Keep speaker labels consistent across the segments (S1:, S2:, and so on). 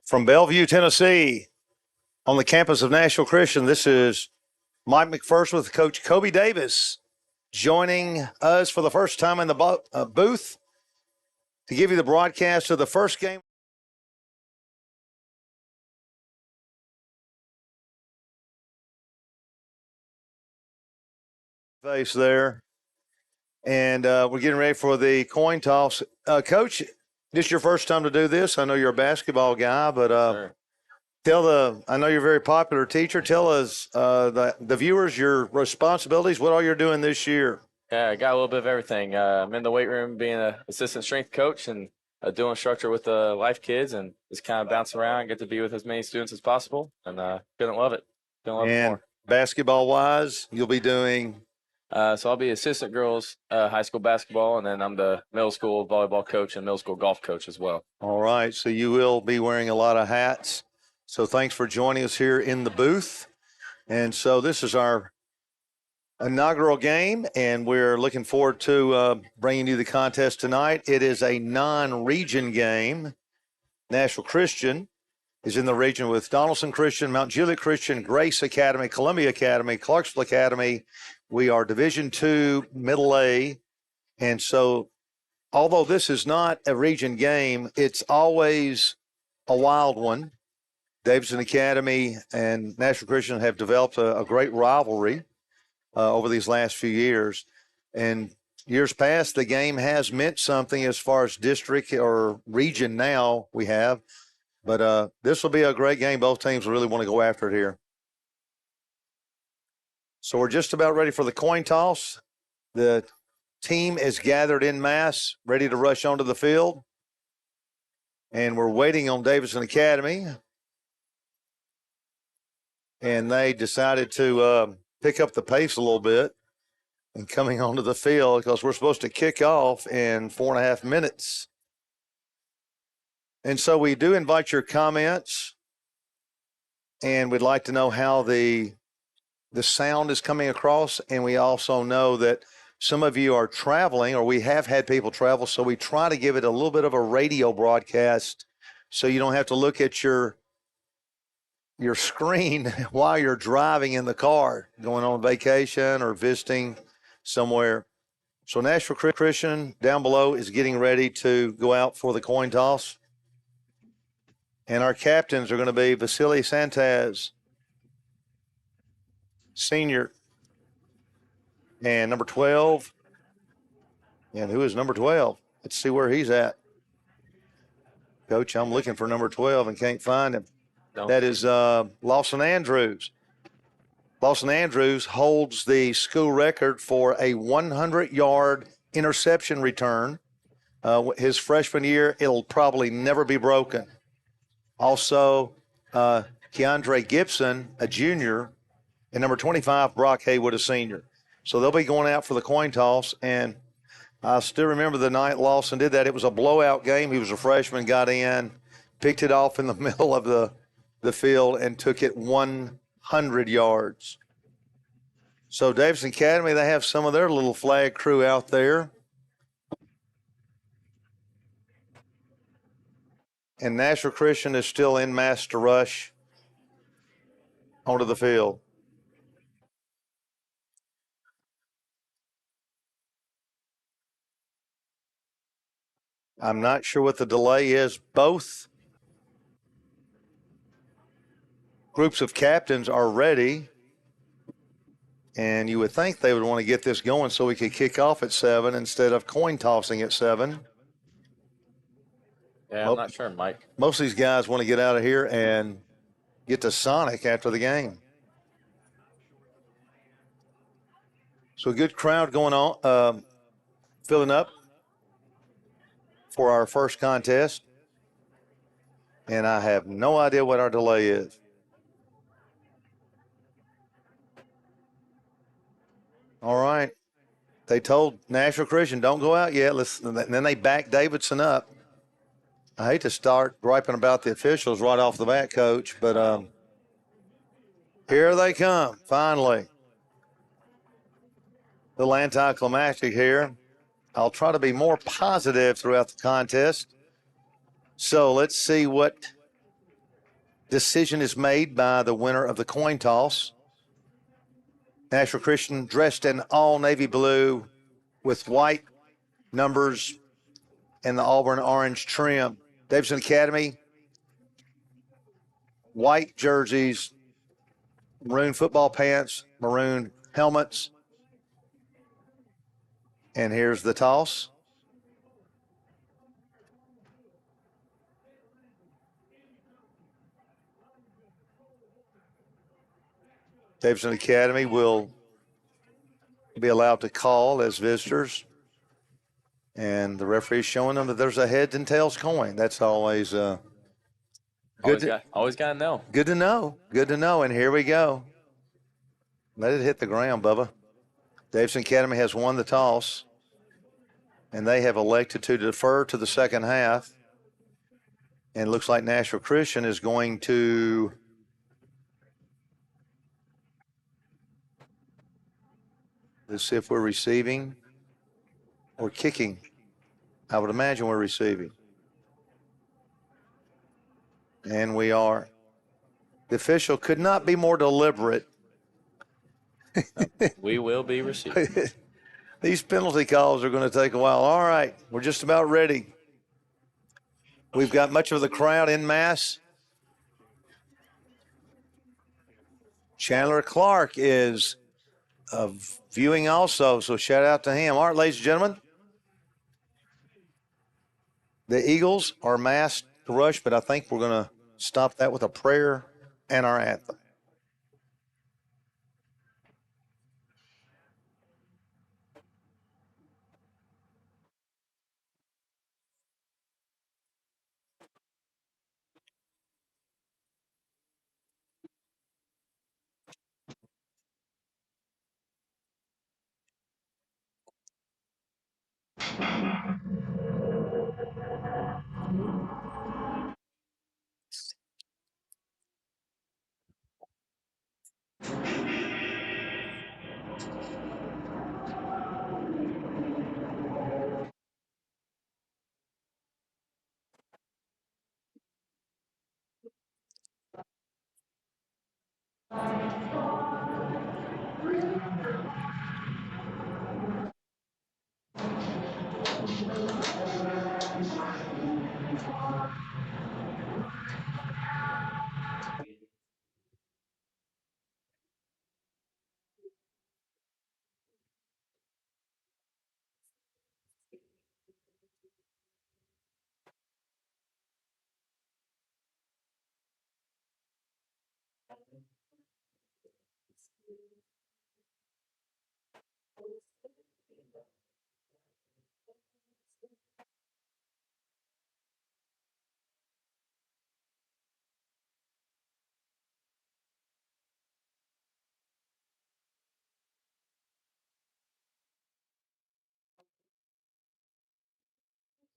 S1: From Bellevue, Tennessee, on the campus of Nashville Christian, this is Mike McPherson with Coach Kobe Davis joining us for the first time in the booth to give you the broadcast of the first game. Face there. And we're getting ready for the coin toss. Coach, this is your first time to do this. I know you're a basketball guy, but
S2: Sure.
S1: I know you're a very popular teacher. Tell us, the viewers, your responsibilities, what all you're doing this year.
S2: Yeah, I got a little bit of everything. I'm in the weight room being an assistant strength coach and doing instructor with the life kids and just kind of bouncing around, get to be with as many students as possible, and gonna love it. Gonna love it
S1: And
S2: more.
S1: basketball-wise, you'll be doing
S2: So I'll be assistant girls high school basketball, and then I'm the middle school volleyball coach and middle school golf coach as well.
S1: all right. So you will be wearing a lot of hats. So thanks for joining us here in the booth. And so this is our inaugural game, and we're looking forward to bringing you the contest tonight. It is a non-region game. Nashville Christian is in the region with Donaldson Christian, Mount Juliet Christian, Grace Academy, Columbia Academy, Clarksville Academy. We are Division II, Middle A. And so although this is not a region game, it's always a wild one. Davidson Academy and Nashville Christian have developed a great rivalry over these last few years. And years past, the game has meant something as far as district or region now we have. But this will be a great game. Both teams really want to go after it here. So we're just about ready for the coin toss. The team is gathered en masse, ready to rush onto the field. And we're waiting on Davidson Academy. And they decided to pick up the pace a little bit and coming onto the field because we're supposed to kick off in 4.5 minutes. And so we do invite your comments, and we'd like to know how the sound is coming across. And we also know that some of you are traveling, or we have had people travel, so we try to give it a little bit of a radio broadcast so you don't have to look at your screen while you're driving in the car, going on vacation or visiting somewhere. So Nashville Christian down below is getting ready to go out for the coin toss. And our captains are going to be Vasily Santaz, senior, and number 12. And who is number 12? Let's see where he's at. Coach, I'm looking for number 12 and can't find him.
S2: No.
S1: That is Lawson Andrews. Lawson Andrews holds the school record for a 100-yard interception return. His freshman year, it'll probably never be broken. Also, Keandre Gibson, a junior, and number 25, Brock Haywood, a senior. So they'll be going out for the coin toss, and I still remember the night Lawson did that. It was a blowout game. He was a freshman, got in, picked it off in the middle of the field, and took it 100 yards. So Davidson Academy, they have some of their little flag crew out there. And Nashville Christian is still in mass to rush onto the field. I'm not sure what the delay is. Both groups of captains are ready. And you would think they would want to get this going so we could kick off at 7 instead of coin tossing at 7.
S2: Yeah, I'm not sure, Mike.
S1: Most of these guys want to get out of here and get to Sonic after the game. So a good crowd going on, filling up for our first contest. And I have no idea what our delay is. All right. They told Nashville Christian, don't go out yet. And then they backed Davidson up. I hate to start griping about the officials right off the bat, Coach, but here they come, finally. A little anticlimactic here. I'll try to be more positive throughout the contest. So let's see what decision is made by the winner of the coin toss. Nashville Christian dressed in all navy blue with white numbers and the Auburn orange trim. Davidson Academy, white jerseys, maroon football pants, maroon helmets. And here's the toss. Davidson Academy will be allowed to call as visitors. And the referee is showing them that there's a heads and tails coin. That's always good.
S2: Always got to know.
S1: Good to know. Good to know. And here we go. Let it hit the ground, Bubba. Davidson Academy has won the toss, and they have elected to defer to the second half. And it looks like Nashville Christian is going to let's see if we're receiving or kicking. I would imagine we're receiving. And we are. The official could not be more deliberate.
S2: We will be receiving.
S1: These penalty calls are going to take a while. All right, we're just about ready. We've got much of the crowd in mass. Chandler Clark is viewing also, so shout out to him. All right, ladies and gentlemen, the Eagles are massed to rush, but I think we're going to stop that with a prayer and our anthem.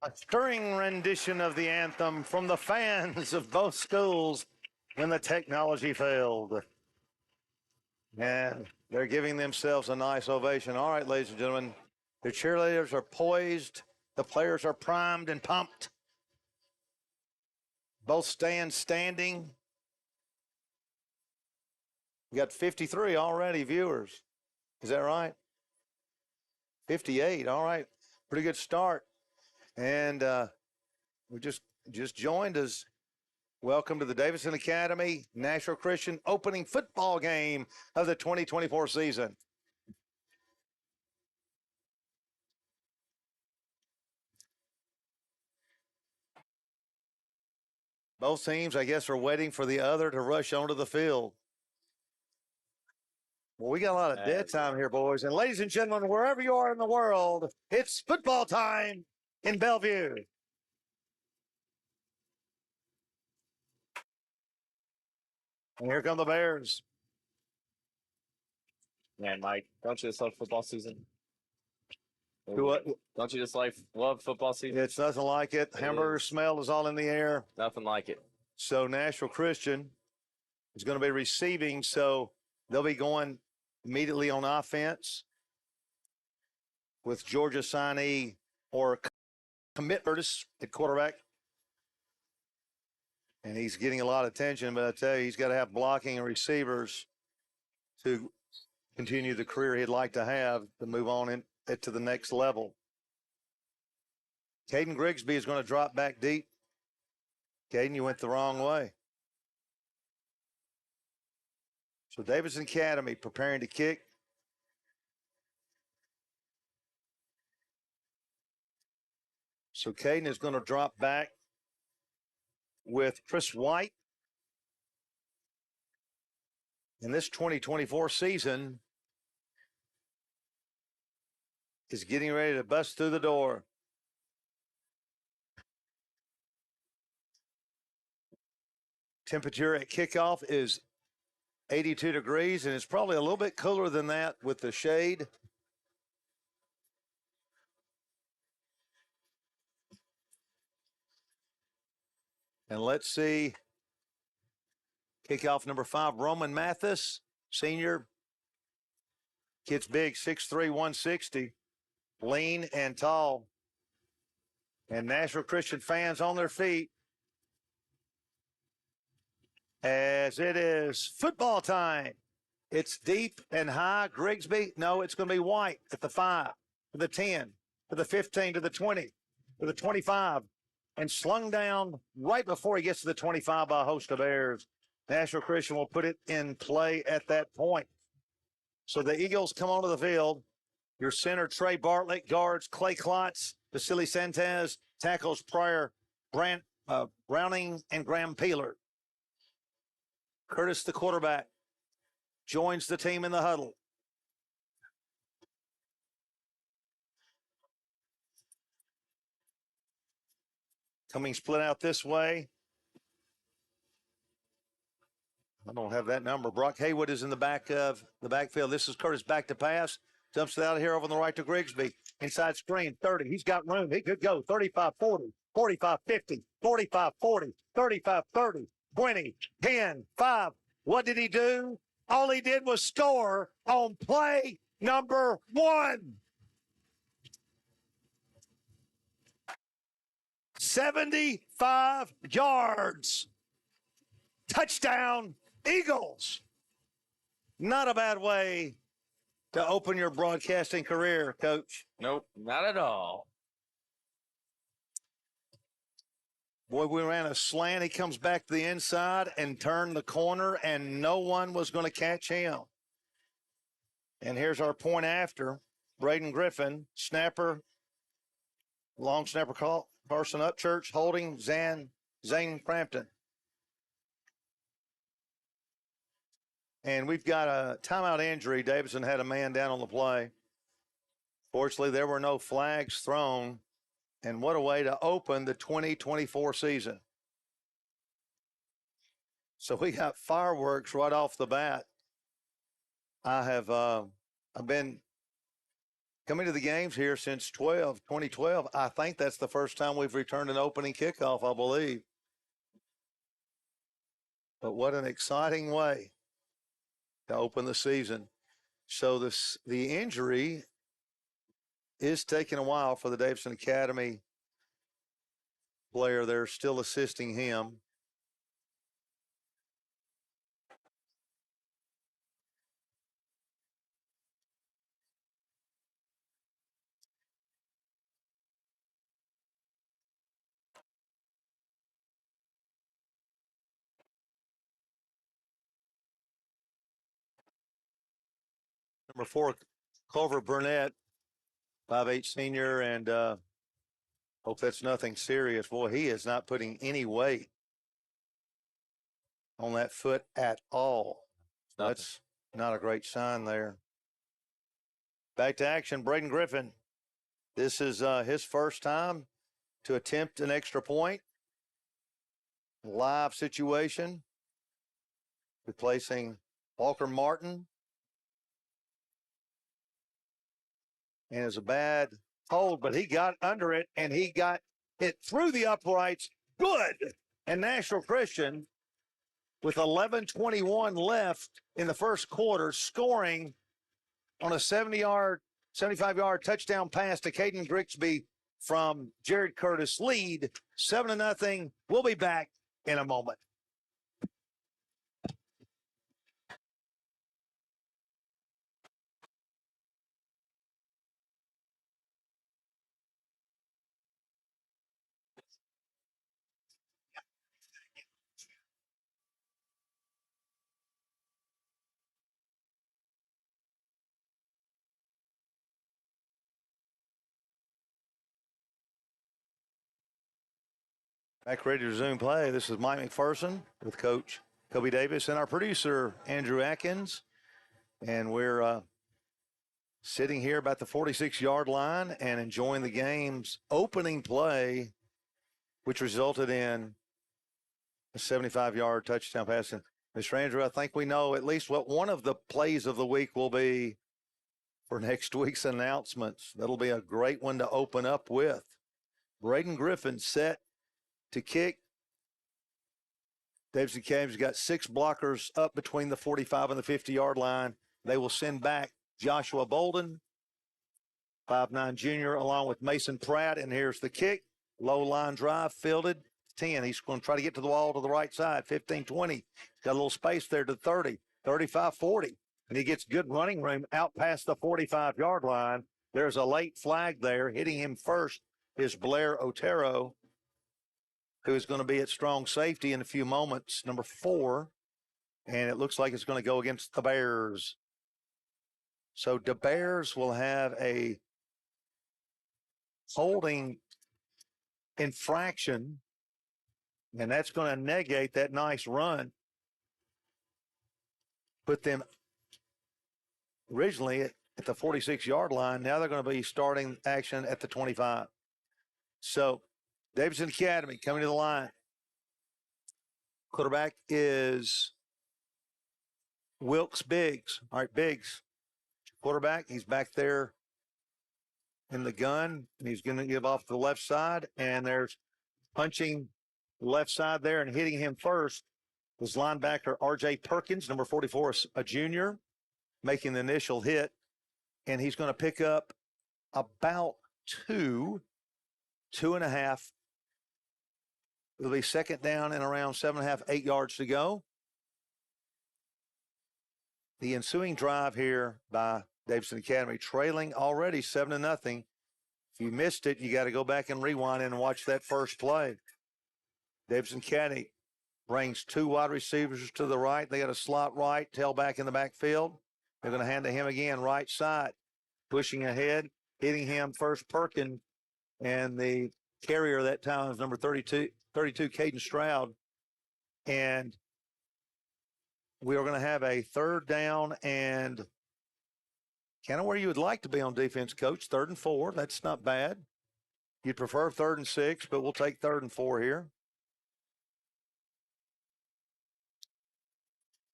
S1: A stirring rendition of the anthem from the fans of both schools when the technology failed. And they're giving themselves a nice ovation. All right, ladies and gentlemen, the cheerleaders are poised. The players are primed and pumped. Both stands standing. We got 53 already viewers. Is that right? 58. All right. Pretty good start. And we just joined us. Welcome to the Davidson Academy Nashville Christian opening football game of the 2024 season. Both teams, I guess, are waiting for the other to rush onto the field. Well, we got a lot of dead time here, boys. And ladies and gentlemen, wherever you are in the world, it's football time in Bellevue. And here come the Bears.
S2: Man, Mike, don't you just love football season?
S1: What?
S2: Don't you just love football season?
S1: It's nothing like it. Hamburger smell is all in the air.
S2: Nothing like it.
S1: So Nashville Christian is going to be receiving, so they'll be going immediately on offense with Georgia signee or commit Curtis at quarterback. And he's getting a lot of attention, but I tell you, he's got to have blocking and receivers to continue the career he'd like to have to move on to the next level. Caden Grigsby is going to drop back deep. Caden, you went the wrong way. So Davidson Academy preparing to kick. So Caden is going to drop back with Chris White. And this 2024 season is getting ready to bust through the door. Temperature at kickoff is 82 degrees, and it's probably a little bit cooler than that with the shade. And let's see. Kickoff number 5, Roman Mathis, senior. Kid's big, 6'3", 160, lean and tall. And Nashville Christian fans on their feet as it is football time. It's deep and high. Grigsby, no, it's going to be White at the 5, to the 10, to the 15, to the 20, to the 25, and slung down right before he gets to the 25 by a host of errors. Nashville Christian will put it in play at that point. So the Eagles come onto the field. Your center, Trey Bartlett, guards Clay Klotz, Vasily Santez, tackles Pryor, Browning, and Graham Peeler. Curtis, the quarterback, joins the team in the huddle. Coming split out this way. I don't have that number. Brock Haywood is in the back of the backfield. This is Curtis back to pass. Dumps it out of here over on the right to Grigsby. Inside screen, 30. He's got room. He could go 35-40, 45-50, 45-40, 35-30, 20, 10, 5. What did he do? All he did was score on play number 1. 75 yards. Touchdown, Eagles. Not a bad way to open your broadcasting career, Coach.
S2: Nope, not at all.
S1: Boy, we ran a slant. He comes back to the inside and turned the corner, and no one was going to catch him. And here's our point after. Braden Griffin, snapper, long snapper call, Carson Upchurch, holding Zane Crampton. And we've got a timeout injury. Davidson had a man down on the play. Fortunately, there were no flags thrown. And what a way to open the 2024 season. So we got fireworks right off the bat. I've been coming to the games here since 2012. I think that's the first time we've returned an opening kickoff, I believe. But what an exciting way to open the season. So the injury is taking a while for the Davidson Academy player. They're still assisting him. Number 4, Clover Burnett, 5'8" senior, and hope that's nothing serious. Boy, he is not putting any weight on that foot at all. That's not a great sign there. Back to action, Braden Griffin. This is his first time to attempt an extra point. Live situation. Replacing Walker Martin. And it's a bad hold, but he got under it, and he got it through the uprights. Good. And Nashville Christian, with 11:21 left in the first quarter, scoring on a 75-yard touchdown pass to Caden Grigsby from Jared Curtis, lead 7-0. We'll be back in a moment. Back ready to resume play. This is Mike McPherson with Coach Kobe Davis and our producer, Andrew Atkins. And we're sitting here about the 46-yard line and enjoying the game's opening play, which resulted in a 75-yard touchdown pass. And Mr. Andrew, I think we know at least what one of the plays of the week will be for next week's announcements. That'll be a great one to open up with. Braden Griffin set to kick. Davidson Cave's got 6 blockers up between the 45 and the 50-yard line. They will send back Joshua Bolden, 5'9" junior, along with Mason Pratt. And here's the kick. Low line drive, fielded. 10. He's going to try to get to the wall to the right side. 15, 20. He's got a little space there to 30, 35, 40. And he gets good running room out past the 45-yard line. There's a late flag there. Hitting him first is Blair Otero, who is going to be at strong safety in a few moments, number 4. And it looks like it's going to go against the Bears. So the Bears will have a holding infraction, and that's going to negate that nice run. Put them originally at the 46-yard line. Now they're going to be starting action at the 25. So Davidson Academy coming to the line. Quarterback is Wilkes Biggs. All right, Biggs. Quarterback, he's back there in the gun, and he's going to give off to the left side, and there's punching left side there and hitting him first was linebacker R.J. Perkins, number 44, a junior, making the initial hit, and he's going to pick up about 2.5. It'll be second down and around 7.5, 8 yards to go. The ensuing drive here by Davidson Academy, trailing already 7-0. If you missed it, you got to go back and rewind and watch that first play. Davidson Academy brings 2 wide receivers to the right. They got a slot right, tailback in the backfield. They're going to hand to him again, right side, pushing ahead, hitting him first, Perkins, and the carrier that time is number 32, Caden Stroud. And we are going to have a third down and kind of where you would like to be on defense, Coach. 3rd and 4. That's not bad. You'd prefer 3rd and 6, but we'll take 3rd and 4 here.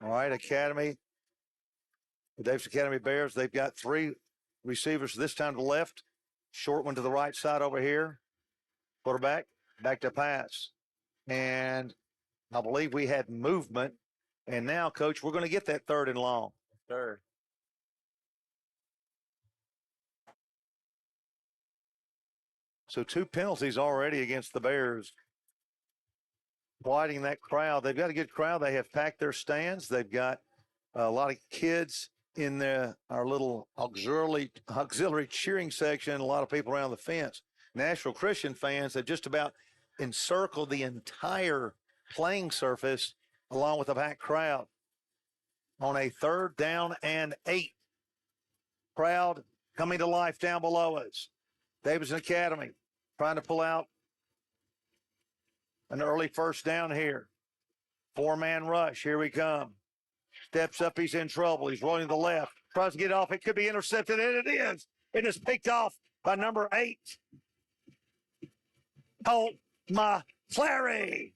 S1: All right, Academy. The Davidson Academy Bears, they've got 3 receivers this time to the left. Short one to the right side over here. Quarterback, back to pass. And I believe we had movement. And now, Coach, we're going to get that 3rd and long.
S2: 3rd.
S1: So 2 penalties already against the Bears. Whiting that crowd. They've got a good crowd. They have packed their stands. They've got a lot of kids in our little auxiliary cheering section, a lot of people around the fence. Nashville Christian fans have just about encircled the entire playing surface along with a packed crowd. On a 3rd down and 8. Crowd coming to life down below us. Davidson Academy trying to pull out an early first down here. 4-man rush. Here we come. Steps up. He's in trouble. He's rolling to the left. Tries to get off. It could be intercepted, and it is. It is picked off by number 8. Colt McClary.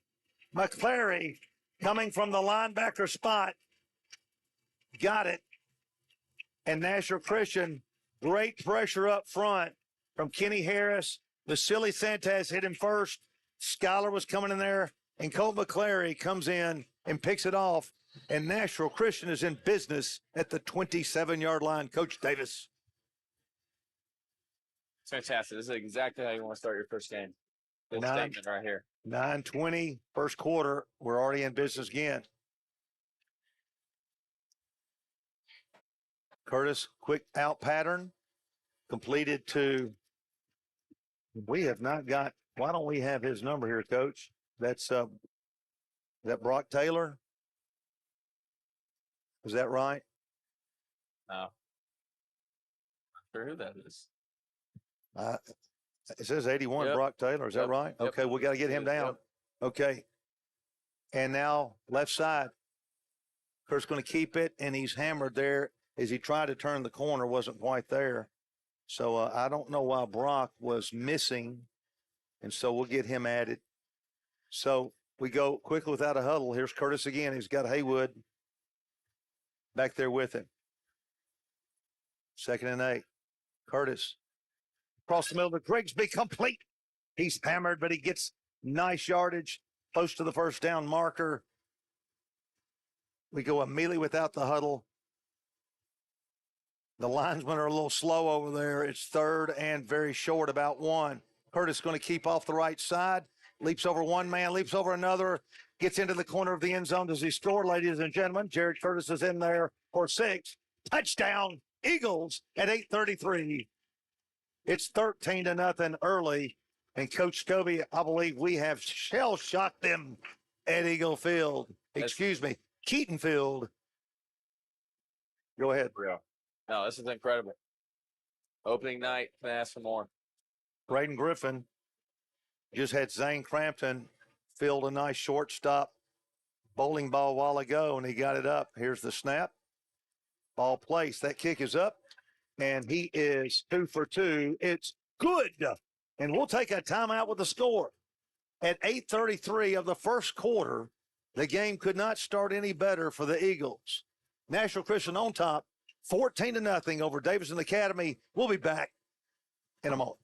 S1: McClary coming from the linebacker spot. Got it. And Nashville Christian, great pressure up front from Kenny Harris. Vasily Santos hit him first. Schuyler was coming in there, and Colt McClary comes in and picks it off. And Nashville Christian is in business at the 27-yard line. Coach Davis.
S2: It's fantastic. This is exactly how you want to start your first game. Good statement right here.
S1: 9:20, first quarter. We're already in business again. Curtis, quick out pattern, completed to. We have not got. Why don't we have his number here, Coach? That's that Brock Taylor. Is that right?
S2: No. Not sure who that is.
S1: It says 81,
S2: Yep.
S1: Brock Taylor. Is that right?
S2: Yep.
S1: Okay, we got to get him down.
S2: Yep.
S1: Okay. And now left side. Kurt's going to keep it, and he's hammered there as he tried to turn the corner, wasn't quite there. So I don't know why Brock was missing, and so we'll get him added. So we go quickly without a huddle. Here's Curtis again. He's got Haywood back there with him. 2nd and 8. Curtis across the middle of the Grigsby, complete. He's hammered, but he gets nice yardage close to the first down marker. We go immediately without the huddle. The linesmen are a little slow over there. It's 3rd and very short, about 1. Curtis going to keep off the right side. Leaps over one man, leaps over another, gets into the corner of the end zone. Does he score, ladies and gentlemen? Jared Curtis is in there for 6. Touchdown, Eagles at 8:33. It's 13-0 early. And Coach Scobie, I believe we have shell-shocked them at Eagle Field. Excuse me, Keaton Field. Go ahead.
S2: Yeah. No, this is incredible. Opening night, can ask for more.
S1: Braden Griffin just had Zane Crampton field a nice shortstop bowling ball a while ago, and he got it up. Here's the snap. Ball placed. That kick is up, and he is 2 for 2. It's good. And we'll take a timeout with the score. At 8:33 of the first quarter, the game could not start any better for the Eagles. Nashville Christian on top, 14-0 over Davidson Academy. We'll be back in a moment.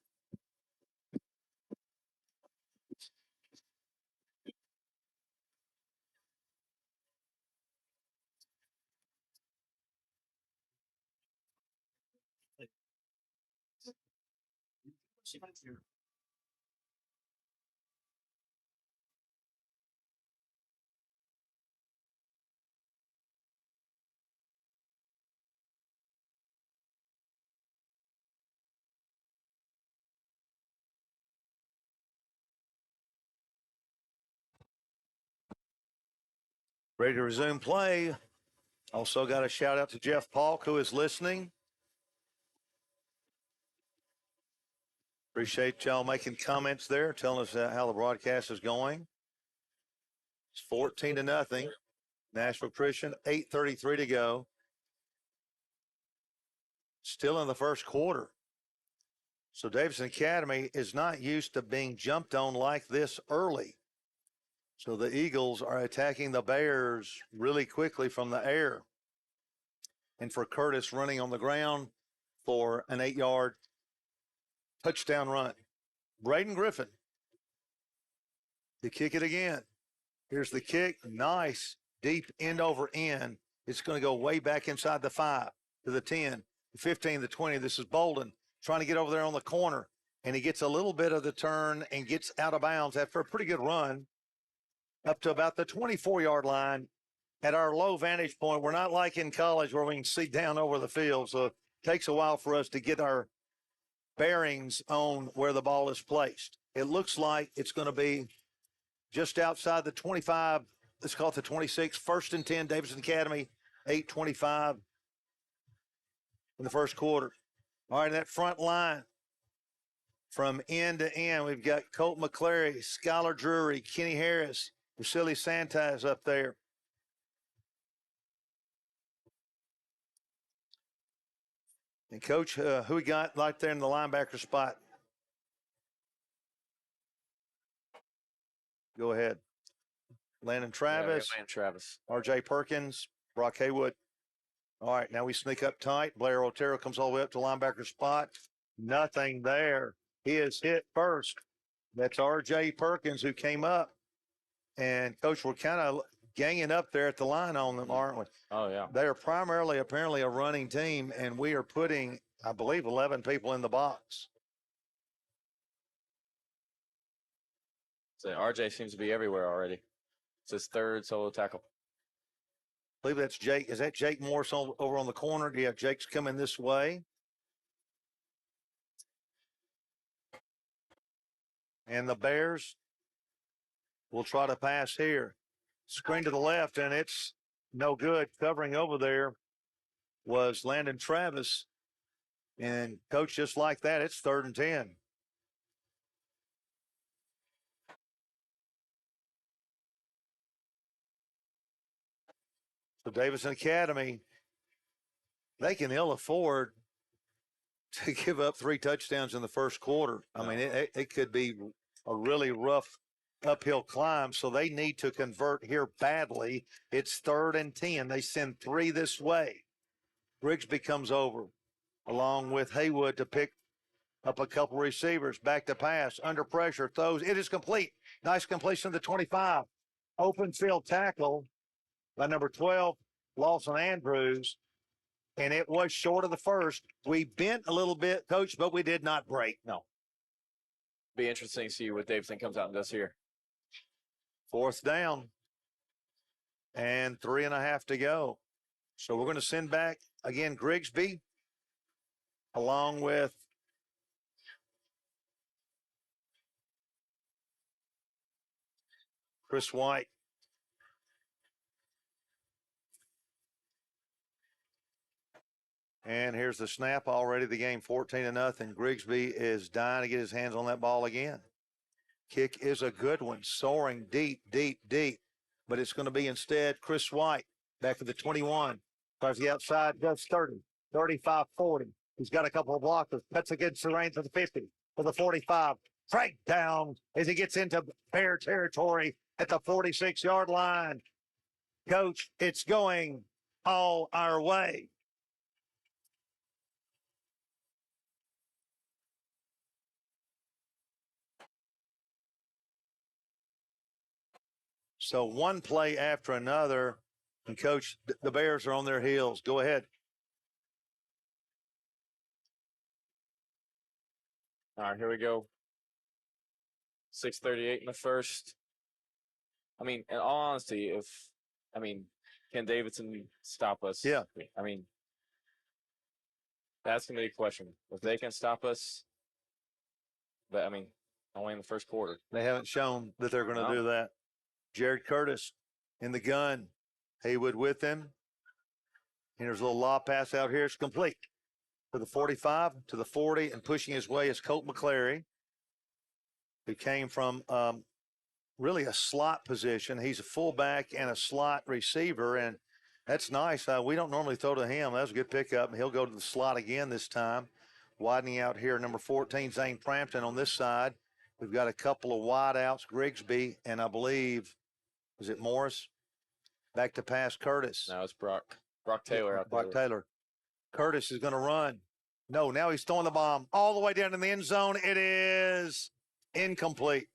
S1: Ready to resume play. Also got a shout out to Jeff Paulk, who is listening. Appreciate y'all making comments there, telling us how the broadcast is going. It's 14-0. Nashville Christian, 8:33 to go. Still in the first quarter. So Davidson Academy is not used to being jumped on like this early. So the Eagles are attacking the Bears really quickly from the air. And for Curtis running on the ground for an 8-yard touchdown run. Braden Griffin to kick it again. Here's the kick. Nice. Deep end over end. It's going to go way back inside the 5 to the 10, the 15, the 20. This is Bolden trying to get over there on the corner. And he gets a little bit of the turn and gets out of bounds after a pretty good run up to about the 24-yard line. At our low vantage point, we're not like in college where we can see down over the field. So it takes a while for us to get our bearings on where the ball is placed. It looks like it's going to be just outside the 25. Let's call it the 26. 1st and 10, Davidson Academy, 8:25 in the first quarter. All right, that front line from end to end, we've got Colt McClary, Skylar Drury, Kenny Harris, Vasily Santaz up there. And, Coach, who we got right there in the linebacker spot? Go ahead. Landon Travis.
S2: Yeah, Landon Travis.
S1: R.J. Perkins, Brock Haywood. All right, now we sneak up tight. Blair Otero comes all the way up to linebacker spot. Nothing there. He is hit first. That's R.J. Perkins who came up. And, Coach, we're kind of ganging up there at the line on them, aren't we?
S2: Oh, yeah.
S1: They are primarily, apparently, a running team, and we are putting, I believe, 11 people in the box.
S2: So RJ seems to be everywhere already. It's his third solo tackle.
S1: I believe that's Jake. Is that Jake Morris over on the corner? Yeah, Jake's coming this way. And the Bears will try to pass here. Screen to the left, and it's no good. Covering over there was Landon Travis. And, Coach, just like that, it's 3rd and 10. So Davidson Academy, they can ill afford to give up 3 touchdowns in the first quarter. I mean, it could be a really rough uphill climb, so they need to convert here badly. It's 3rd and 10. They send 3 this way. Grigsby comes over along with Haywood to pick up a couple receivers. Back to pass, under pressure, throws. It is complete. Nice completion of the 25. Open field tackle by number 12, Lawson Andrews. And it was short of the first. We bent a little bit, Coach, but we did not break. No.
S2: Be interesting to see what Davidson comes out and does here.
S1: 4th down and 3.5 to go. So we're going to send back, again, Grigsby along with Chris White. And here's the snap already. The game 14-0. Grigsby is dying to get his hands on that ball again. Kick is a good one, soaring deep, deep, deep. But it's going to be instead Chris White back to the 21. Tries the outside, does 30, 35, 40. He's got a couple of blockers. Cuts against the range of the 50 for the 45. Frank down as he gets into Bear territory at the 46-yard line. Coach, it's going all our way. So one play after another, and Coach, the Bears are on their heels. Go ahead.
S2: All right, here we go. 6:38 in the first. I mean, in all honesty, can Davidson stop us?
S1: Yeah.
S2: I mean, that's going to be a question. If they can stop us, but I mean, only in the first quarter.
S1: They haven't shown that they're going to do that. Jared Curtis in the gun. Haywood with him. And there's a little lob pass out here. It's complete. To the 45, to the 40, and pushing his way is Colt McClary, who came from really a slot position. He's a fullback and a slot receiver, and that's nice. We don't normally throw to him. That was a good pickup, and he'll go to the slot again this time. Widening out here, number 14, Zane Frampton on this side. We've got a couple of wide outs, Grigsby, and I believe, is it Morris? Back to pass Curtis.
S2: No, it's Brock Taylor out there.
S1: Brock Taylor. Curtis is going to run. No, now he's throwing the bomb all the way down in the end zone. It is incomplete.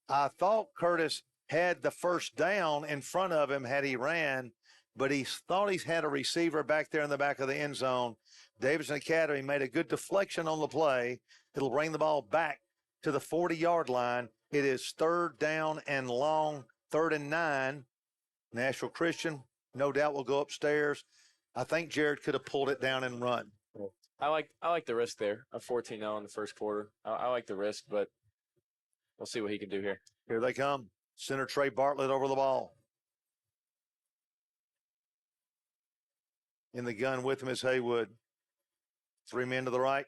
S1: I thought Curtis had the first down in front of him had he ran, but he thought he's had a receiver back there in the back of the end zone. Davidson Academy made a good deflection on the play. It'll bring the ball back to the 40-yard line. It is 3rd down and long, 3rd and 9. Nashville Christian, no doubt, will go upstairs. I think Jared could have pulled it down and run.
S2: I like the risk there of 14-0 in the first quarter. I like the risk, but we'll see what he can do here.
S1: Here they come. Center Trey Bartlett over the ball. In the gun with him is Haywood. 3 men to the right.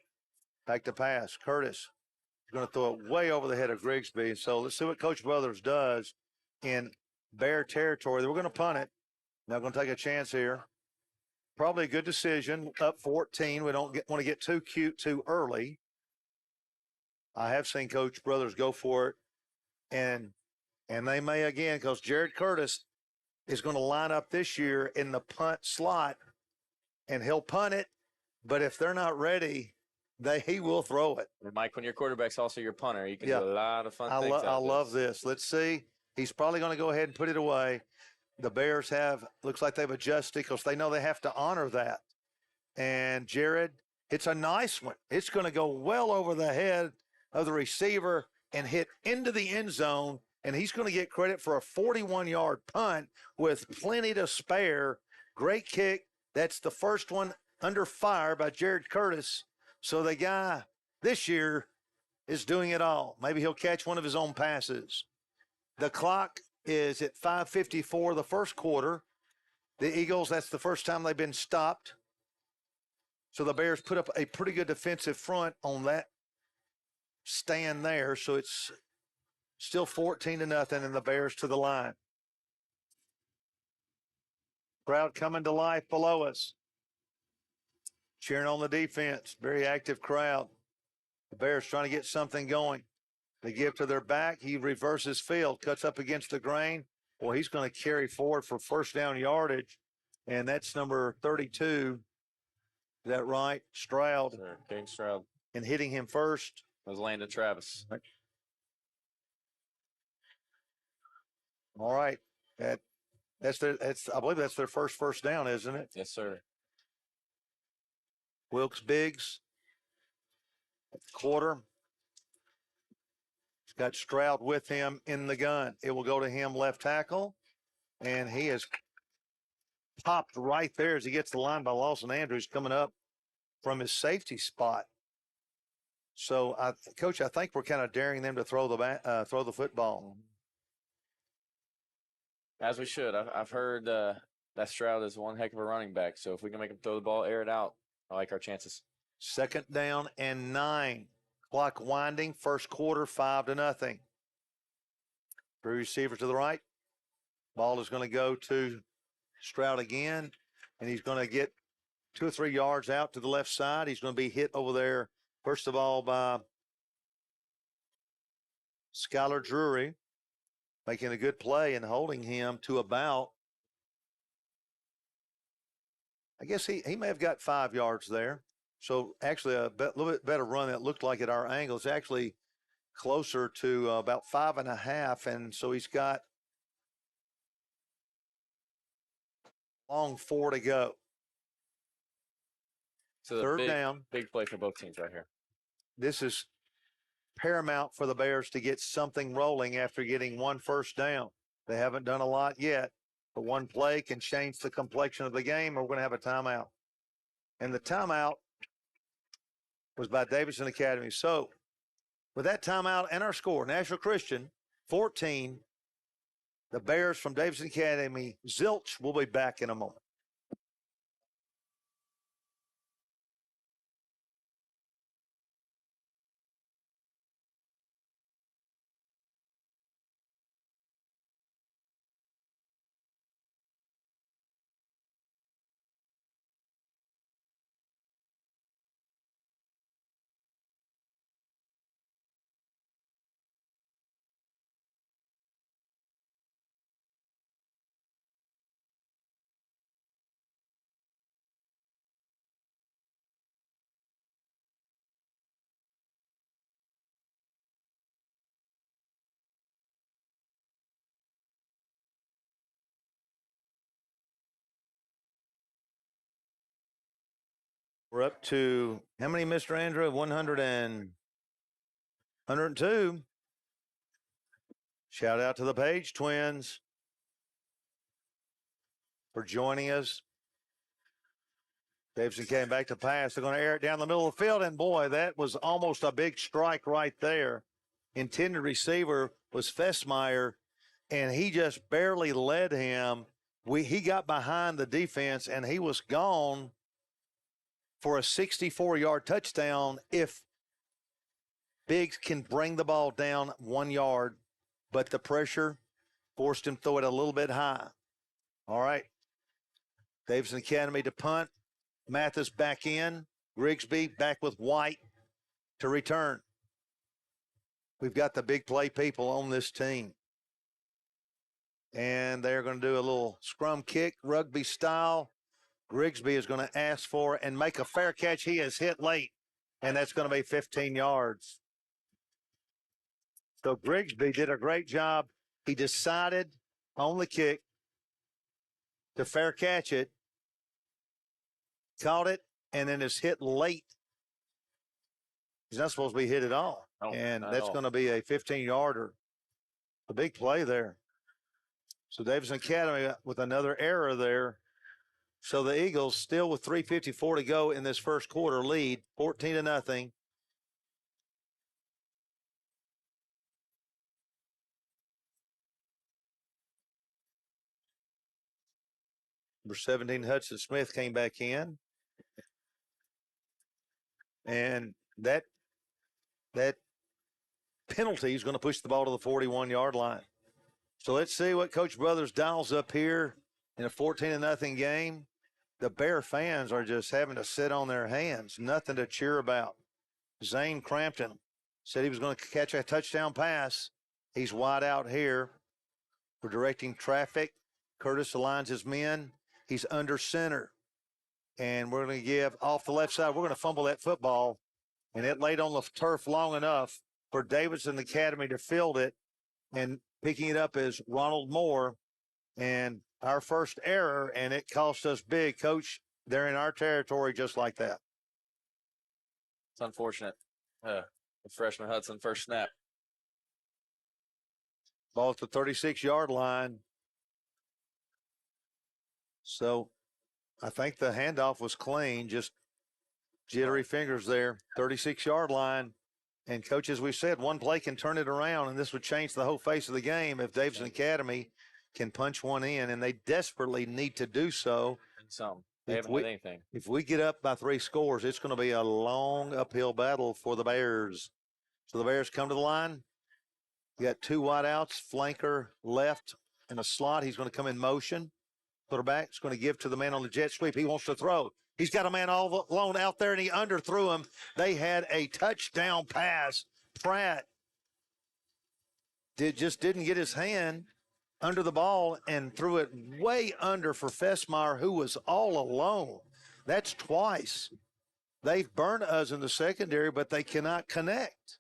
S1: Back to pass. Curtis is going to throw it way over the head of Grigsby. So let's see what Coach Brothers does in Bear territory. We're going to punt it. Now going to take a chance here. Probably a good decision. Up 14. We don't want to get too cute too early. I have seen Coach Brothers go for it. And they may again, because Jared Curtis is going to line up this year in the punt slot, and he'll punt it. But if they're not ready, he will throw it.
S2: And Mike, when your quarterback's also your punter, you can do a lot of fun things.
S1: I love this. Let's see. He's probably going to go ahead and put it away. The Bears looks like they've adjusted because they know they have to honor that. And Jared, it's a nice one. It's going to go well over the head of the receiver and hit into the end zone. and he's going to get credit for a 41-yard punt with plenty to spare. Great kick. That's the first one under fire by Jared Curtis. So the guy this year is doing it all. Maybe he'll catch one of his own passes. The clock is at 5:54 the first quarter. The Eagles, that's the first time they've been stopped. So the Bears put up a pretty good defensive front on that stand there. So it's still 14-0, and the Bears to the line. Crowd coming to life below us. Cheering on the defense. Very active crowd. The Bears trying to get something going. They give to their back. He reverses field, cuts up against the grain. Well, he's going to carry forward for first down yardage. And that's number 32. Is that right? Stroud.
S2: Sure. King Stroud.
S1: And hitting him first
S2: was Landon Travis.
S1: All right. I believe that's their first down, isn't it?
S2: Yes, sir.
S1: Wilkes Biggs at the quarter. He's got Stroud with him in the gun. It will go to him left tackle, and he is popped right there as he gets the line by Lawson Andrews coming up from his safety spot. So, Coach, I think we're kind of daring them to throw the football.
S2: As we should. I've heard that Stroud is one heck of a running back. So if we can make him throw the ball, air it out, I like our chances.
S1: 2nd down and 9. Clock winding. First quarter, 5-0. Three receivers to the right. Ball is going to go to Stroud again, and he's going to get 2 or 3 yards out to the left side. He's going to be hit over there, first of all, by Skylar Drury, making a good play and holding him to about, I guess he may have got 5 yards there. So actually a little bit better run that looked like at our angle. It's actually closer to about 5.5, and so he's got long 4 to go.
S2: So the
S1: 3rd down.
S2: Big play for both teams right here.
S1: This is paramount for the Bears to get something rolling after getting 1 first down. They haven't done a lot yet, but one play can change the complexion of the game, or we're going to have a timeout. And the timeout was by Davidson Academy. So with that timeout and our score, Nashville Christian 14, the Bears from Davidson Academy, zilch. We'll be back in a moment. We're up to how many, Mr. Andrew? 102. Shout out to the Page twins for joining us. Davidson came back to pass. They're going to air it down the middle of the field, and boy, that was almost a big strike right there. Intended receiver was Fessmeyer, and he just barely led him. He got behind the defense, and he was gone for a 64-yard touchdown if Biggs can bring the ball down 1 yard, but the pressure forced him to throw it a little bit high. All right. Davidson Academy to punt. Mathis back in. Grigsby back with White to return. We've got the big play people on this team. And they're going to do a little scrum kick, rugby style. Grigsby is going to ask for and make a fair catch. He is hit late, and that's going to be 15 yards. So Grigsby did a great job. He decided on the kick to fair catch it, caught it, and then is hit late. He's not supposed to be hit at all.
S2: Oh,
S1: and that's going to be a 15-yarder. A big play there. So Davidson Academy with another error there. So the Eagles still with 3:54 to go in this first quarter lead, 14-0. Number 17, Hudson Smith came back in. And that penalty is going to push the ball to the 41-yard line. So let's see what Coach Brothers dials up here in a 14-0 game. The Bear fans are just having to sit on their hands, nothing to cheer about. Zane Crampton said he was going to catch a touchdown pass. He's wide out here. We're directing traffic. Curtis aligns his men. He's under center. And we're going to give off the left side. We're going to fumble that football. And it laid on the turf long enough for Davidson Academy to field it. And picking it up is Ronald Moore. And our first error, and it cost us big. Coach, they're in our territory just like that.
S2: It's unfortunate. The freshman Hudson, first snap.
S1: Ball at the 36-yard line. So I think the handoff was clean, just jittery fingers there. 36-yard line. And, Coach, as we said, one play can turn it around, and this would change the whole face of the game if Davidson Academy can punch one in, and they desperately need to do so.
S2: They haven't had anything. If
S1: we get up by 3 scores, it's going to be a long uphill battle for the Bears. So the Bears come to the line. You got 2 wideouts, flanker left in a slot. He's going to come in motion. Quarterback's going to give to the man on the jet sweep. He wants to throw. He's got a man all alone out there, and he underthrew him. They had a touchdown pass. Pratt just didn't get his hand under the ball and threw it way under for Fessmeyer, who was all alone. That's twice. They've burned us in the secondary, but they cannot connect.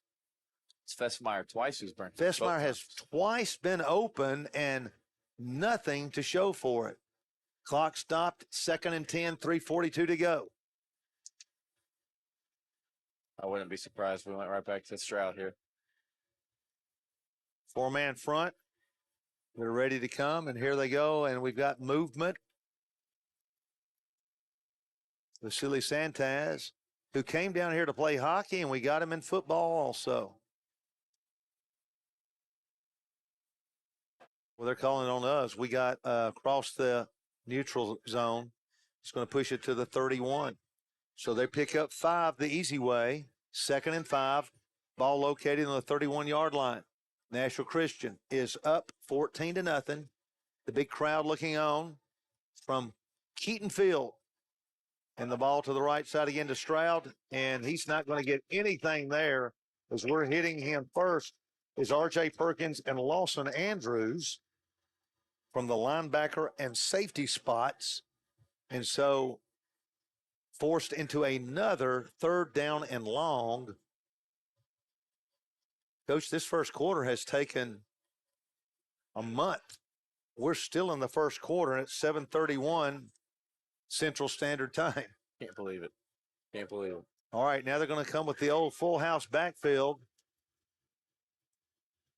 S2: It's Fessmeyer twice who's burned.
S1: Fessmeyer has twice been open and nothing to show for it. Clock stopped, 2nd and 10, 3:42 to go.
S2: I wouldn't be surprised if we went right back to Stroud here.
S1: 4-man front. They're ready to come, and here they go, and we've got movement. Vasily Santaz, who came down here to play hockey, and we got him in football also. Well, they're calling it on us. We got across the neutral zone. It's going to push it to the 31. So they pick up 5 the easy way. 2nd and 5. Ball located on the 31-yard line. Nashville Christian is up 14-0. The big crowd looking on from Keaton Field. And the ball to the right side again to Stroud. And he's not going to get anything there as we're hitting him first is R.J. Perkins and Lawson Andrews from the linebacker and safety spots. And so forced into another 3rd down and long. Coach, this first quarter has taken a month. We're still in the first quarter, and it's 7:31 Central Standard Time.
S2: Can't believe it. Can't believe it.
S1: All right, now they're going to come with the old full house backfield.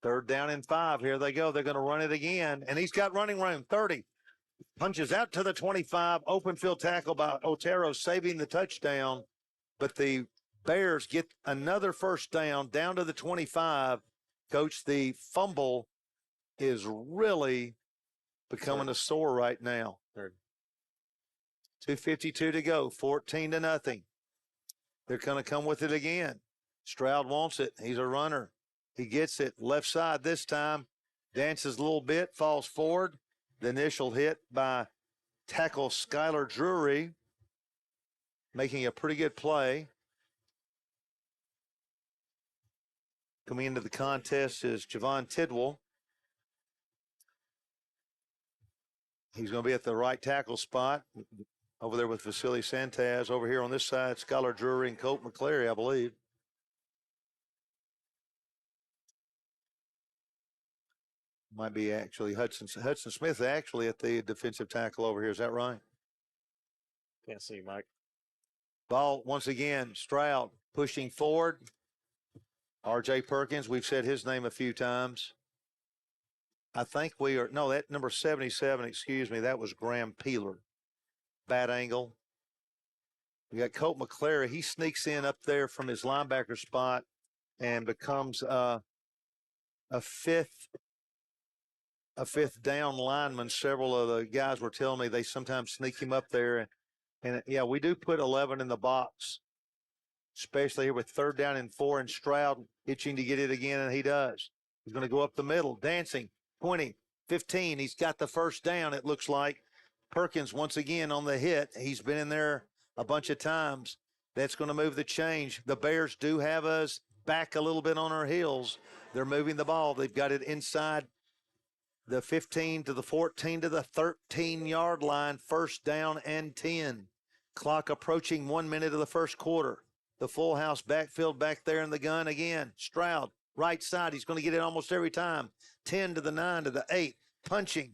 S1: 3rd down and 5. Here they go. They're going to run it again, and he's got running room. 30. Punches out to the 25. Open field tackle by Otero, saving the touchdown. But the Bears get another first down to the 25. Coach, the fumble is really becoming a sore right now. 2:52 to go, 14-0. They're going to come with it again. Stroud wants it. He's a runner. He gets it left side this time. Dances a little bit, falls forward. The initial hit by tackle Skylar Drury, making a pretty good play. Coming into the contest is Javon Tidwell. He's going to be at the right tackle spot over there with Vasily Santaz. Over here on this side, Skylar Drury and Colt McClary, I believe. Might be actually Hudson Smith actually at the defensive tackle over here. Is that right?
S2: Can't see, Mike.
S1: Ball once again, Stroud pushing forward. R.J. Perkins, we've said his name a few times. I think we are, no, that number 77, excuse me, that was Graham Peeler. Bad angle. We got Colt McClary. He sneaks in up there from his linebacker spot and becomes a fifth down lineman. Several of the guys were telling me they sometimes sneak him up there. And yeah, we do put 11 in the box, especially here with 3rd down and 4, and Stroud itching to get it again, and he does. He's going to go up the middle, dancing, 20, 15. He's got the first down, it looks like. Perkins once again on the hit. He's been in there a bunch of times. That's going to move the change. The Bears do have us back a little bit on our heels. They're moving the ball. They've got it inside the 15 to the 14 to the 13-yard line. 1st down and 10. Clock approaching 1 minute of the first quarter. The full house backfield back there in the gun again. Stroud, right side. He's going to get it almost every time. 10 to the 9 to the 8. Punching.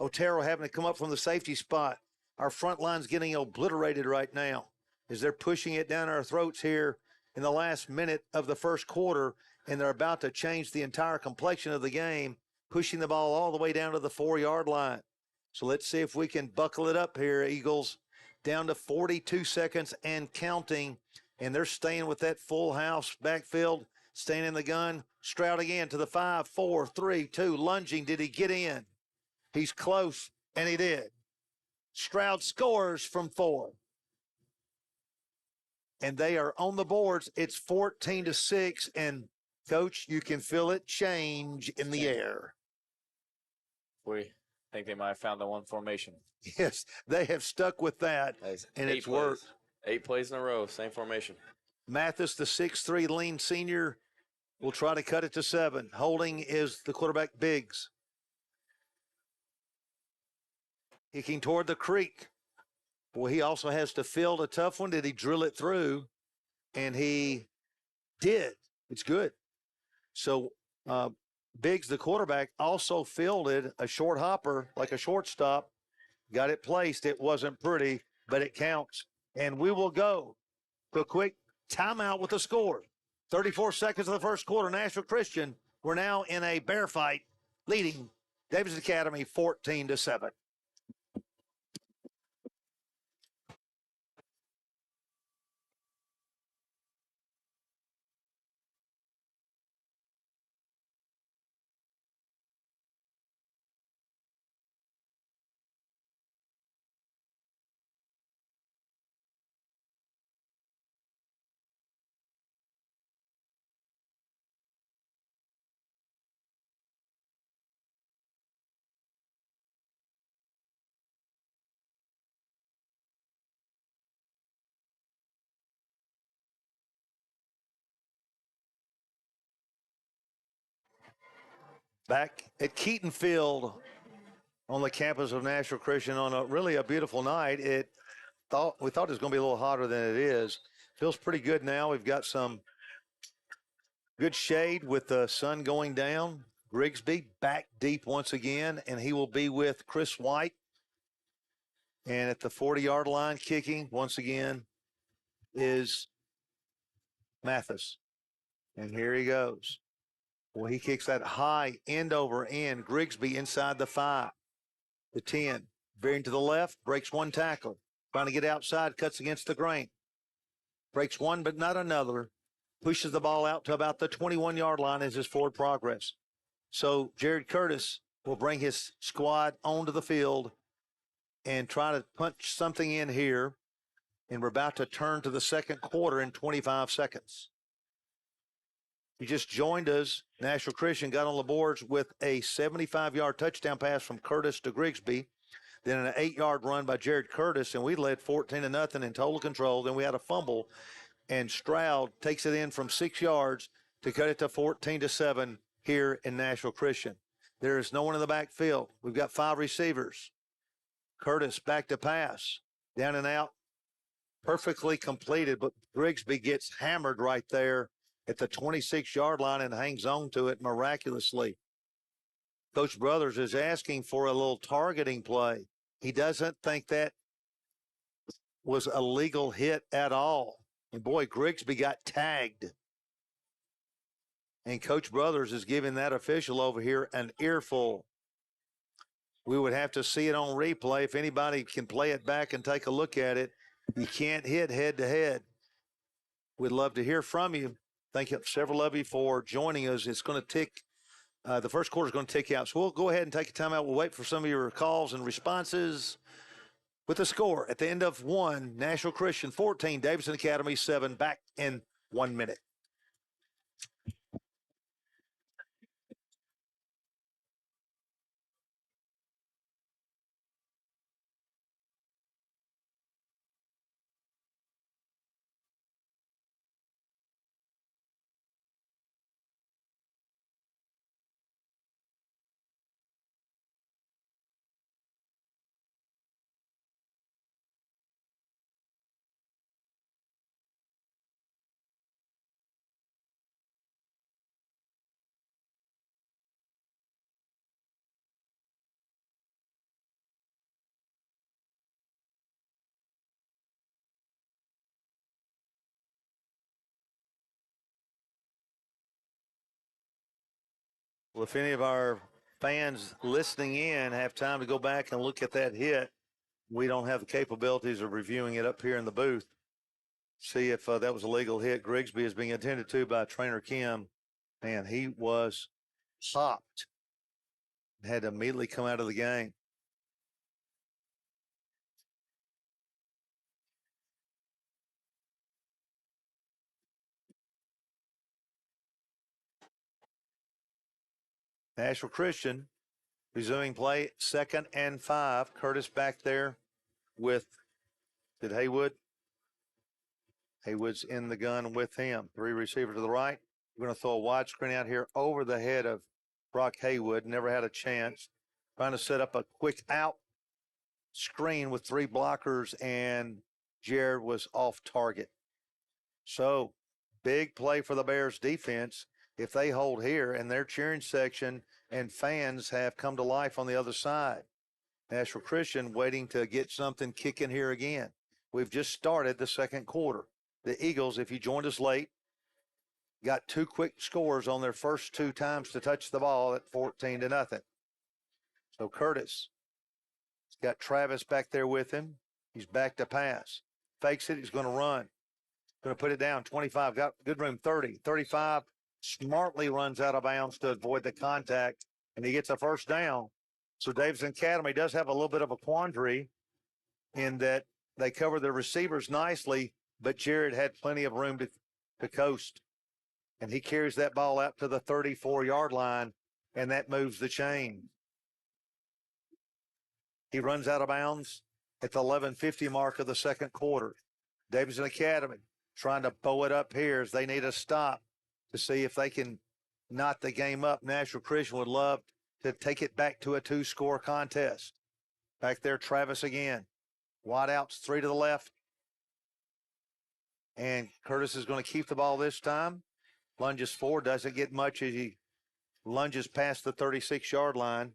S1: Otero having to come up from the safety spot. Our front line's getting obliterated right now as they're pushing it down our throats here in the last minute of the first quarter, and they're about to change the entire complexion of the game, pushing the ball all the way down to the 4-yard line. So let's see if we can buckle it up here, Eagles. Down to 42 seconds and counting, and they're staying with that full house backfield, staying in the gun. Stroud again to the 5, 4, 3, 2, lunging. Did he get in? He's close, and he did. Stroud scores from 4. And they are on the boards. It's 14-6, and, Coach, you can feel it change in the air.
S2: We think they might have found the one formation.
S1: Yes, they have stuck with that, and it's worked.
S2: 8 plays in a row, same formation.
S1: Mathis, the 6'3" lean senior, will try to cut it to 7. Holding is the quarterback, Biggs. Kicking toward the creek. Boy, he also has to field a tough one. Did he drill it through? And he did. It's good. So Biggs, the quarterback, also fielded a short hopper, like a shortstop. Got it placed. It wasn't pretty, but it counts. And we will go to a quick timeout with the score. 34 seconds of the first quarter. Nashville Christian, we're now in a bear fight, leading Davidson Academy 14-7. Back at Keaton Field on the campus of Nashville Christian on a really beautiful night. We thought it was going to be a little hotter than it is. Feels pretty good now. We've got some good shade with the sun going down. Grigsby back deep once again, and he will be with Chris White. And at the 40-yard line kicking once again is Mathis. And here he goes. Well, he kicks that high end over end. Grigsby inside the 5, the 10. Veering to the left, breaks one tackle. Trying to get outside, cuts against the grain. Breaks one, but not another. Pushes the ball out to about the 21-yard line as his forward progress. So Jared Curtis will bring his squad onto the field and try to punch something in here. And we're about to turn to the second quarter in 25 seconds. You just joined us. Nashville Christian got on the boards with a 75-yard touchdown pass from Curtis to Grigsby. Then an 8-yard run by Jared Curtis, and we led 14-0 in total control. Then we had a fumble, and Stroud takes it in from 6 yards to cut it to 14-7 here in Nashville Christian. There is no one in the backfield. We've got 5 receivers. Curtis back to pass. Down and out. Perfectly completed, but Grigsby gets hammered right there at the 26-yard line and hangs on to it miraculously. Coach Brothers is asking for a little targeting play. He doesn't think that was a legal hit at all. And boy, Grigsby got tagged. And Coach Brothers is giving that official over here an earful. We would have to see it on replay. If anybody can play it back and take a look at it, you can't hit head-to-head. We'd love to hear from you. Thank you, several of you, for joining us. It's going to tick. The first quarter is going to tick out. So we'll go ahead and take a timeout. We'll wait for some of your calls and responses. With the score at the end of 1, Nashville Christian 14, Davidson Academy 7, back in 1 minute. Well, if any of our fans listening in have time to go back and look at that hit, we don't have the capabilities of reviewing it up here in the booth. See if that was a legal hit. Grigsby is being attended to by trainer Kim. Man, he was popped. Had to immediately come out of the game. Nashville Christian resuming play, 2nd and 5. Curtis back there with, did Haywood? Haywood's in the gun with him. 3 receivers to the right. We're going to throw a wide screen out here over the head of Brock Haywood. Never had a chance. Trying to set up a quick out screen with 3 blockers, and Jared was off target. So big play for the Bears defense. If they hold here, and their cheering section and fans have come to life on the other side. Nashville Christian waiting to get something kicking here again. We've just started the second quarter. The Eagles, if you joined us late, got 2 quick scores on their first 2 times to touch the ball at 14-0. So Curtis has got Travis back there with him. He's back to pass. Fakes it. He's going to run. Going to put it down. 25. Got good room. 30. 35. Smartly runs out of bounds to avoid the contact, and he gets a first down. So Davidson Academy does have a little bit of a quandary in that they cover the receivers nicely, but Jared had plenty of room to coast. And he carries that ball out to the 34-yard line, and that moves the chain. He runs out of bounds at the 11:50 mark of the second quarter. Davidson Academy trying to bow it up here as they need a stop to see if they can knot the game up. Nashville Christian would love to take it back to a 2-score contest. Back there, Travis again. Wide outs, 3 to the left. And Curtis is going to keep the ball this time. Lunges forward, doesn't get much as he lunges past the 36-yard line.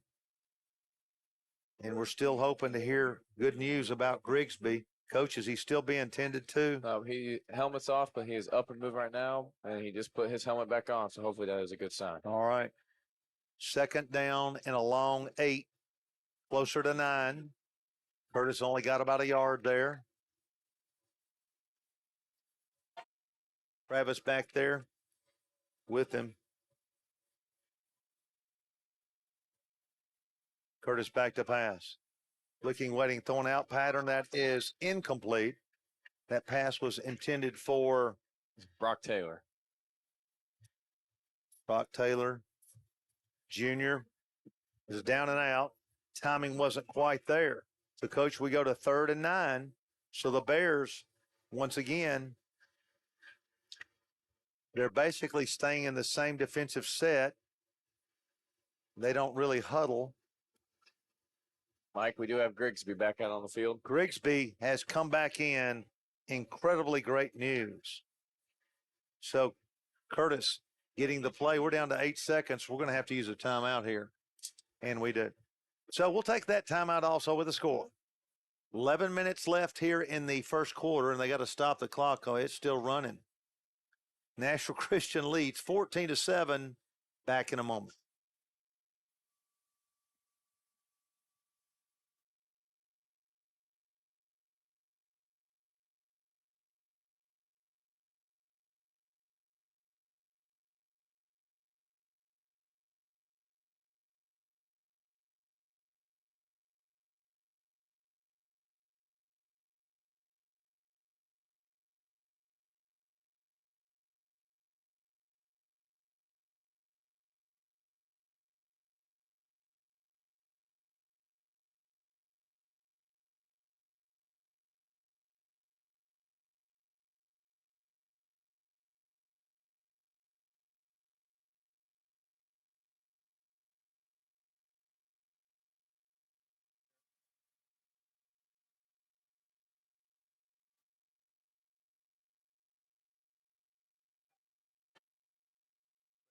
S1: And we're still hoping to hear good news about Grigsby. Coach, is he still being tended to?
S2: He helmet's off, but he is up and moving right now, and he just put his helmet back on, so hopefully that is a good sign.
S1: All right. 2nd down and a long 8, closer to 9. Curtis only got about a yard there. Travis back there with him. Curtis back to pass. Looking, waiting, throwing out pattern. That is incomplete. That pass was intended for
S2: Brock Taylor.
S1: Brock Taylor Jr. is down and out. Timing wasn't quite there. So, Coach, we go to 3rd and 9. So the Bears, once again, they're basically staying in the same defensive set. They don't really huddle.
S2: Mike, we do have Grigsby back out on the field.
S1: Grigsby has come back in. Incredibly great news. So Curtis getting the play. We're down to 8 seconds. We're going to have to use a timeout here. And we did. So we'll take that timeout also with a score. 11 minutes left here in the first quarter, and they got to stop the clock. Oh, it's still running. Nashville Christian leads 14-7. Back in a moment.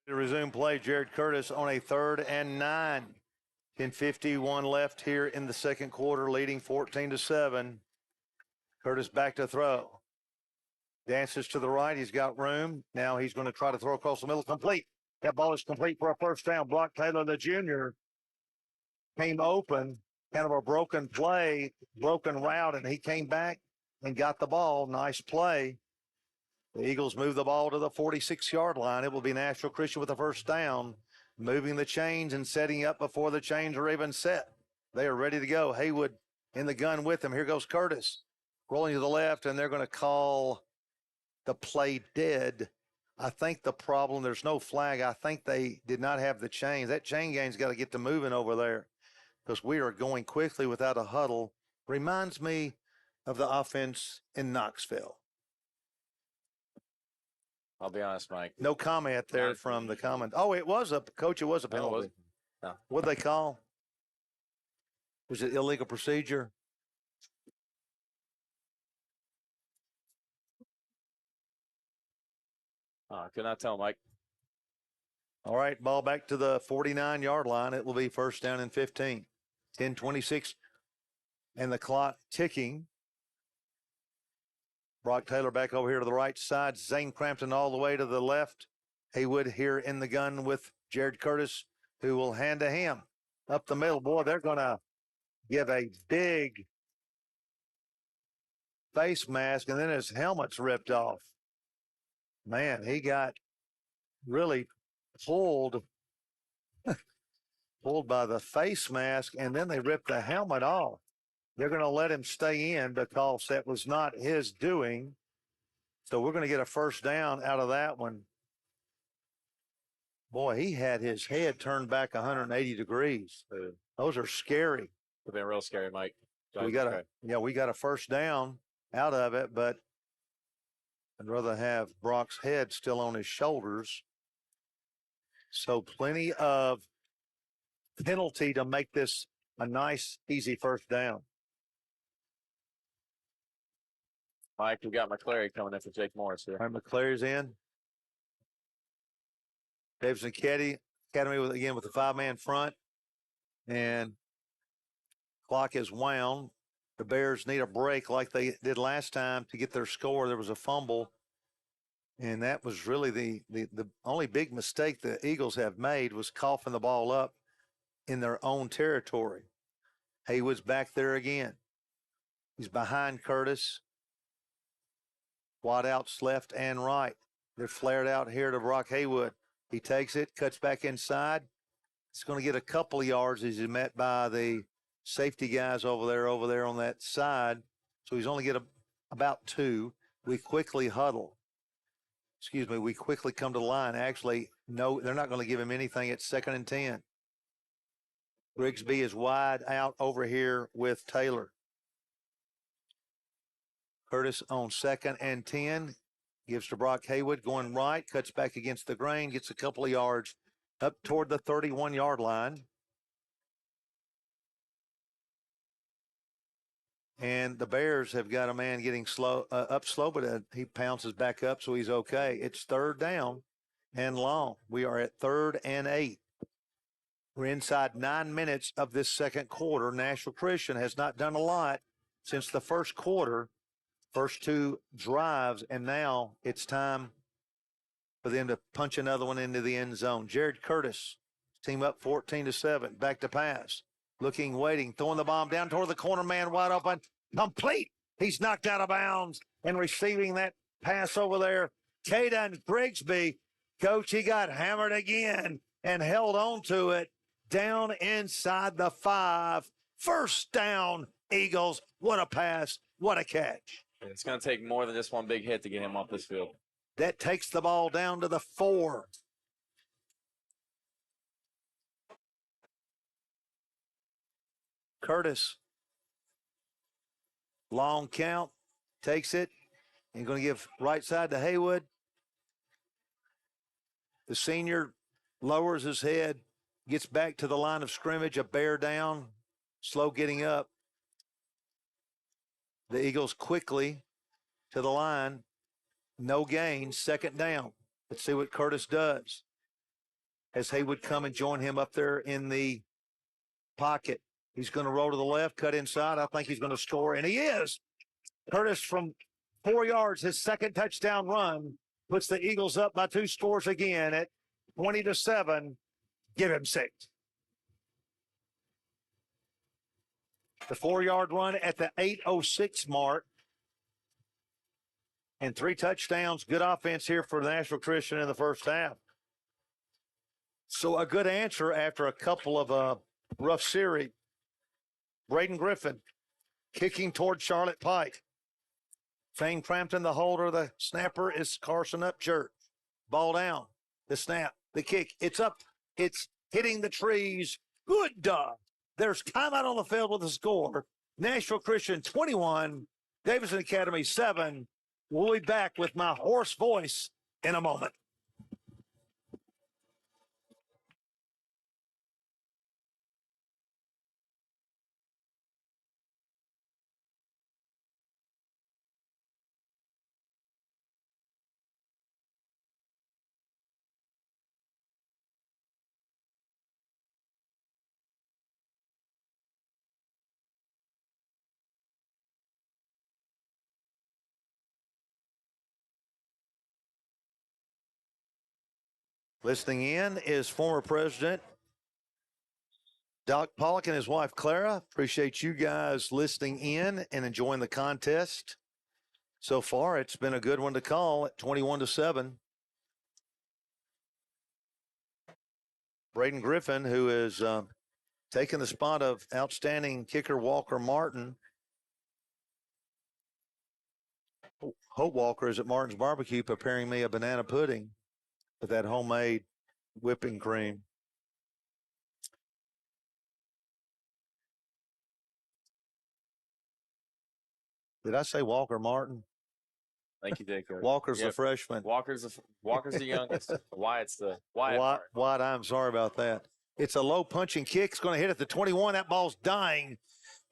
S1: To resume play, Jared Curtis on a 3rd and 9. 10:51 left here in the second quarter, leading 14-7. Curtis back to throw. Dances to the right. He's got room. Now he's going to try to throw across the middle. Complete. That ball is complete for a first down. Brock Taylor, the junior, came open. Kind of a broken play, broken route, and he came back and got the ball. Nice play. The Eagles move the ball to the 46-yard line. It will be Nashville Christian with a first down, moving the chains and setting up before the chains are even set. They are ready to go. Haywood in the gun with them. Here goes Curtis. Rolling to the left, and they're going to call the play dead. I think the problem, there's no flag. I think they did not have the chains. That chain gang's got to get to moving over there because we are going quickly without a huddle. Reminds me of the offense in Knoxville.
S2: I'll be honest, Mike.
S1: No comment there from the comment. Oh, it was a penalty.
S2: No.
S1: What'd they call? Was it illegal procedure?
S2: I could not tell, Mike.
S1: All right, ball back to the 49-yard line. It will be first down and 15. 10:26, and the clock ticking. Brock Taylor back over here to the right side. Zane Crampton all the way to the left. Haywood here in the gun with Jared Curtis, who will hand to him. Up the middle, boy, they're going to give a big face mask, and then his helmet's ripped off. Man, he got really pulled by the face mask, and then they ripped the helmet off. They're going to let him stay in because that was not his doing. So we're going to get a first down out of that one. Boy, he had his head turned back 180 degrees. Those are scary.
S2: It's been real scary, Mike.
S1: We got a first down out of it, but I'd rather have Brock's head still on his shoulders. So plenty of penalty to make this a nice, easy first down.
S2: Mike, we got McClary coming in for Jake Morris here.
S1: All right, McClary's in. Davidson Academy with the 5-man front. And clock is wound. The Bears need a break like they did last time to get their score. There was a fumble. And that was really the only big mistake the Eagles have made was coughing the ball up in their own territory. Haywood's back there again. He's behind Curtis. Wideouts left and right. They're flared out here to Brock Haywood. He takes it, cuts back inside. It's going to get a couple of yards as he's met by the safety guys over there on that side. So he's only get about 2. We quickly huddle. We quickly come to the line. Actually, no, they're not going to give him anything at 2nd and 10. Grigsby is wide out over here with Taylor. Curtis on 2nd and 10. Gives to Brock Haywood going right. Cuts back against the grain. Gets a couple of yards up toward the 31-yard line. And the Bears have got a man getting slow, but he pounces back up, so he's okay. It's 3rd down and long. We are at 3rd and 8. We're inside 9 minutes of this second quarter. Nashville Christian has not done a lot since the first quarter, first 2 drives, and now it's time for them to punch another one into the end zone. Jared Curtis, team up 14-7, back to pass. Looking, waiting, throwing the bomb down toward the corner man, wide open, complete. He's knocked out of bounds and receiving that pass over there. Caden Grigsby, coach, he got hammered again and held on to it down inside the 5. First down, Eagles. What a pass. What a catch.
S2: It's going to take more than just one big hit to get him off this field.
S1: That takes the ball down to the 4. Curtis, long count, takes it, and going to give right side to Haywood. The senior lowers his head, gets back to the line of scrimmage, a bear down, slow getting up. The Eagles quickly to the line, no gain, 2nd down. Let's see what Curtis does. as Haywood come and join him up there in the pocket. He's going to roll to the left, cut inside. I think he's going to score, and he is. Curtis from 4 yards, his second touchdown run, puts the Eagles up by 2 scores again at 20-7. Give him 6. The 4-yard run at the 8:06 mark. And 3 touchdowns. Good offense here for Nashville Christian in the first half. So a good answer after a couple of rough series. Braden Griffin kicking toward Charlotte Pike. Fane Crampton, the holder. The snapper is Carson Upchurch. Ball down. The snap. The kick. It's up. It's hitting the trees. Good dog. There's timeout on the field with the score. Nashville Christian 21, Davidson Academy 7. We'll be back with my hoarse voice in a moment. Listening in is former President Doc Pollock and his wife Clara. Appreciate you guys listening in and enjoying the contest. So far, it's been a good one to call at 21-7. Braden Griffin, who is taking the spot of outstanding kicker Walker Martin. Hope Walker is at Martin's Barbecue preparing me a banana pudding with that homemade whipping cream. Did I say Walker Martin?
S2: Thank you, Dick.
S1: Walker's the freshman.
S2: Walker's the youngest. Wyatt's the
S1: Wyatt, I'm sorry about that. It's a low punching kick. It's going to hit at the 21. That ball's dying,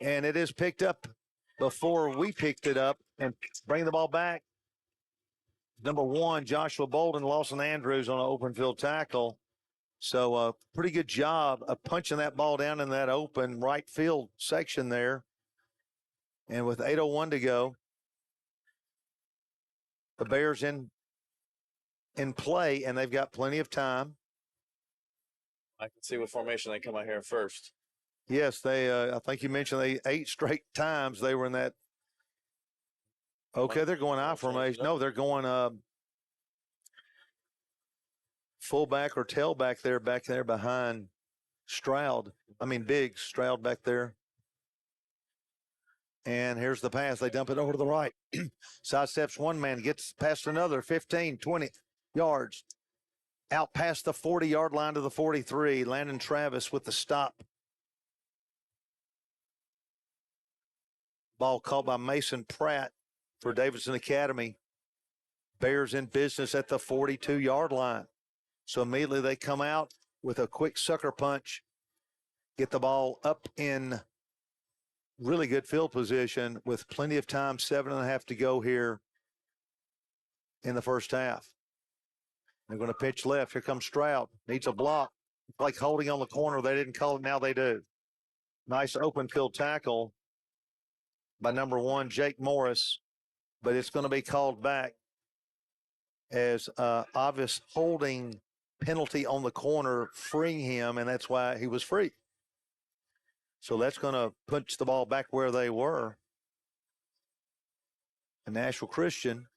S1: and it is picked up before we picked it up and bring the ball back. Number 1, Joshua Bolden, Lawson Andrews on an open field tackle. So pretty good job of punching that ball down in that open right field section there. And with 8:01 to go, the Bears in play, and they've got plenty of time.
S2: I can see what formation they come out here first.
S1: Yes, I think you mentioned 8 straight times they were in that. Okay, they're going I formation. No, they're going fullback or tailback back there behind Stroud. Biggs, Stroud back there. And here's the pass. They dump it over to the right. Sidesteps one man, gets past another, 15, 20 yards. Out past the 40-yard line to the 43. Landon Travis with the stop. Ball called by Mason Pratt for Davidson Academy. Bears in business at the 42-yard line. So immediately they come out with a quick sucker punch, get the ball up in really good field position with plenty of time, 7.5 to go here in the first half. They're going to pitch left. Here comes Stroud. Needs a block. Like holding on the corner. They didn't call it. Now they do. Nice open field tackle by number 1, Jake Morris, but it's going to be called back as obvious holding penalty on the corner, freeing him, and that's why he was free. So that's going to punch the ball back where they were. And Nashville Christian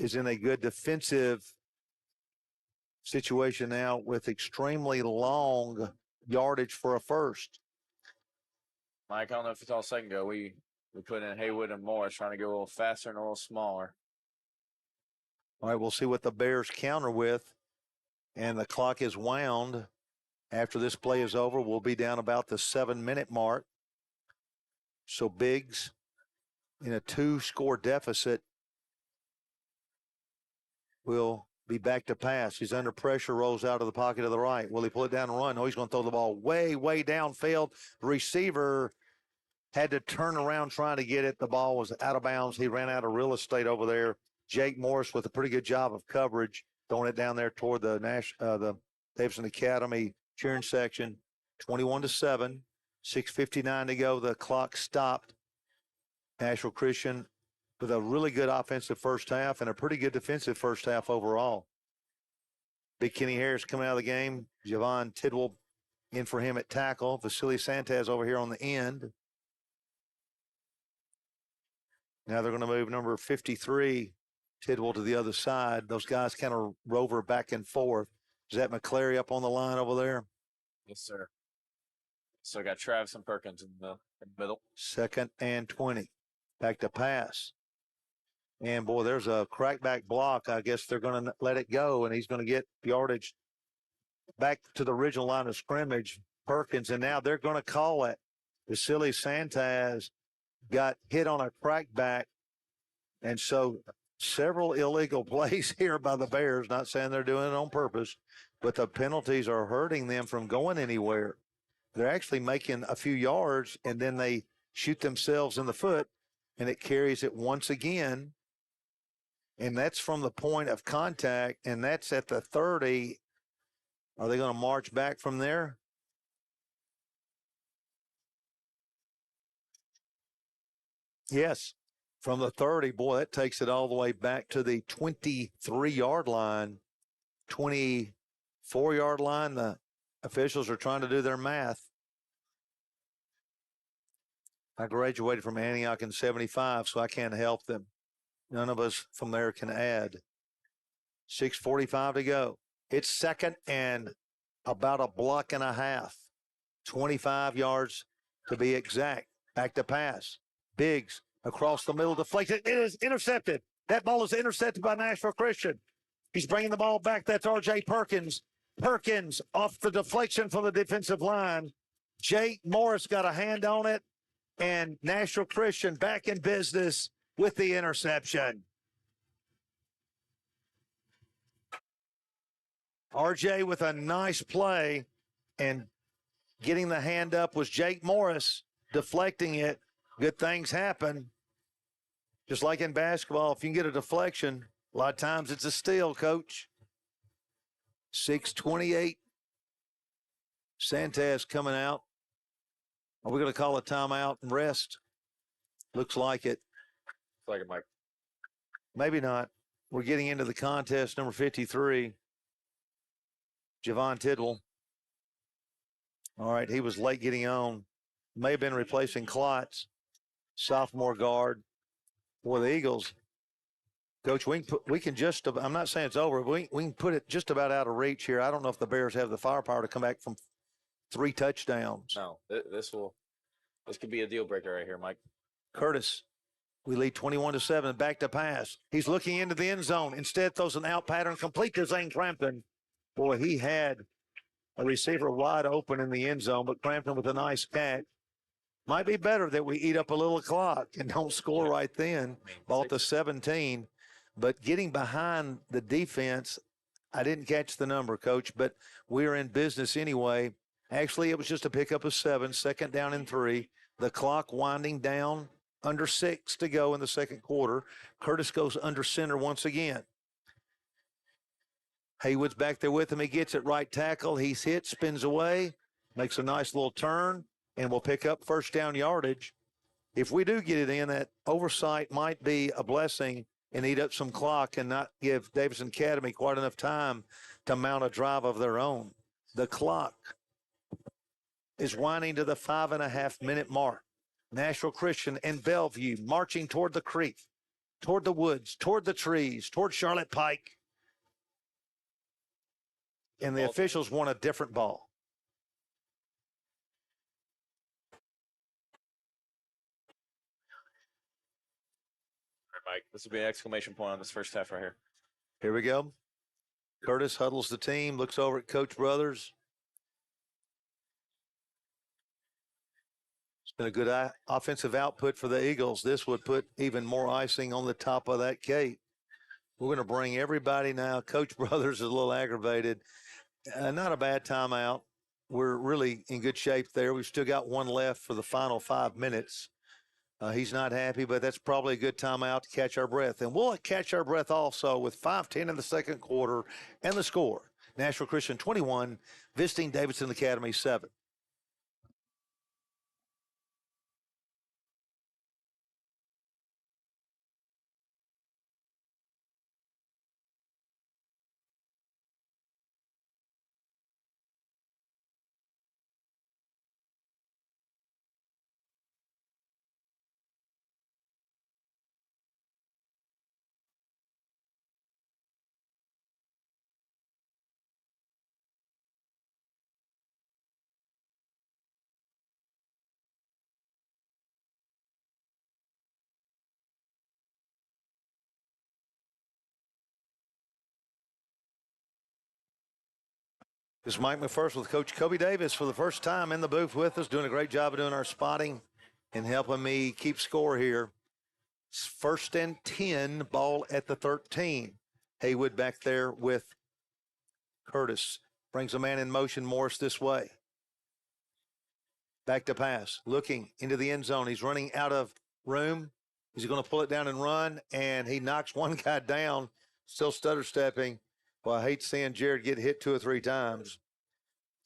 S1: is in a good defensive situation now with extremely long yardage for a first.
S2: Mike, I don't know if you saw a second ago, we put in Haywood and Morris trying to go a little faster and a little smaller.
S1: All right, we'll see what the Bears counter with. And the clock is wound. After this play is over, we'll be down about the 7-minute mark. So Biggs in a 2-score deficit will be back to pass. He's under pressure, rolls out of the pocket to the right. Will he pull it down and run? No, he's going to throw the ball way, way downfield. The receiver had to turn around trying to get it. The ball was out of bounds. He ran out of real estate over there. Jake Morris with a pretty good job of coverage throwing it down there toward the Davidson Academy cheering section. 21-7, 6:59 to go. The clock stopped. Nashville Christian with a really good offensive first half and a pretty good defensive first half overall. Big Kenny Harris coming out of the game. Javon Tidwell in for him at tackle. Vasily Santaz over here on the end. Now they're going to move number 53, Tidwell, to the other side. Those guys kind of rover back and forth. Is that McClary up on the line over there?
S2: Yes, sir. So I got Travis and Perkins in the middle.
S1: 2nd and 20. Back to pass. And, boy, there's a crackback block. I guess they're going to let it go, and he's going to get yardage back to the original line of scrimmage, Perkins. And now they're going to call it. Vasily Santaz got hit on a crackback. And so several illegal plays here by the Bears, not saying they're doing it on purpose, but the penalties are hurting them from going anywhere. They're actually making a few yards, and then they shoot themselves in the foot, and it carries it once again. And that's from the point of contact, and that's at the 30. Are they going to march back from there? Yes, from the 30. Boy, that takes it all the way back to the 23-yard line, 24-yard line. The officials are trying to do their math. I graduated from Antioch in 75, so I can't help them. None of us from there can add. 6:45 to go. It's 2nd and about a block and a half. 25 yards to be exact. Back to pass. Biggs across the middle, deflected. It is intercepted. That ball is intercepted by Nashville Christian. He's bringing the ball back. That's R.J. Perkins. Perkins off the deflection from the defensive line. Jake Morris got a hand on it, and Nashville Christian back in business with the interception. RJ with a nice play, and getting the hand up was Jake Morris, deflecting it. Good things happen. Just like in basketball, if you can get a deflection, a lot of times it's a steal, Coach. 6:28. Santaz coming out. Are we going to call a timeout and rest? Looks like it.
S2: Like it, Mike.
S1: Maybe not. We're getting into the contest, number 53, Javon Tidwell. All right, he was late getting on. May have been replacing Klotz, sophomore guard for the Eagles. Coach, we can just, I'm not saying it's over, but we can put it just about out of reach here. I don't know if the Bears have the firepower to come back from 3 touchdowns.
S2: No, this could be a deal breaker right here, Mike.
S1: Curtis. We lead 21-7, back to pass. He's looking into the end zone. Instead, throws an out pattern complete to Zane Crampton. Boy, he had a receiver wide open in the end zone, but Crampton with a nice catch. Might be better that we eat up a little clock and don't score right then. Ball to 17. But getting behind the defense, I didn't catch the number, Coach, but we're in business anyway. Actually, it was just a pickup of 7, 2nd down and 3. The clock winding down. Under 6 to go in the second quarter. Curtis goes under center once again. Haywood's back there with him. He gets it right tackle. He's hit, spins away, makes a nice little turn, and will pick up first down yardage. If we do get it in, that oversight might be a blessing and eat up some clock and not give Davidson Academy quite enough time to mount a drive of their own. The clock is winding to the 5.5-minute mark. Nashville Christian and Bellevue marching toward the creek, toward the woods, toward the trees, toward Charlotte Pike. And the officials want a different ball.
S2: All right, Mike, this will be an exclamation point on this first half right here.
S1: Here we go. Curtis huddles the team, looks over at Coach Brothers. Been a good offensive output for the Eagles. This would put even more icing on the top of that cake. We're going to bring everybody now. Coach Brothers is a little aggravated. Not a bad timeout. We're really in good shape there. We've still got one left for the final 5 minutes. He's not happy, but that's probably a good timeout to catch our breath. And we'll catch our breath also with 5:10 in the second quarter and the score. Nashville Christian 21, visiting Davidson Academy 7. This is Mike McPherson with Coach Kobe Davis for the first time in the booth with us, doing a great job of doing our spotting and helping me keep score here. It's 1st and 10, ball at the 13. Haywood back there with Curtis. Brings a man in motion, Morris this way. Back to pass, looking into the end zone. He's running out of room. He's going to pull it down and run, and he knocks one guy down, still stutter stepping. Well, I hate seeing Jared get hit 2 or 3 times.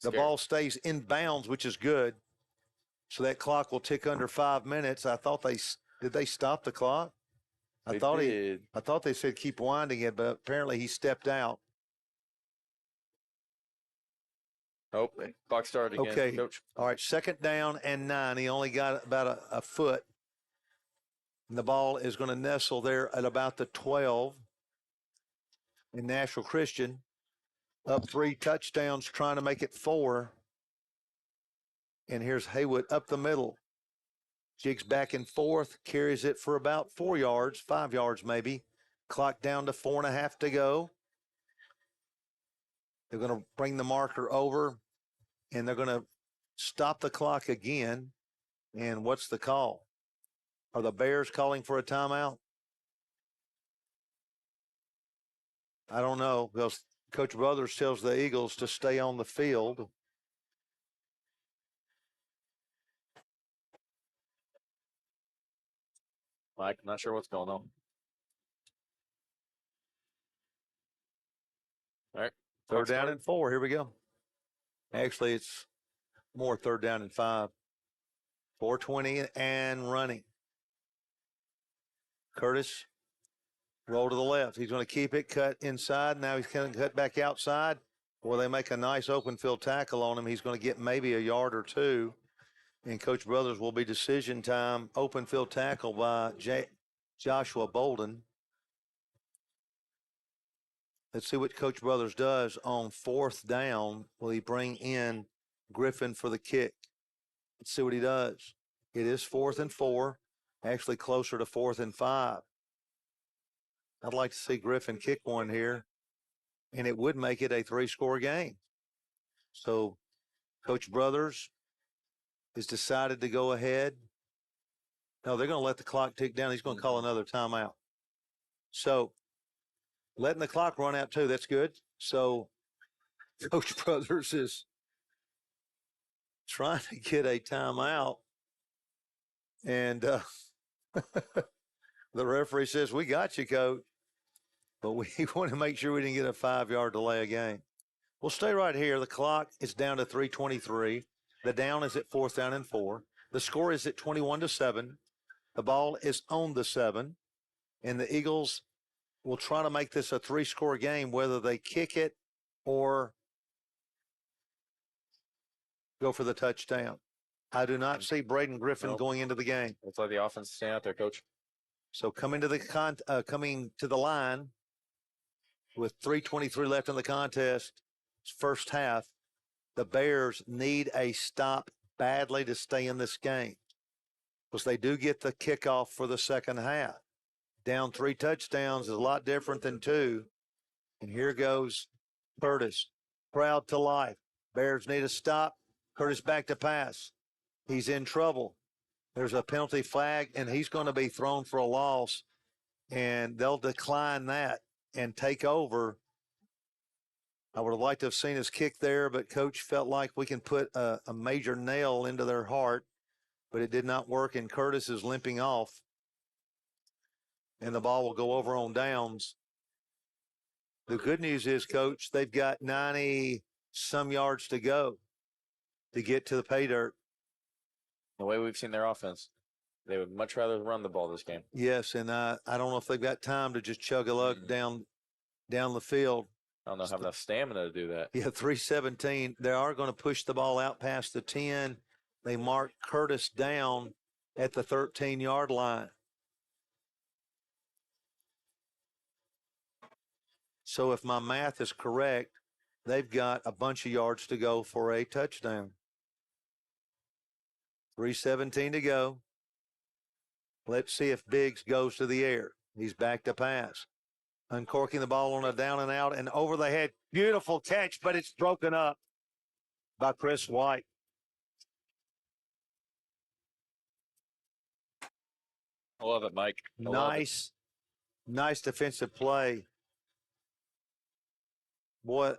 S1: The ball stays in bounds, which is good. So that clock will tick under 5 minutes. I thought did they stop the clock? I thought they said keep winding it, but apparently he stepped out.
S2: Oh, clock started again,
S1: okay.
S2: Coach.
S1: All right, 2nd down and 9. He only got about a foot. And the ball is going to nestle there at about the 12. In Nashville Christian, up 3 touchdowns, trying to make it 4. And here's Haywood up the middle. Jigs back and forth, carries it for about 4 yards, 5 yards maybe. Clock down to 4.5 to go. They're going to bring the marker over, and they're going to stop the clock again. And what's the call? Are the Bears calling for a timeout? I don't know, because Coach Brothers tells the Eagles to stay on the field.
S2: Mike, I'm not sure what's going on. All right.
S1: 3rd down and 4. Here we go. Actually, it's more 3rd down and 5. 4:20 and running. Curtis, roll to the left. He's going to keep it, cut inside. Now he's going to cut back outside. Well, they make a nice open field tackle on him. He's going to get maybe a yard or 2. And Coach Brothers will be decision time. Open field tackle by Joshua Bolden. Let's see what Coach Brothers does on 4th down. Will he bring in Griffin for the kick? Let's see what he does. It is 4th and 4, actually closer to 4th and 5. I'd like to see Griffin kick one here, and it would make it a 3-score game. So Coach Brothers has decided to go ahead. No, they're going to let the clock tick down. He's going to call another timeout. So letting the clock run out too, that's good. So Coach Brothers is trying to get a timeout, and the referee says, we got you, Coach, but we want to make sure we didn't get a 5-yard delay of game. We'll stay right here. The clock is down to 3:23. The down is at 4th down and 4. The score is at 21-7. The ball is on the 7, and the Eagles will try to make this a 3-score game, whether they kick it or go for the touchdown. I do not see Braden Griffin going into the game.
S2: Looks like the offense is staying out there, Coach.
S1: So coming to the line with 3:23 left in the contest, first half, the Bears need a stop badly to stay in this game, because they do get the kickoff for the second half. Down 3 touchdowns is a lot different than 2. And here goes Curtis, proud to life. Bears need a stop. Curtis back to pass. He's in trouble. There's a penalty flag, and he's going to be thrown for a loss, and they'll decline that and take over. I would have liked to have seen his kick there, but Coach felt like we can put a major nail into their heart but it did not work, and Curtis is limping off. And the ball will go over on downs. The good news is, Coach, they've got 90-some yards to go to get to the pay dirt.
S2: The way we've seen their offense, they would much rather run the ball this game.
S1: Yes, and I don't know if they've got time to just chug a lug down the field.
S2: I don't know if I have enough stamina to do that.
S1: Yeah, 3:17. They are going to push the ball out past the 10. They mark Curtis down at the 13-yard line. So if my math is correct, they've got a bunch of yards to go for a touchdown. 3:17 to go. Let's see if Biggs goes to the air. He's back to pass. Uncorking the ball on a down and out and over the head. Beautiful catch, but it's broken up by Chris White.
S2: I love it, Mike.
S1: Nice defensive play. Boy,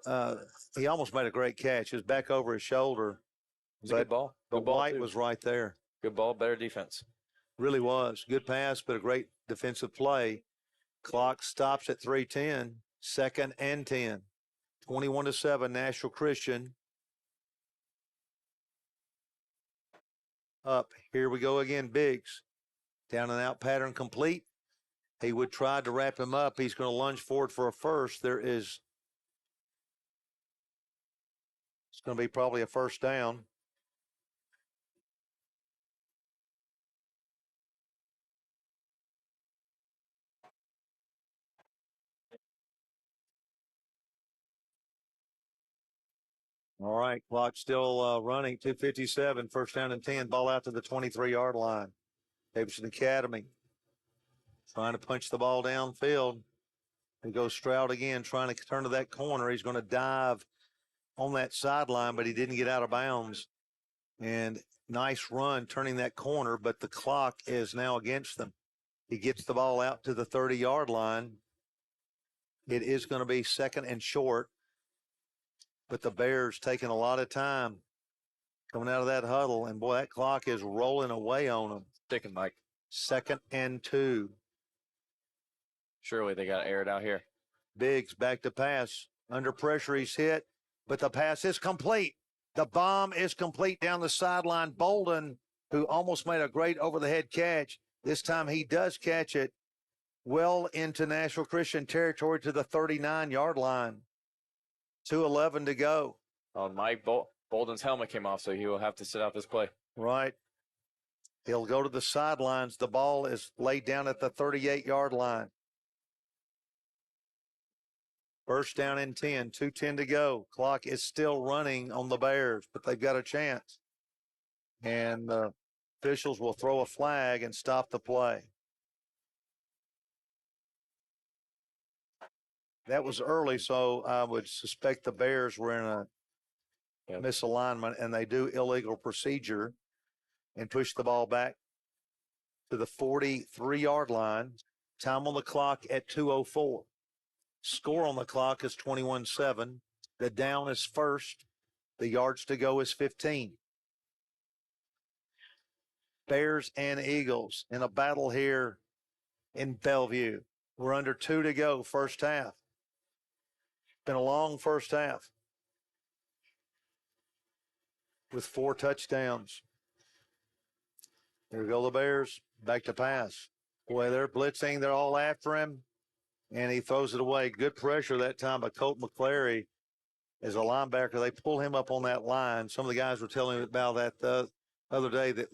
S1: he almost made a great catch. It was back over his shoulder.
S2: It was a good ball.
S1: But White was right there.
S2: Good ball, better defense.
S1: Really was. Good pass, but a great defensive play. Clock stops at 3:10. 2nd and 10. 21-7, Nashville Christian. Up. Here we go again, Biggs. Down and out pattern complete. He would try to wrap him up. He's going to lunge forward for a first. It's going to be probably a first down. All right, clock still running, 2:57, first down and 10, ball out to the 23-yard line. Davidson Academy trying to punch the ball downfield. He goes Stroud again, trying to turn to that corner. He's going to dive on that sideline, but he didn't get out of bounds. And nice run turning that corner, but the clock is now against them. He gets the ball out to the 30-yard line. It is going to be 2nd and short. But the Bears taking a lot of time coming out of that huddle. And, boy, that clock is rolling away on them.
S2: Sticking, Mike.
S1: 2nd and 2.
S2: Surely they got to air it out here.
S1: Biggs back to pass. Under pressure, he's hit. But the pass is complete. The bomb is complete down the sideline. Bolden, who almost made a great over-the-head catch. This time he does catch it well into Nashville Christian territory to the 39-yard line. 2:11 to go.
S2: Oh, Mike Bolden's helmet came off, so he will have to sit out this play.
S1: Right. He'll go to the sidelines. The ball is laid down at the 38-yard line. First down and 10, 2:10 to go. Clock is still running on the Bears, but they've got a chance. And the officials will throw a flag and stop the play. That was early, so I would suspect the Bears were in a misalignment, and they do illegal procedure and push the ball back to the 43-yard line. Time on the clock at 2:04. Score on the clock is 21-7. The down is first. The yards to go is 15. Bears and Eagles in a battle here in Bellevue. We're under 2 to go, first half. Been a long first half with 4 touchdowns. There go the Bears, back to pass. Boy, they're blitzing. They're all after him, and he throws it away. Good pressure that time by Colt McClary as a linebacker. They pull him up on that line. Some of the guys were telling me about that the other day that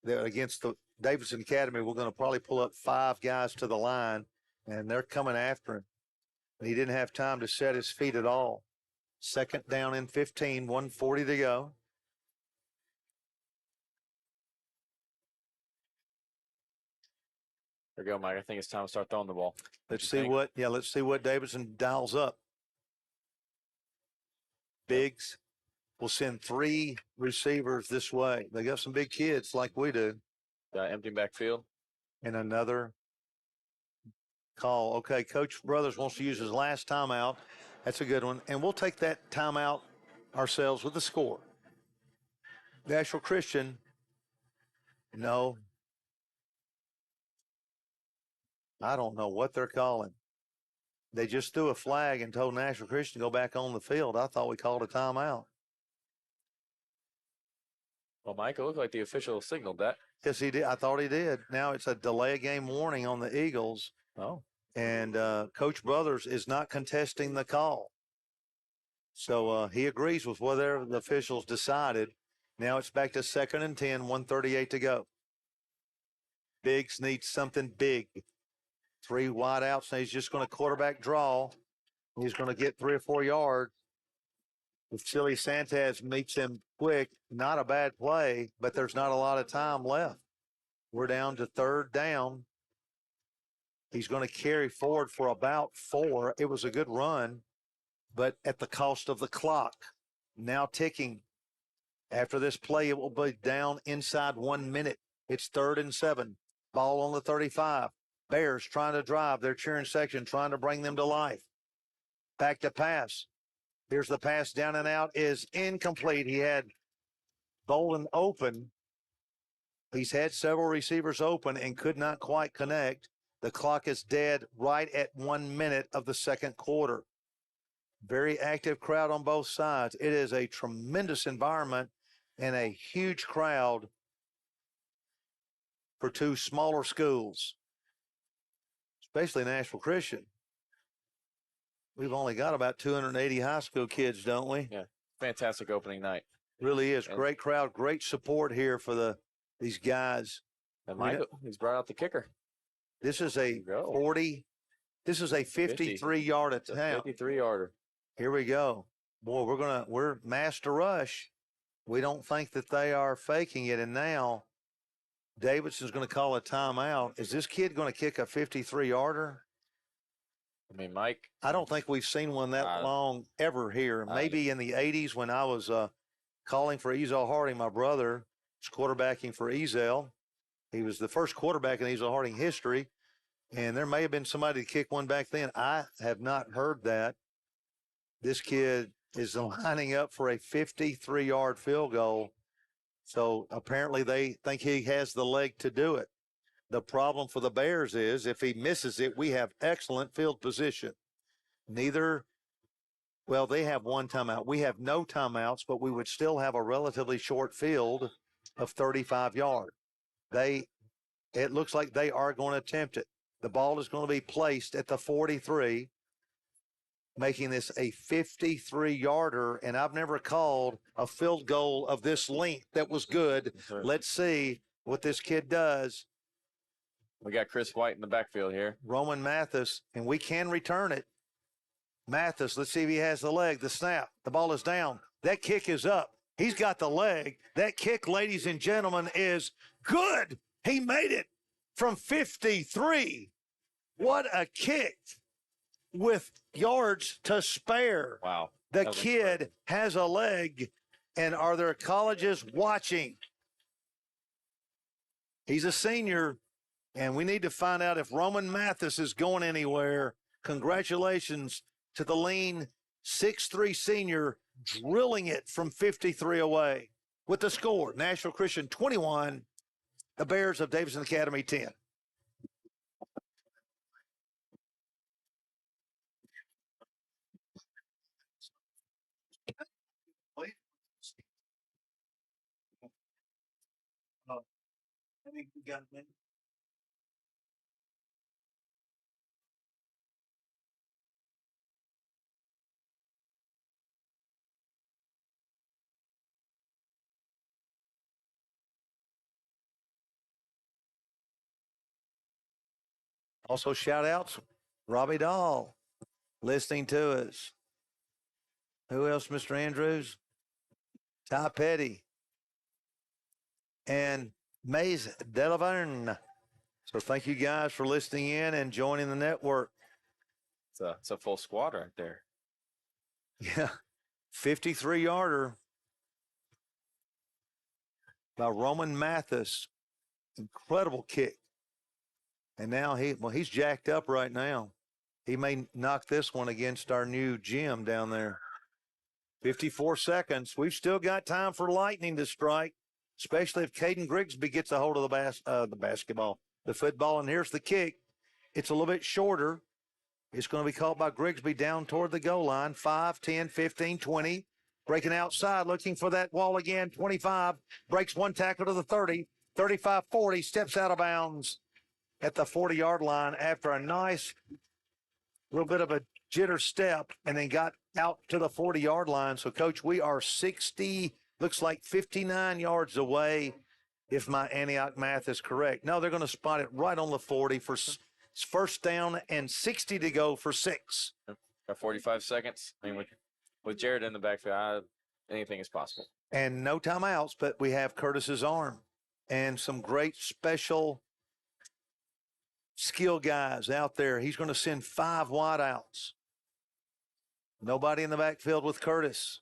S1: against the Davidson Academy, we're going to probably pull up 5 guys to the line, and they're coming after him. He didn't have time to set his feet at all. 2nd down and 15, 1:40 to go.
S2: There you go, Mike. I think it's time to start throwing the ball.
S1: Let's see what Davidson dials up. Biggs will send 3 receivers this way. They got some big kids like we do.
S2: Empty backfield.
S1: And another call. Okay, Coach Brothers wants to use his last timeout. That's a good one. And we'll take that timeout ourselves with the score. Nashville Christian No. I don't know what they're calling. They just threw a flag and told Nashville Christian to go back on the field. I thought we called a timeout.
S2: Well, Mike, it looked like the official signaled that.
S1: Yes, he did. I thought he did. Now it's a delay of game warning on the Eagles.
S2: Oh.
S1: And Coach Brothers is not contesting the call. So he agrees with whatever the officials decided. Now it's back to 2nd and 10, 1:38 to go. Biggs needs something big. 3 wide outs, and he's just going to quarterback draw. He's going to get 3 or 4 yards. If Silly Santos meets him quick, not a bad play, but there's not a lot of time left. We're down to 3rd down. He's going to carry forward for about 4. It was a good run, but at the cost of the clock. Now ticking. After this play, it will be down inside 1 minute. It's 3rd and 7. Ball on the 35. Bears trying to drive. Their cheering section trying to bring them to life. Back to pass. Here's the pass down and out is incomplete. He had Bolden open. He's had several receivers open and could not quite connect. The clock is dead right at 1 minute of the second quarter. Very active crowd on both sides. It is a tremendous environment and a huge crowd for 2 smaller schools, especially Nashville Christian. We've only got about 280 high school kids, don't we?
S2: Yeah. Fantastic opening night.
S1: Really is. Great crowd, great support here for these guys.
S2: And Michael, he's brought out the kicker.
S1: This is a 40. This is a 53-yard attempt.
S2: 53-yarder.
S1: Here we go. Boy, we're master rush. We don't think that they are faking it. And now Davidson's going to call a timeout. Is this kid going to kick a 53-yarder?
S2: I mean, Mike.
S1: I don't think we've seen one that long ever here. Maybe in the 80s when I was calling for Ezel Harding. My brother was quarterbacking for Ezel. He was the first quarterback in Ezel Harding history. And there may have been somebody to kick one back then. I have not heard that. This kid is lining up for a 53-yard field goal. So apparently they think he has the leg to do it. The problem for the Bears is if he misses it, we have excellent field position. They have one timeout. We have no timeouts, but we would still have a relatively short field of 35 yards. It looks like they are going to attempt it. The ball is going to be placed at the 43, making this a 53-yarder, and I've never called a field goal of this length that was good.
S2: Sure.
S1: Let's see what this kid does.
S2: We got Chris White in the backfield here.
S1: Roman Mathis, and we can return it. Mathis, let's see if he has the leg. The snap, the ball is down. That kick is up. He's got the leg. That kick, ladies and gentlemen, is good. He made it from 53. What a kick with yards to spare.
S2: Wow.
S1: The kid has a leg, and are there colleges watching? He's a senior, and we need to find out if Roman Mathis is going anywhere. Congratulations to the lean 6'3" senior drilling it from 53 away. With the score, Nashville Christian 21, the Bears of Davidson Academy 10. I think we got it. Also, shout outs, Robbie Dahl, listening to us. Who else, Mr. Andrews? Ty Petty. And Maze Delaverne. So thank you guys for listening in and joining the network.
S2: It's a full squad right there.
S1: Yeah, 53-yarder by Roman Mathis. Incredible kick. And now he's jacked up right now. He may knock this one against our new gym down there. 54 seconds. We've still got time for lightning to strike. especially if Caden Grigsby gets a hold of the football. And here's the kick. It's a little bit shorter. It's going to be caught by Grigsby down toward the goal line. 5, 10, 15, 20. Breaking outside, looking for that wall again. 25. Breaks one tackle to the 30. 35, 40. Steps out of bounds at the 40-yard line after a nice little bit of a jitter step and then got out to the 40-yard line. So, Coach, we are 59 yards away if my Antioch math is correct. No, they're going to spot it right on the 40 for first down and 60 to go for 6.
S2: Got 45 seconds. I mean, with Jared in the backfield, anything is possible.
S1: And no timeouts, but we have Curtis's arm and some great special skill guys out there. He's going to send 5 wideouts. Nobody in the backfield with Curtis.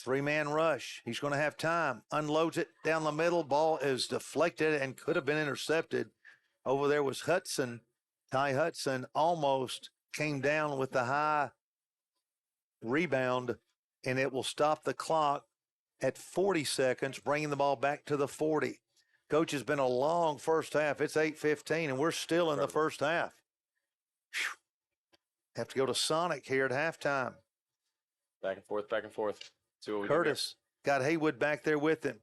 S1: 3-man rush. He's going to have time. Unloads it down the middle. Ball is deflected and could have been intercepted. Over there was Hudson. Ty Hudson almost came down with the high rebound, and it will stop the clock at 40 seconds, bringing the ball back to the 40. Coach, has been a long first half. It's 8:15, and we're still in the first half. Whew. Have to go to Sonic here at halftime.
S2: Back and forth, back and forth. See what we
S1: Curtis got Haywood back there with him.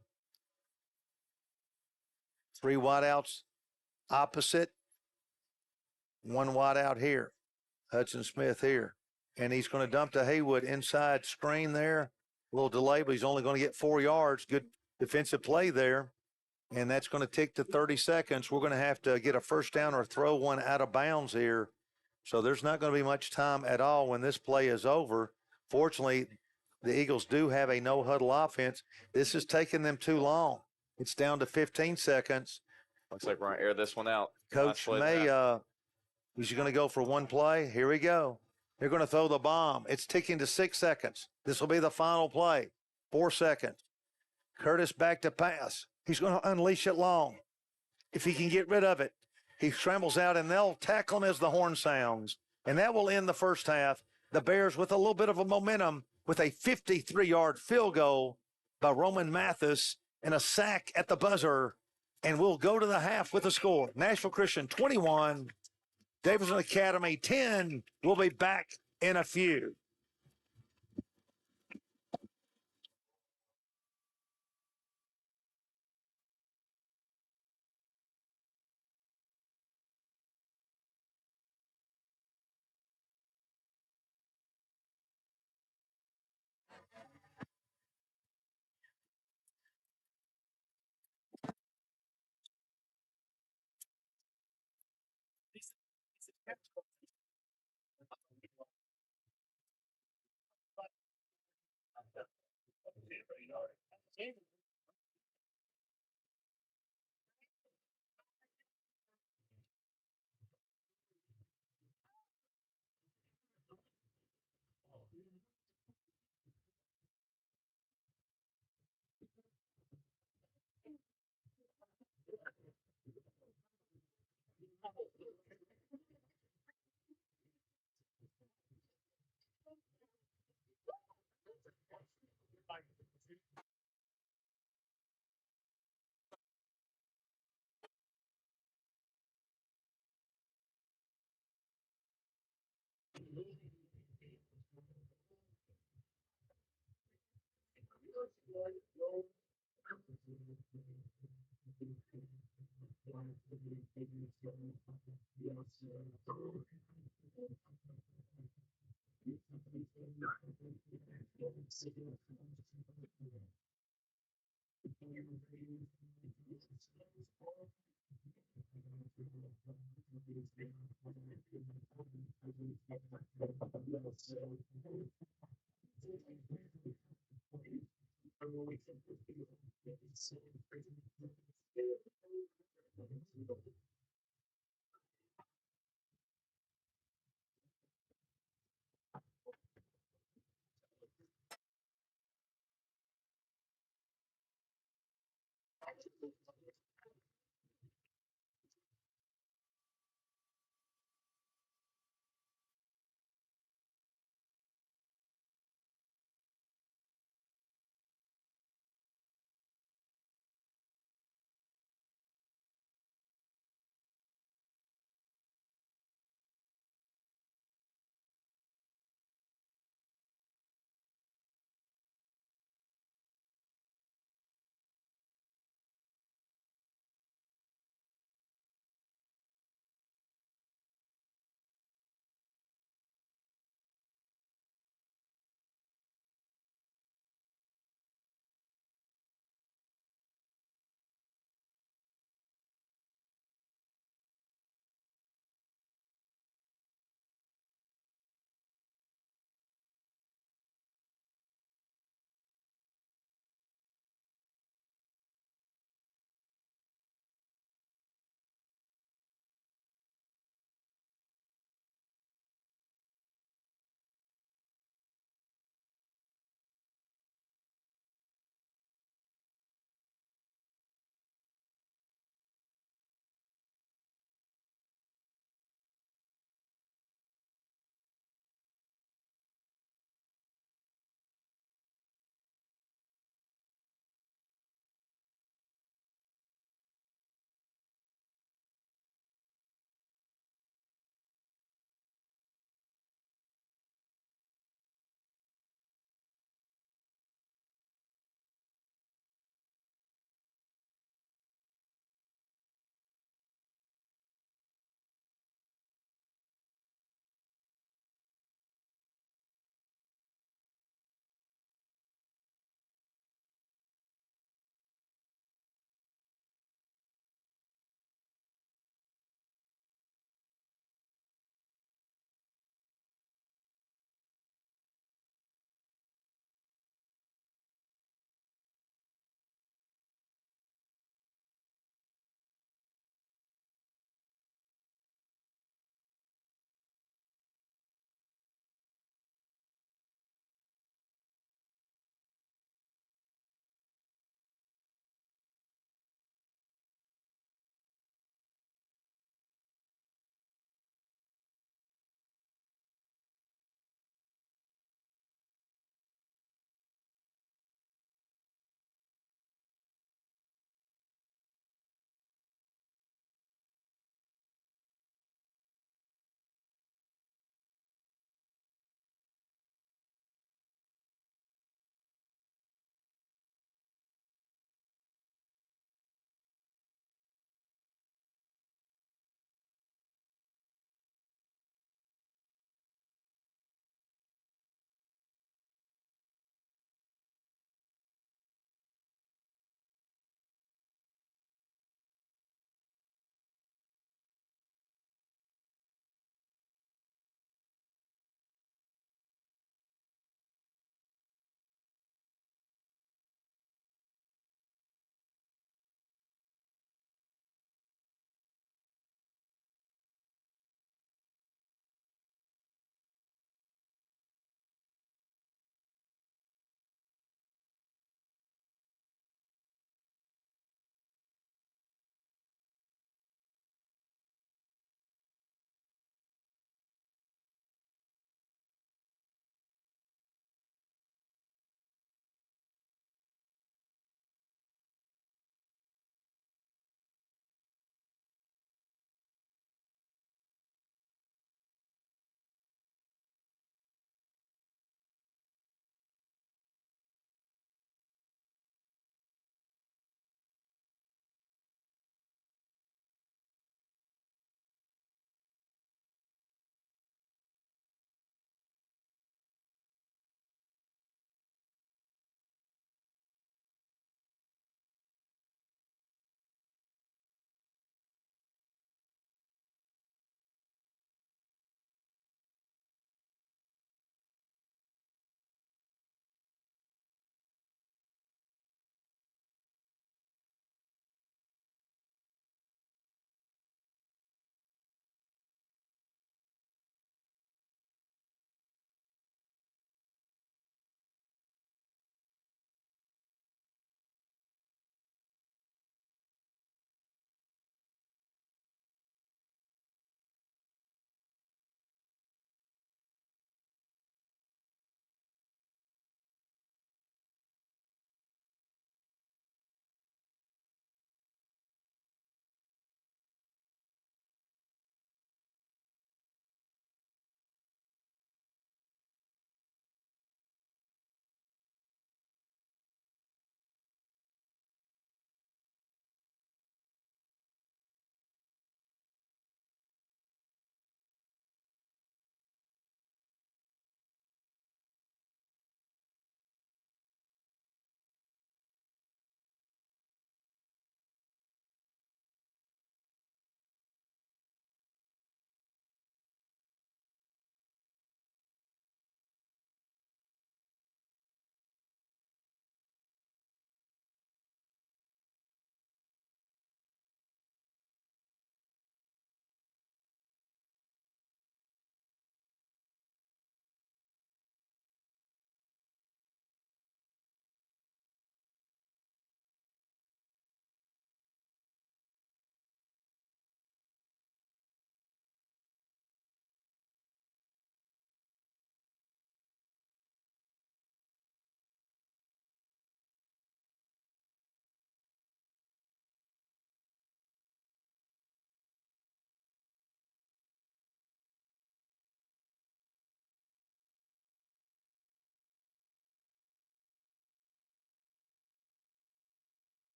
S1: 3 wideouts opposite. 1 wideout here. Hudson Smith here. And he's going to dump to Haywood inside screen there. A little delay, but he's only going to get 4 yards. Good defensive play there. And that's going to tick to 30 seconds. We're going to have to get a first down or throw one out of bounds here. So there's not going to be much time at all when this play is over. Fortunately, the Eagles do have a no-huddle offense. This is taking them too long. It's down to 15 seconds.
S2: Looks like we're going to air this one out.
S1: Coach May, he's going to go for one play. Here we go. They're going to throw the bomb. It's ticking to 6 seconds. This will be the final play. 4 seconds. Curtis back to pass. He's going to unleash it long. If he can get rid of it, he scrambles out, and they'll tackle him as the horn sounds. And that will end the first half. The Bears with a little bit of a momentum with a 53-yard field goal by Roman Mathis and a sack at the buzzer. And we'll go to the half with a score. Nashville Christian 21, Davidson Academy 10. We'll be back in a few.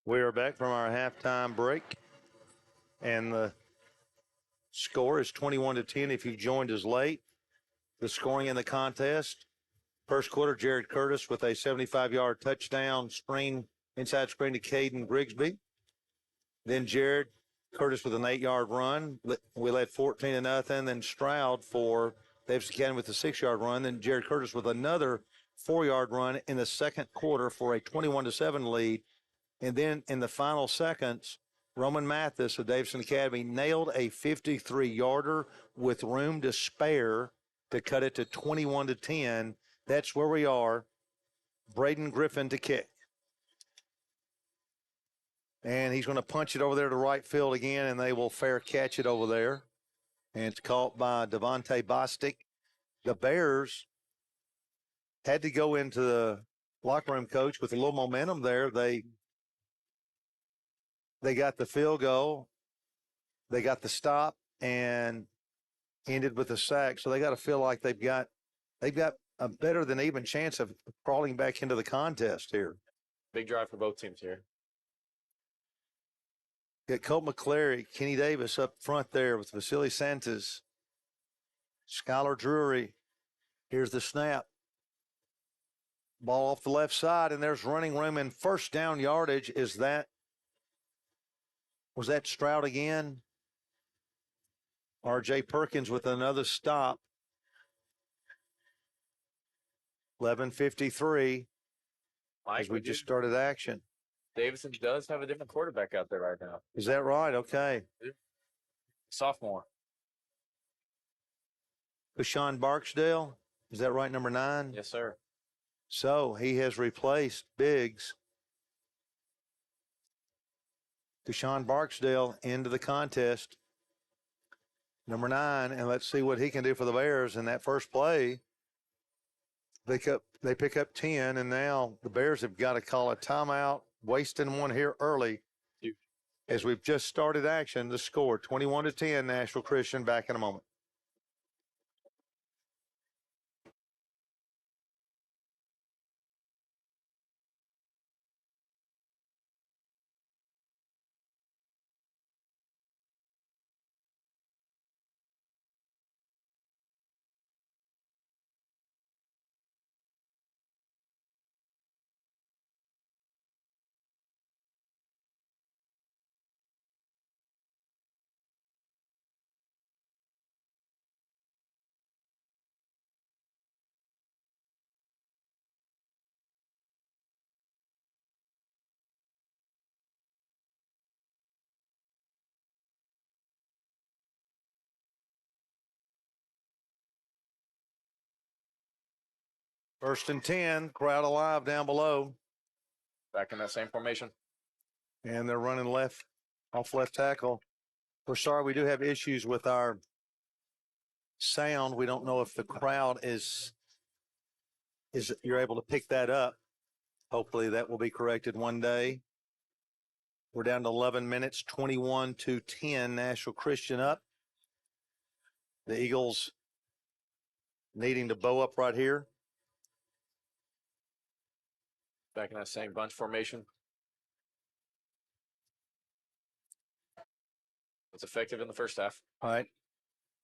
S1: We are back from our halftime break, and the score is 21-10 if you joined us late. The scoring in the contest, first quarter, Jared Curtis with a 75-yard touchdown inside screen to Caden Grigsby. Then Jared Curtis with an 8-yard run. We led 14-0. Then Stroud for Davidson Academy with a 6-yard run. Then Jared Curtis with another 4-yard run in the second quarter for a 21-7 lead. And then in the final seconds, Roman Mathis of Davidson Academy nailed a 53-yarder with room to spare to cut it to 21-10. That's where we are. Braden Griffin to kick. And he's going to punch it over there to right field again, and they will fair catch it over there. And it's caught by Devontae Bostic. The Bears had to go into the locker room, coach, with a little momentum there. They got the field goal, they got the stop, and ended with a sack. So they got to feel like they've got a better than even chance of crawling back into the contest here.
S2: Big drive for both teams here.
S1: Got Colt McClary, Kenny Davis up front there with Vasily Santos, Skylar Drury. Here's the snap. Ball off the left side, and there's running room and first down yardage. Was that Stroud again? R.J. Perkins with another stop. 11:53 as we just started action.
S2: Davidson does have a different quarterback out there right now.
S1: Is that right? Okay.
S2: Sophomore.
S1: Kashawn Barksdale, is that right, number 9?
S2: Yes, sir.
S1: So he has replaced Biggs. Kashawn Barksdale into the contest, number 9, and let's see what he can do for the Bears in that first play. They pick up 10, and now the Bears have got to call a timeout, wasting one here early. As we've just started action, the score 21-10, Nashville Christian. Back in a moment. First and 10, crowd alive down below.
S2: Back in that same formation.
S1: And they're running left tackle. We're sorry, we do have issues with our sound. We don't know if the crowd is you're able to pick that up. Hopefully that will be corrected one day. We're down to 11 minutes, 21-10, Nashville Christian up. The Eagles needing to bow up right here.
S2: Back in that same bunch formation. It's effective in the first half.
S1: All right.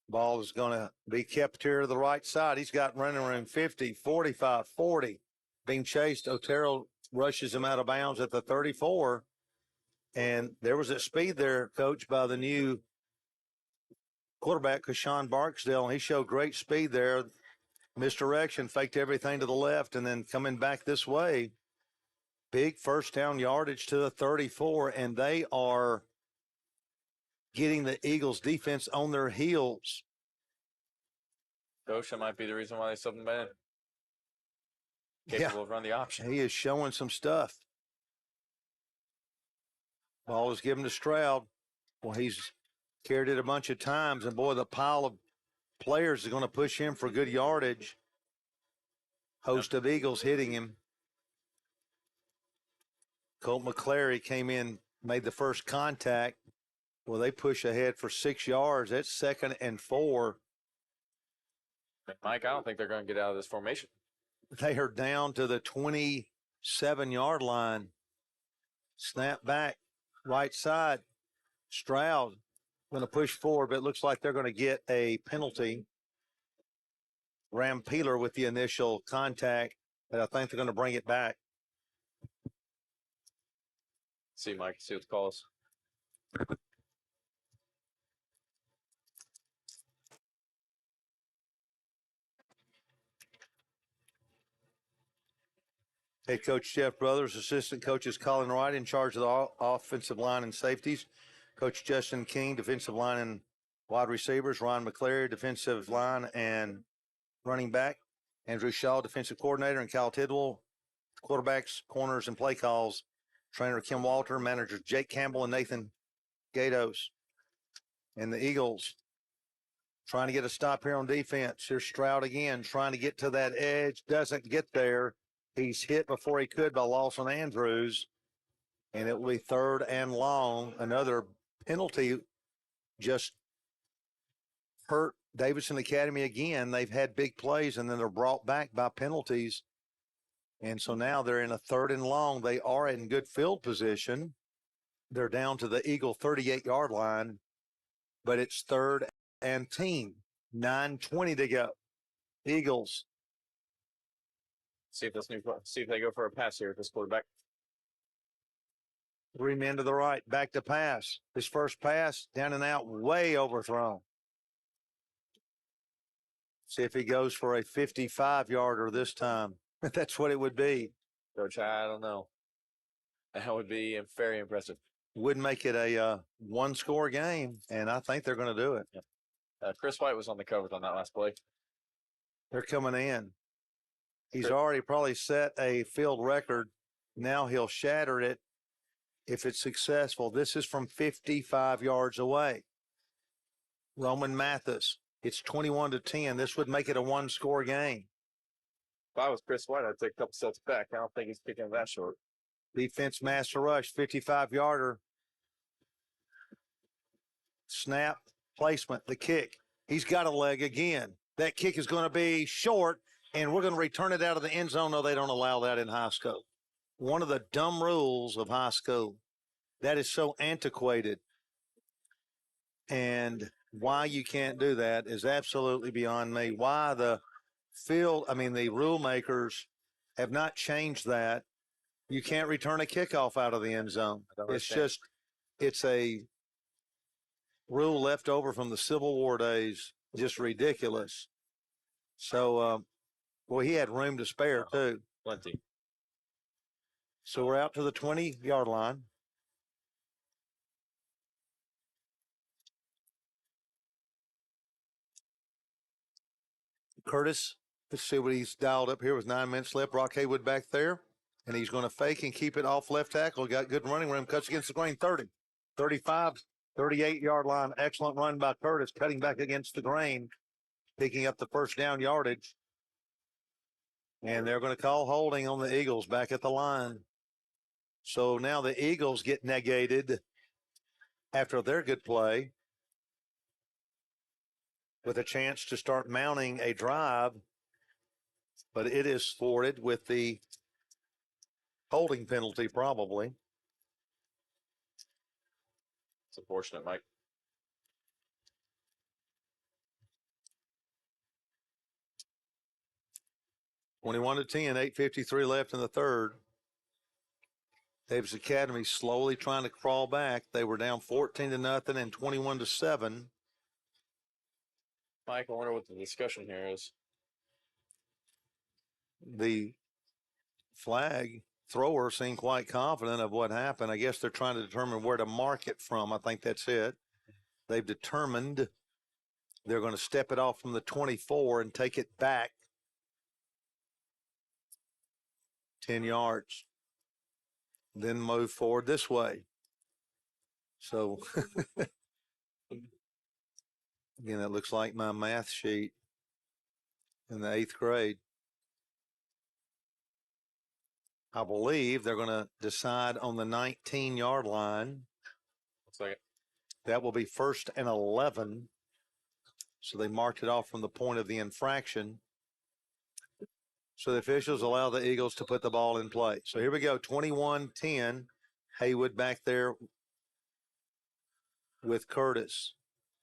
S1: Ball is going to be kept here to the right side. He's got running room 50, 45, 40. Being chased. Otero rushes him out of bounds at the 34. And there was a speed there, Coach, by the new quarterback, Kashawn Barksdale. And he showed great speed there. Misdirection, faked everything to the left, and then coming back this way. Big first down yardage to the 34, and they are getting the Eagles defense on their heels.
S2: Coach, that might be the reason why they subbed him in. Capable of running the option.
S1: He is showing some stuff. Ball is given to Stroud. Well, he's carried it a bunch of times, and boy, the pile of players is going to push him for good yardage. Host of Eagles hitting him. Colt McClary came in, made the first contact. Well, they push ahead for 6 yards. That's 2nd and 4.
S2: Mike, I don't think they're going to get out of this formation.
S1: They are down to the 27-yard line. Snap back, right side. Stroud going to push forward, but it looks like they're going to get a penalty. Ram Peeler with the initial contact, but I think they're going to bring it back.
S2: See, Mike, see what the call is.
S1: Head coach Jeff Brothers, assistant coaches Colin Wright in charge of the offensive line and safeties. Coach Justin King, defensive line and wide receivers. Ron McClary, defensive line and running back. Andrew Shaw, defensive coordinator, and Kyle Tidwell, quarterbacks, corners, and play calls. Trainer Kim Walter, managers Jake Campbell and Nathan Gatos. And the Eagles trying to get a stop here on defense. Here's Stroud again, trying to get to that edge. Doesn't get there. He's hit before he could by Lawson Andrews. And it will be 3rd and long. Another penalty just hurt Davidson Academy again. They've had big plays, and then they're brought back by penalties. And so now they're in a 3rd and long. They are in good field position. They're down to the Eagle 38-yard line, but it's 3rd and 10. 9:20 to go. Eagles.
S2: See if they go for a pass here with this quarterback.
S1: 3 men to the right, back to pass. His first pass, down and out, way overthrown. See if he goes for a 55-yarder this time. That's what it would be.
S2: Coach, I don't know. That would be very impressive.
S1: Wouldn't make it a one-score game, and I think they're going to do it.
S2: Yeah. Chris White was on the cover on that last play.
S1: They're coming in. He's already probably set a field record. Now he'll shatter it if it's successful. This is from 55 yards away. Roman Mathis. It's 21-10. This would make it a one-score game.
S2: If I was Chris White, I'd take a couple steps back. I don't think he's kicking that short.
S1: Defense master rush, 55-yarder. Snap, placement, the kick. He's got a leg again. That kick is going to be short, and we're going to return it out of the end zone. No, they don't allow that in high school. One of the dumb rules of high school. That is so antiquated. And why you can't do that is absolutely beyond me. Why the rule makers have not changed that. You can't return a kickoff out of the end zone. It's a rule left over from the Civil War days, just ridiculous. So, he had room to spare too.
S2: Plenty.
S1: So we're out to the 20-yard line. Curtis, let's see what he's dialed up here with 9 minutes left. Brock Haywood back there, and he's going to fake and keep it off left tackle. Got good running room, cuts against the grain, 30, 35, 38-yard line. Excellent run by Curtis, cutting back against the grain, picking up the first down yardage. And they're going to call holding on the Eagles back at the line. So now the Eagles get negated after their good play with a chance to start mounting a drive, but it is thwarted with the holding penalty probably.
S2: It's unfortunate, Mike.
S1: (21-10), 8:53 left in the third. Davis Academy slowly trying to crawl back. They were down 14-0 and 21-7.
S2: Mike, I wonder what the discussion here is.
S1: The flag thrower seemed quite confident of what happened. I guess they're trying to determine where to mark it from. I think that's it. They've determined they're going to step it off from the 24 and take it back 10 yards, then move forward this way. So, again, that looks like my math sheet in the 8th grade. I believe they're going to decide on the 19-yard line.
S2: Looks like it.
S1: That will be 1st and 11. So they marked it off from the point of the infraction. So the officials allow the Eagles to put the ball in play. So here we go, 21-10. Haywood back there with Curtis.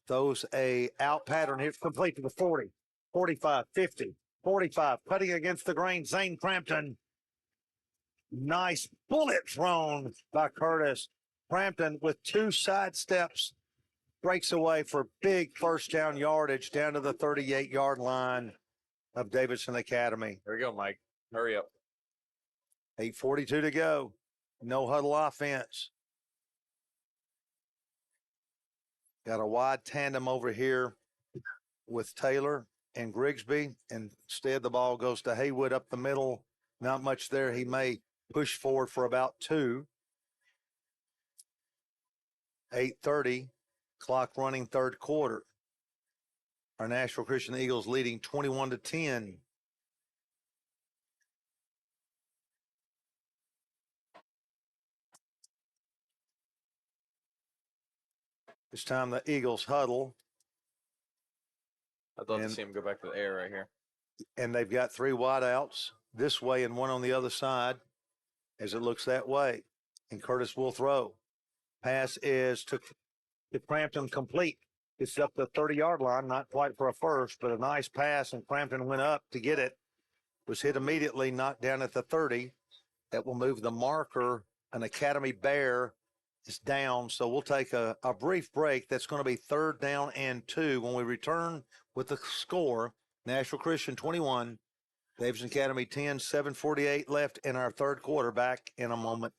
S1: Throws a out pattern. It's complete to the 40, 45, 50, 45. Cutting against the grain, Zane Crampton. Nice bullet thrown by Curtis. Crampton with 2 side steps breaks away for big first down yardage down to the 38-yard line of Davidson Academy.
S2: There we go, Mike. Hurry up.
S1: 8:42 to go. No huddle offense. Got a wide tandem over here with Taylor and Grigsby. Instead, the ball goes to Haywood up the middle. Not much there. He may push forward for about 2. 8:30, clock running, third quarter. Our Nashville Christian Eagles leading 21-10. It's time the Eagles huddle.
S2: I'd love to see him go back to the air right here.
S1: And they've got 3 wideouts this way and 1 on the other side as it looks that way. And Curtis will throw. Pass is to Crampton, complete. It's up the 30-yard line, not quite for a first, but a nice pass, and Crampton went up to get it. Was hit immediately, knocked down at the 30. That will move the marker. An Academy Bear is down, so we'll take a brief break. That's going to be 3rd down and 2 when we return with the score. Nashville Christian 21, Davidson Academy 10, 7:48 left in our third quarter. Back in a moment.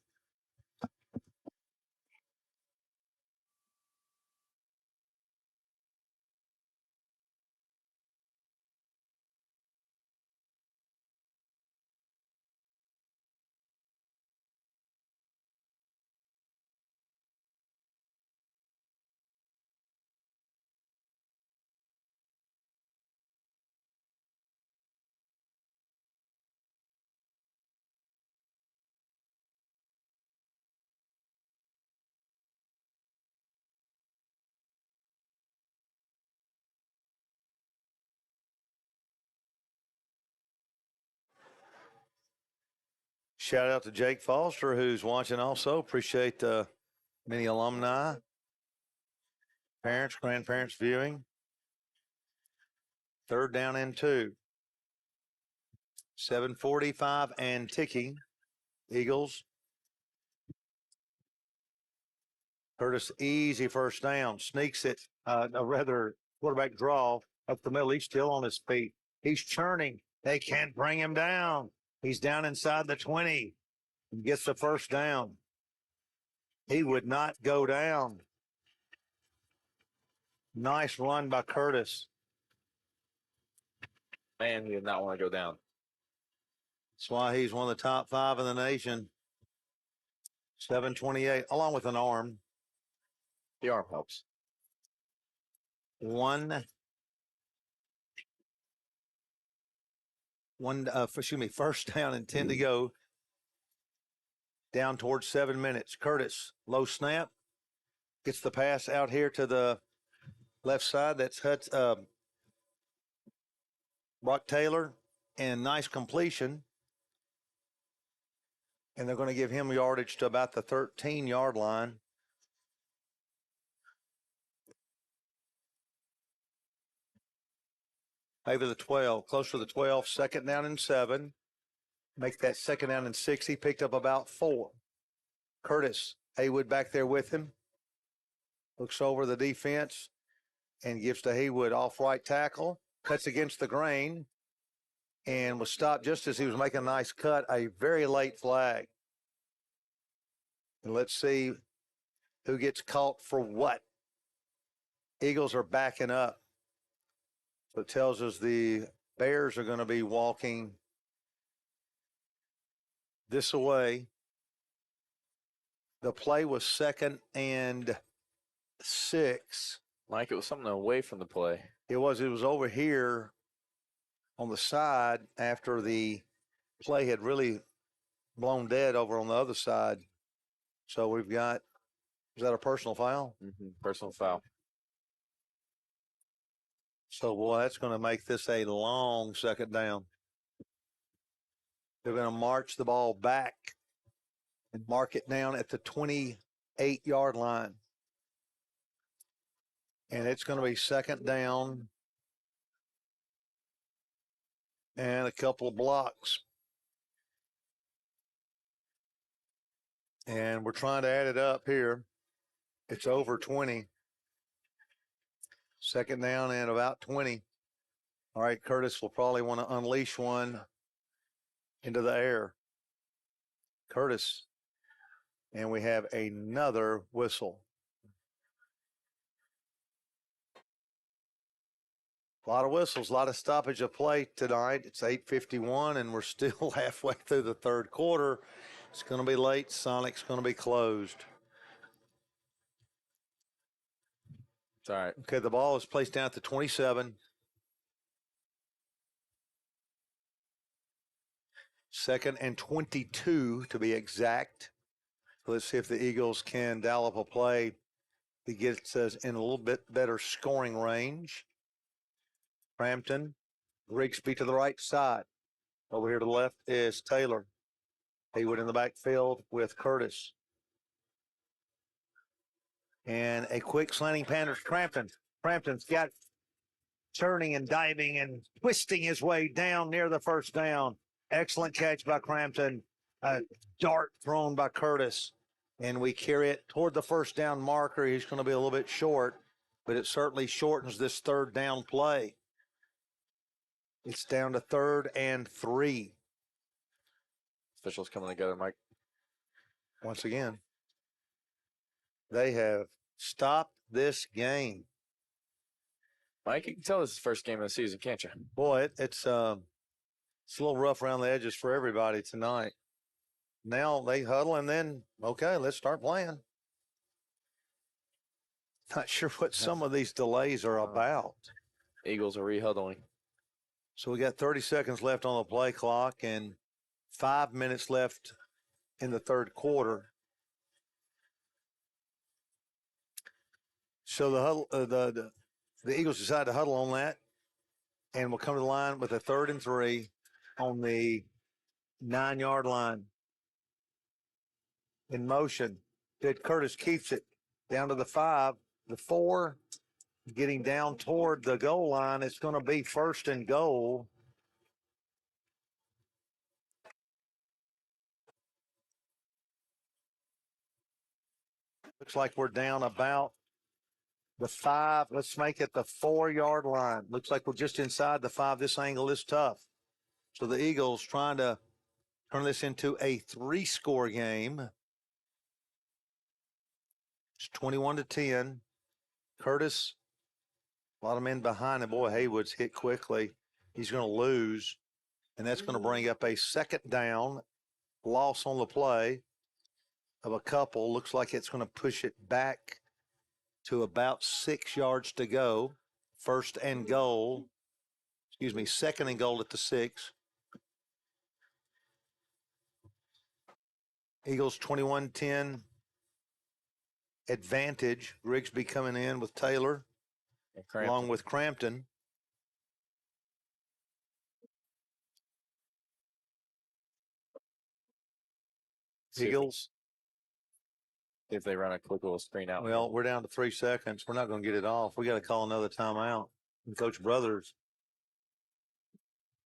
S1: Shout out to Jake Foster, who's watching also. Appreciate many alumni, parents, grandparents viewing. 3rd down and 2. 7:45 and ticking. Eagles. Curtis, easy first down. Sneaks it, a rather quarterback draw up the middle. He's still on his feet. He's churning. They can't bring him down. He's down inside the 20. He gets the first down. He would not go down. Nice run by Curtis.
S2: Man, he did not want to go down.
S1: That's why he's one of the top 5 in the nation. 7:28, along with an arm.
S2: The arm helps.
S1: First down and 10 to go. Down towards 7 minutes. Curtis, low snap. Gets the pass out here to the left side. That's Brock Taylor. And nice completion. And they're going to give him yardage to about the 13-yard line. Maybe the 12, closer to the 12, 2nd down and 7. Make that 2nd down and 6. He picked up about 4. Curtis, Haywood back there with him. Looks over the defense and gives to Haywood off right tackle. Cuts against the grain and was stopped just as he was making a nice cut. A very late flag. And let's see who gets caught for what. Eagles are backing up. So it tells us the Bears are going to be walking this away. The play was 2nd and 6.
S2: Mike, it was something away from the play.
S1: It was over here on the side after the play had really blown dead over on the other side. So we've got, is that a personal foul?
S2: Mm-hmm. Personal foul.
S1: So, boy, that's going to make this a long 2nd down. They're going to march the ball back and mark it down at the 28-yard line. And it's going to be second down and a couple of blocks. And we're trying to add it up here. It's over 20. Second down and about 20. All right, Curtis will probably want to unleash one into the air. Curtis. And we have another whistle. A lot of whistles, a lot of stoppage of play tonight. It's 8:51, and we're still halfway through the third quarter. It's going to be late. Sonic's going to be closed.
S2: It's all right.
S1: Okay, the ball is placed down at the 27. Second and 22 to be exact. So let's see if the Eagles can dial up a play that gets us in a little bit better scoring range. Frampton, Grigsby to the right side. Over here to the left is Taylor. Haywood in the backfield with Curtis. And a quick slanting pass to Frampton. Frampton's got turning and diving and twisting his way down near the first down. Excellent catch by Frampton. A dart thrown by Curtis. And we carry it toward the first down marker. He's going to be a little bit short, but it certainly shortens this third down play. It's down to 3rd and 3.
S2: Officials coming together, Mike.
S1: Once again, they have stopped this game.
S2: Mike, you can tell this is the first game of the season, can't you?
S1: Boy, it's a little rough around the edges for everybody tonight. Now they huddle and then, okay, let's start playing. Not sure what some of these delays are about.
S2: Eagles are rehuddling.
S1: So we got 30 seconds left on the play clock and 5 minutes left in the third quarter. So the huddle, the Eagles decide to huddle on that, and we'll come to the line with a 3rd and 3 on the 9-yard line. In motion, Curtis keeps it down to the 5, the 4, getting down toward the goal line. It's going to be 1st and goal. Looks like we're down about the 5. Let's make it the 4-yard line. Looks like we're just inside the 5. This angle is tough. So the Eagles trying to turn this into a 3-score game. It's 21-10. Curtis, a lot of men behind him. Boy, Haywood's hit quickly. He's going to lose, and that's going to bring up a second down. Loss on the play of a couple. Looks like it's going to push it back to about 6 yards to go. 1st and goal. 2nd and goal at the 6. Eagles 21-10 advantage. Grigsby coming in with Taylor along with Crampton. Eagles.
S2: If they run a quick little screen out.
S1: Well, we're down to 3 seconds. We're not going to get it off. We got to call another timeout. And Coach Brothers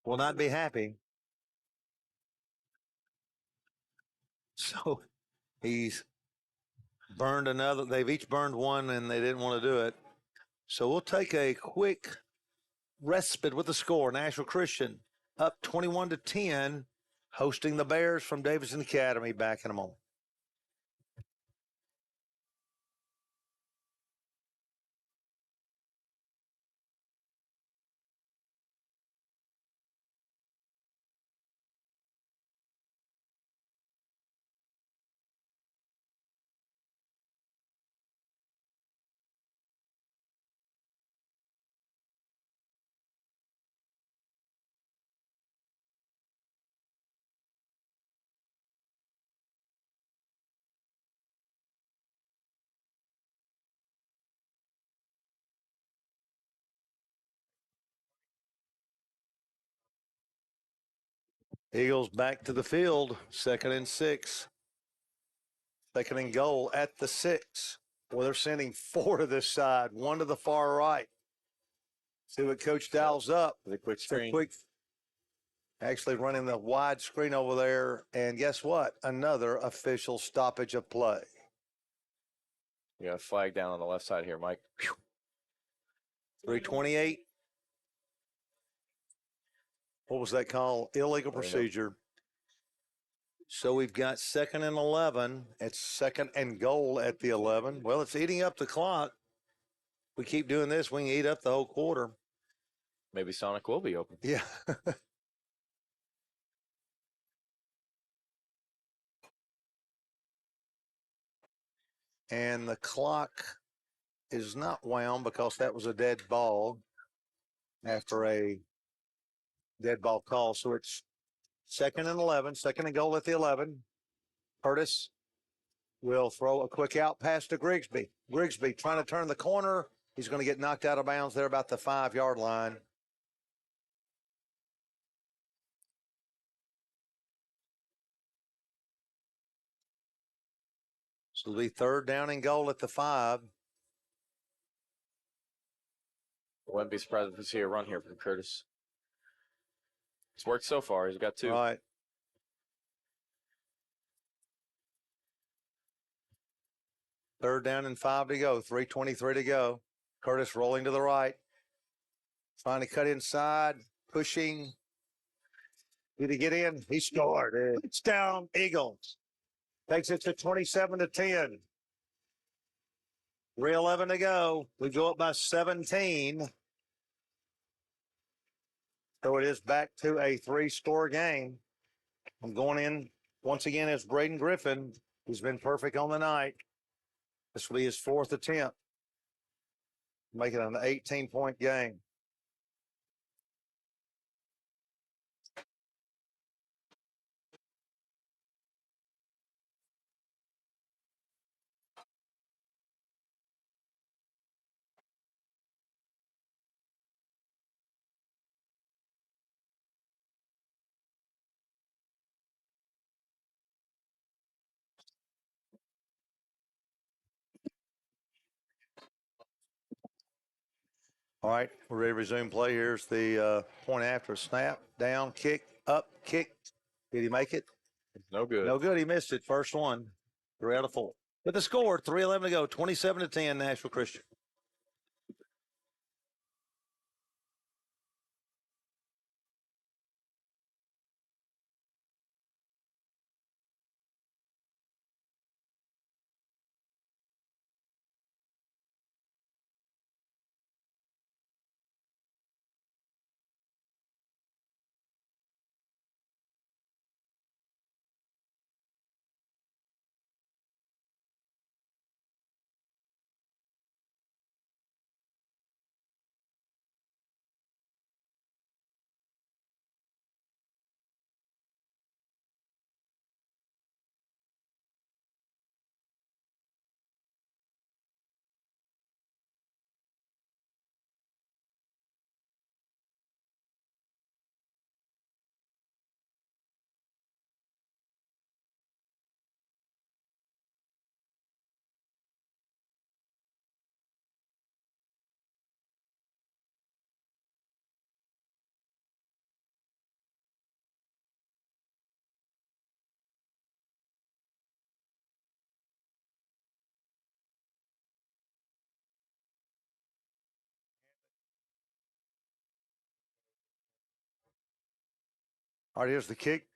S1: will not be happy. So he's burned another. They've each burned one, and they didn't want to do it. So we'll take a quick respite with the score. Nashville Christian up 21-10, hosting the Bears from Davidson Academy. Back in a moment. Eagles back to the field, 2nd and 6. Second and goal at the 6. Well, they're sending 4 to this side, 1 to the far right. See what Coach dials up.
S2: The quick screen.
S1: Actually running the wide screen over there. And guess what? Another official stoppage of play.
S2: You got a flag down on the left side here, Mike.
S1: 3:28. What was that called? Illegal procedure. So we've got 2nd and 11. It's 2nd and goal at the 11. Well, it's eating up the clock. We keep doing this, we can eat up the whole quarter.
S2: Maybe Sonic will be open.
S1: Yeah. And the clock is not wound because that was a dead ball after a dead ball call. So it's 2nd and 11, 2nd and goal at the 11. Curtis will throw a quick out pass to Grigsby. Grigsby trying to turn the corner. He's going to get knocked out of bounds there about the 5-yard line. So it'll be 3rd down and goal at the 5.
S2: I wouldn't be surprised if we see a run here from Curtis. It's worked so far. He's got 2.
S1: All right. Third down and 5 to go. 3:23 to go. Curtis rolling to the right. Trying to cut inside. Pushing. Did he get in? He scored. Touchdown, Eagles. Takes it to 27-10. 3:11 to go. We go up by 17. So it is back to a 3-score game. I'm going in once again as Braden Griffin, who's been perfect on the night. This will be his 4th attempt. Make it an 18-point game. All right, we're ready to resume play. Here's the point after snap, down, kick, up, kick. Did he make it?
S2: No good.
S1: No good. He missed it. First one, 3 out of 4. But the score, 3:11 to go, 27-10, Nashville Christian. All right, here's the kick.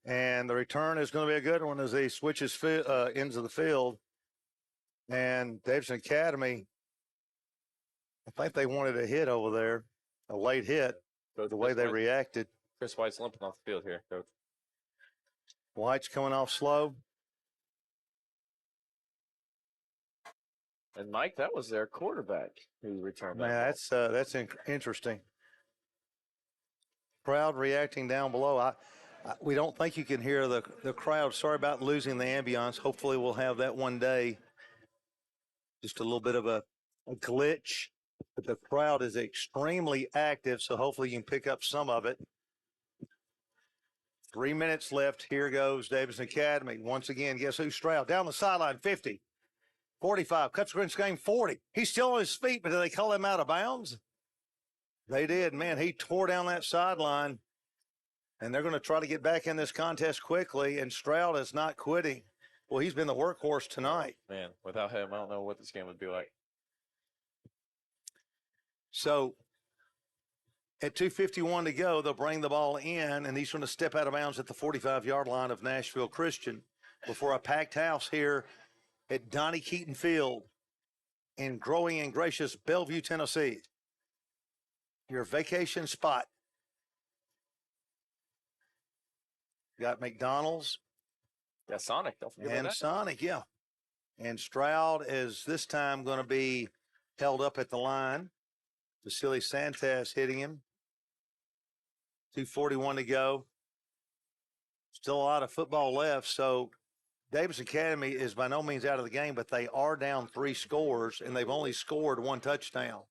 S1: And the return is going to be a good one as he switches ends of the field. And Davidson Academy, I think they wanted a hit over there, a late hit, the way they reacted.
S2: Chris White's limping off the field here, Coach.
S1: White's coming off slow.
S2: And, Mike, that was their quarterback who returned that.
S1: Man, that's interesting. Crowd reacting down below. We don't think you can hear the crowd. Sorry about losing the ambiance. Hopefully we'll have that one day. Just a little bit of a glitch. But the crowd is extremely active, so hopefully you can pick up some of it. 3 minutes left. Here goes Davidson Academy. Once again, guess who? Stroud. Down the sideline, 50, 45, cuts across the game, 40. He's still on his feet, but did they call him out of bounds? They did. Man, he tore down that sideline, and they're going to try to get back in this contest quickly, and Stroud is not quitting. Well, he's been the workhorse tonight.
S2: Man, without him, I don't know what this game would be like.
S1: So at 2:51 to go, they'll bring the ball in, and he's going to step out of bounds at the 45-yard line of Nashville Christian before a packed house here at Donnie Keaton Field in growing and gracious Bellevue, Tennessee. Your vacation spot. Got McDonald's.
S2: Yeah, Sonic. Don't forget about
S1: And
S2: that.
S1: Sonic, yeah. And Stroud is this time going to be held up at the line. Vasily Santas hitting him. 2:41 to go. Still a lot of football left. So Davidson Academy is by no means out of the game, but they are down 3 scores, and they've only scored 1 touchdown,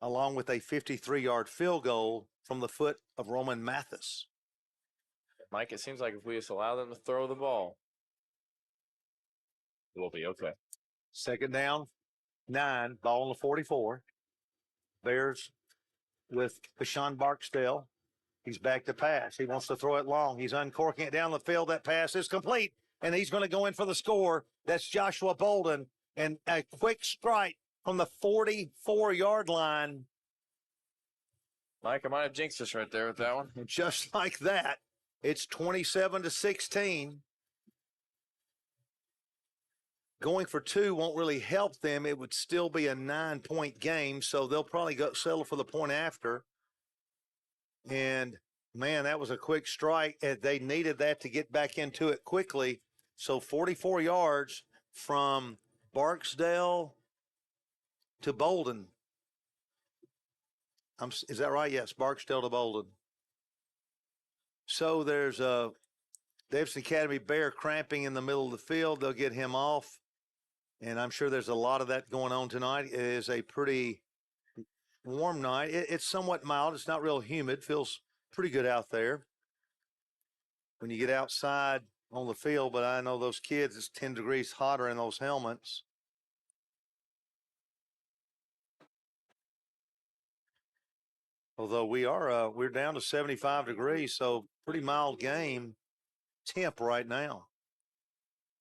S1: along with a 53-yard field goal from the foot of Roman Mathis.
S2: Mike, it seems like if we just allow them to throw the ball, we'll be okay.
S1: Second down, 9, ball on the 44. Bears with Bashan Barksdale. He's back to pass. He wants to throw it long. He's uncorking it down the field. That pass is complete, and he's going to go in for the score. That's Joshua Bolden. And a quick strike from the 44-yard line.
S2: Mike, I might have jinxed us right there with that one.
S1: And just like that, it's 27-16. Going for 2 won't really help them. It would still be a 9-point game, so they'll probably settle for the point after. And, man, that was a quick strike. They needed that to get back into it quickly. So 44 yards from Barksdale to Bolden. Is that right? Yes, Barksdale to Bolden. So there's a Davidson Academy Bear cramping in the middle of the field. They'll get him off. And I'm sure there's a lot of that going on tonight. It is a pretty warm night. It's somewhat mild. It's not real humid. Feels pretty good out there when you get outside on the field. But I know those kids, it's 10 degrees hotter in those helmets. Although we're down to 75 degrees, so pretty mild game temp right now.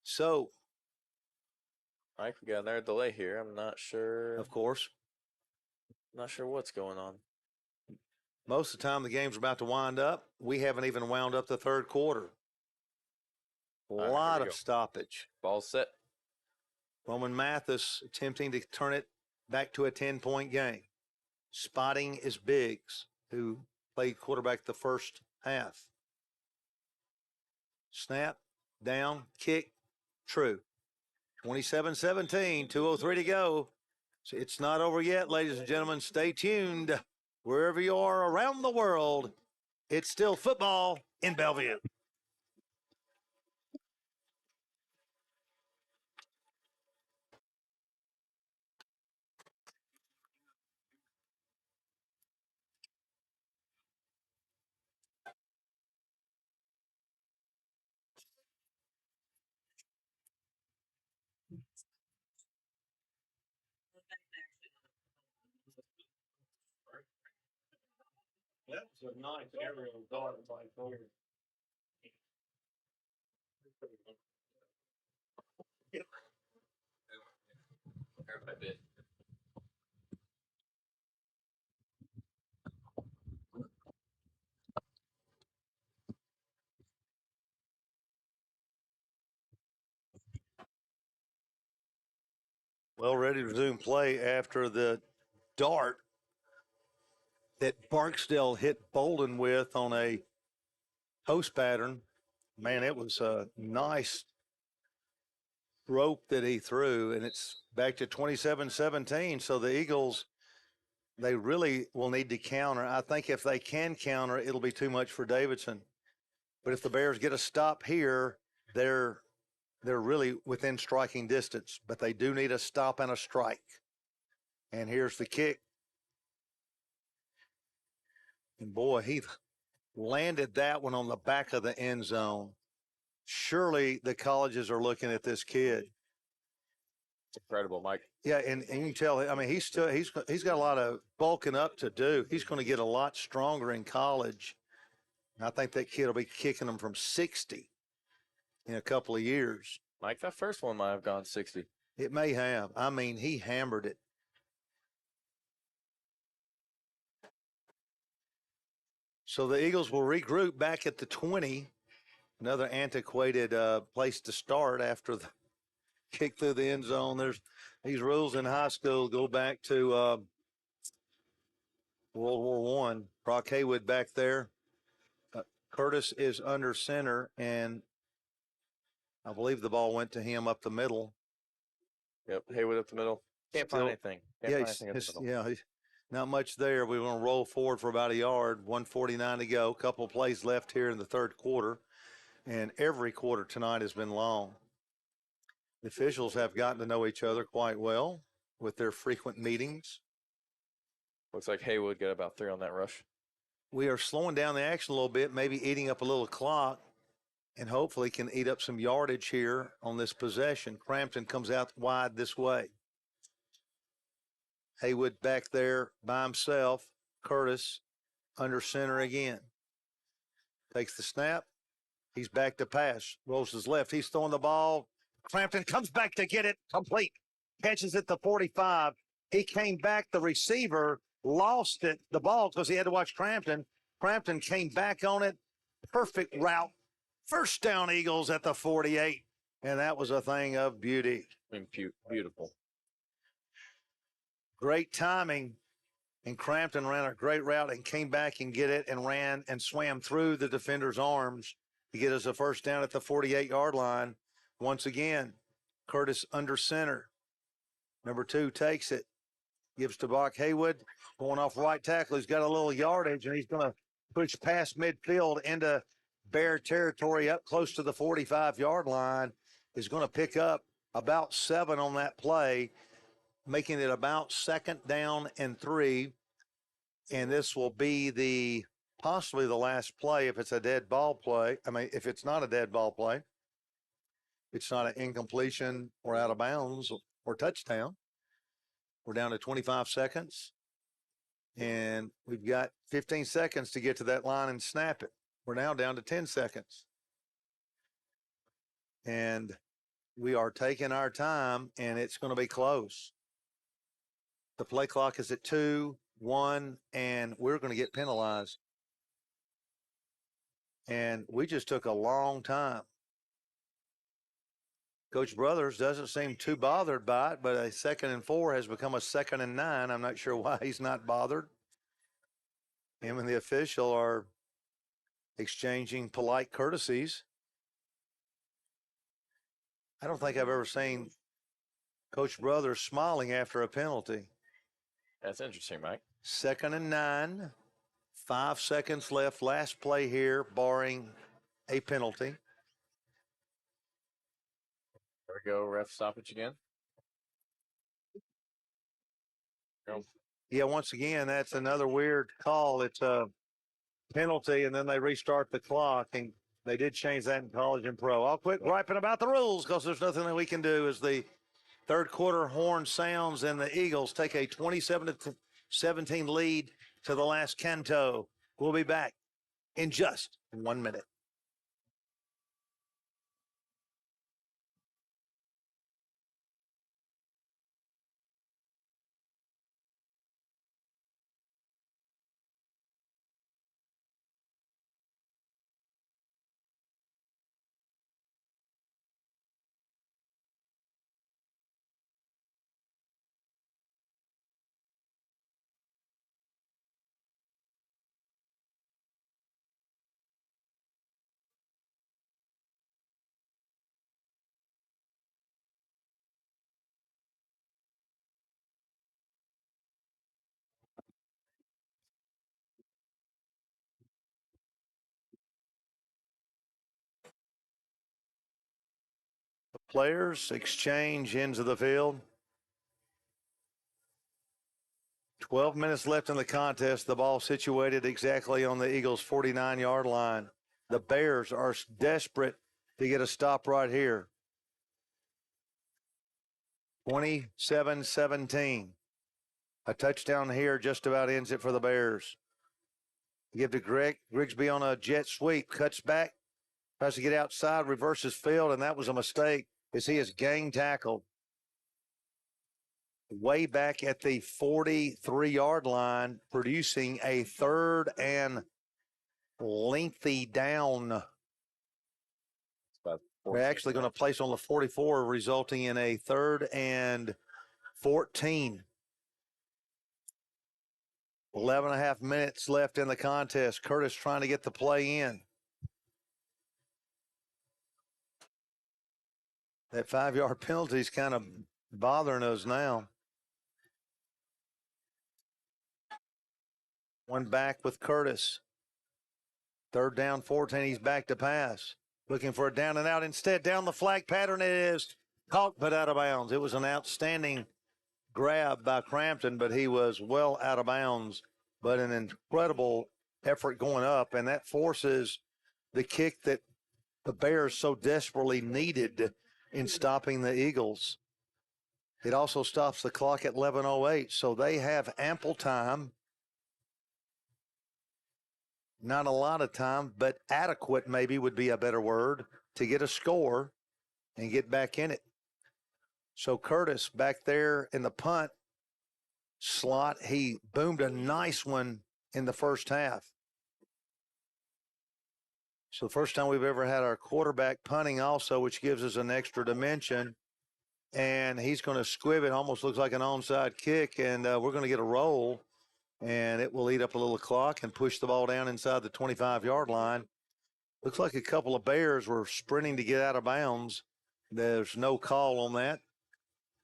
S1: So,
S2: Mike, we got another delay here. I'm not sure.
S1: of course,
S2: Not sure what's going on.
S1: most of the time the game's about to wind up. We haven't even wound up the third quarter. A
S2: right,
S1: lot
S2: here we
S1: of
S2: go.
S1: stoppage.
S2: Ball set.
S1: Roman Mathis attempting to turn it back to a 10-point game. Spotting is Biggs, who played quarterback the first half. Snap, down, kick, true. 27-17, 2:03 to go. So it's not over yet, ladies and gentlemen. Stay tuned. Wherever you are around the world, it's still football in Bellevue. That was a nice aerial dart by Thor. Well, ready to resume play after the dart that Barksdale hit Bolden with on a post pattern. Man, it was a nice rope that he threw, and it's back to 27-17. So the Eagles, they really will need to counter. I think if they can counter, it'll be too much for Davidson. But if the Bears get a stop here, they're really within striking distance. But they do need a stop and a strike. And here's the kick. And boy, he landed that one on the back of the end zone. Surely the colleges are looking at this kid.
S2: It's incredible, Mike.
S1: Yeah, and you can tell. I mean, he's got a lot of bulking up to do. He's going to get a lot stronger in college. And I think that kid will be kicking them from 60 in a couple of years.
S2: Mike, that first one might have gone 60.
S1: It may have. I mean, he hammered it. So the Eagles will regroup back at the 20. Another antiquated place to start after the kick through the end zone. There's these rules in high school go back to World War I. Brock Haywood back there. Curtis is under center, and I believe the ball went to him up the middle.
S2: Yep, Haywood up the middle. Can't find anything.
S1: Not much there. We're going to roll forward for about a yard. 1:49 to go. Couple of plays left here in the third quarter, and every quarter tonight has been long. The officials have gotten to know each other quite well with their frequent meetings.
S2: Looks like Haywood got about 3 on that rush.
S1: We are slowing down the action a little bit, maybe eating up a little clock, and hopefully can eat up some yardage here on this possession. Crampton comes out wide this way. Haywood back there by himself. Curtis under center again. Takes the snap. He's back to pass. Rolls his left. He's throwing the ball. Crampton comes back to get it complete. Catches it to 45. He came back. The receiver lost it, the ball, because he had to watch Crampton. Crampton came back on it. Perfect route. First down, Eagles at the 48. And that was a thing of beauty.
S2: I mean, beautiful.
S1: Great timing. And Crampton ran a great route and came back and get it and ran and swam through the defender's arms to get us a first down at the 48-yard line. Once again, Curtis under center. Number 2 takes it. Gives to Brock Haywood. Going off right tackle. He's got a little yardage, and he's going to push past midfield into Bear territory up close to the 45-yard line. Is going to pick up about 7 on that play, making it about 2nd down and 3. And this will be possibly the last play if it's a dead ball play. I mean, if it's not a dead ball play, it's not an incompletion or out of bounds or touchdown. We're down to 25 seconds, and we've got 15 seconds to get to that line and snap it. We're now down to 10 seconds. And we are taking our time, and it's going to be close. The play clock is at 2, 1, and we're going to get penalized. And we just took a long time. Coach Brothers doesn't seem too bothered by it, but a 2nd and 4 has become a 2nd and 9. I'm not sure why he's not bothered. Him and the official are exchanging polite courtesies. I don't think I've ever seen Coach Brothers smiling after a penalty.
S2: That's interesting, Mike.
S1: 2nd and 9, 5 seconds left. Last play here, barring a penalty.
S2: There we go. Ref stoppage again.
S1: Yeah, once again, that's another weird call. It's a penalty, and then they restart the clock, and they did change that in college and pro. I'll quit griping about the rules because there's nothing that we can do as the third quarter horn sounds and the Eagles take a 27-17 lead to the last canto. We'll be back in just 1 minute. The players exchange ends of the field. 12 minutes left in the contest. The ball situated exactly on the Eagles' 49-yard line. The Bears are desperate to get a stop right here. 27-17. A touchdown here just about ends it for the Bears. Give to Grigsby on a jet sweep. Cuts back. Tries to get outside. Reverses field, and that was a mistake as he is gang tackled. Way back at the 43-yard line, producing a third and lengthy down. We're actually going to place on the 44, resulting in a 3rd and 14. 11 and a half minutes left in the contest. Curtis trying to get the play in. That 5-yard penalty is kind of bothering us now. One back with Curtis. 3rd down, 14. He's back to pass. Looking for a down and out. Instead, down the flag pattern it is. Caught but out of bounds. It was an outstanding grab by Crampton, but he was well out of bounds. But an incredible effort going up, and that forces the kick that the Bears so desperately needed in stopping the Eagles. It also stops the clock at 11:08, so they have ample time. Not a lot of time, but adequate maybe would be a better word, to get a score and get back in it. So Curtis back there in the punt slot, he boomed a nice one in the first half. So the first time we've ever had our quarterback punting also, which gives us an extra dimension. And he's going to squib it. Almost looks like an onside kick, and we're going to get a roll. And it will eat up a little clock and push the ball down inside the 25-yard line. Looks like a couple of Bears were sprinting to get out of bounds. There's no call on that.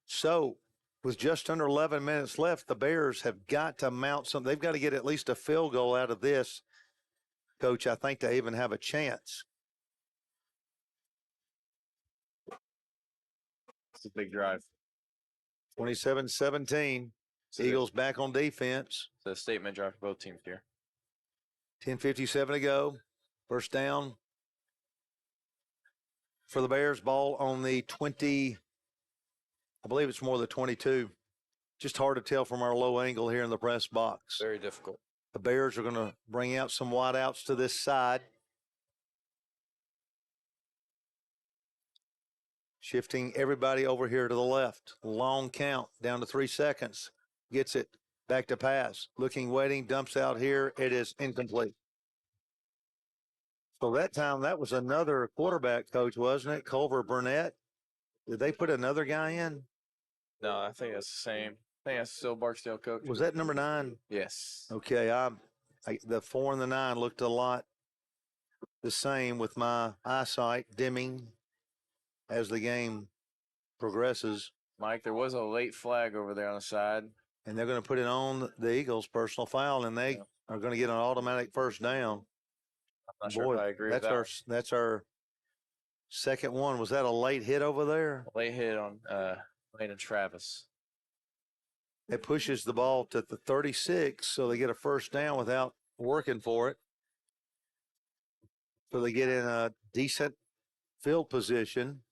S1: So with just under 11 minutes left, the Bears have got to mount something. They've got to get at least a field goal out of this, Coach, I think, to even have a chance.
S2: It's a big drive.
S1: 27-17. Eagles back on defense.
S2: It's a statement drive for both teams here.
S1: 10:57 to go. First down for the Bears. Ball on the 20. I believe it's more the 22. Just hard to tell from our low angle here in the press box.
S2: Very difficult.
S1: The Bears are going to bring out some wideouts to this side. Shifting everybody over here to the left. Long count, down to 3 seconds. Gets it. Back to pass. Looking, waiting, dumps out here. It is incomplete. So that time, that was another quarterback, Coach, wasn't it? Culver Burnett. Did they put another guy in?
S2: No, I think that's the same. I think that's still Barksdale, Coach.
S1: Was that number 9?
S2: Yes.
S1: Okay, the 4 and the 9 looked a lot the same with my eyesight dimming as the game progresses.
S2: Mike, there was a late flag over there on the side.
S1: And they're going to put it on the Eagles' personal foul, and they are going to get an automatic first down.
S2: I'm not sure if I agree with that.
S1: That's our second one. Was that a late hit over there?
S2: Late hit on Landon Travis.
S1: It pushes the ball to the 36, so they get a first down without working for it. So they get in a decent field position.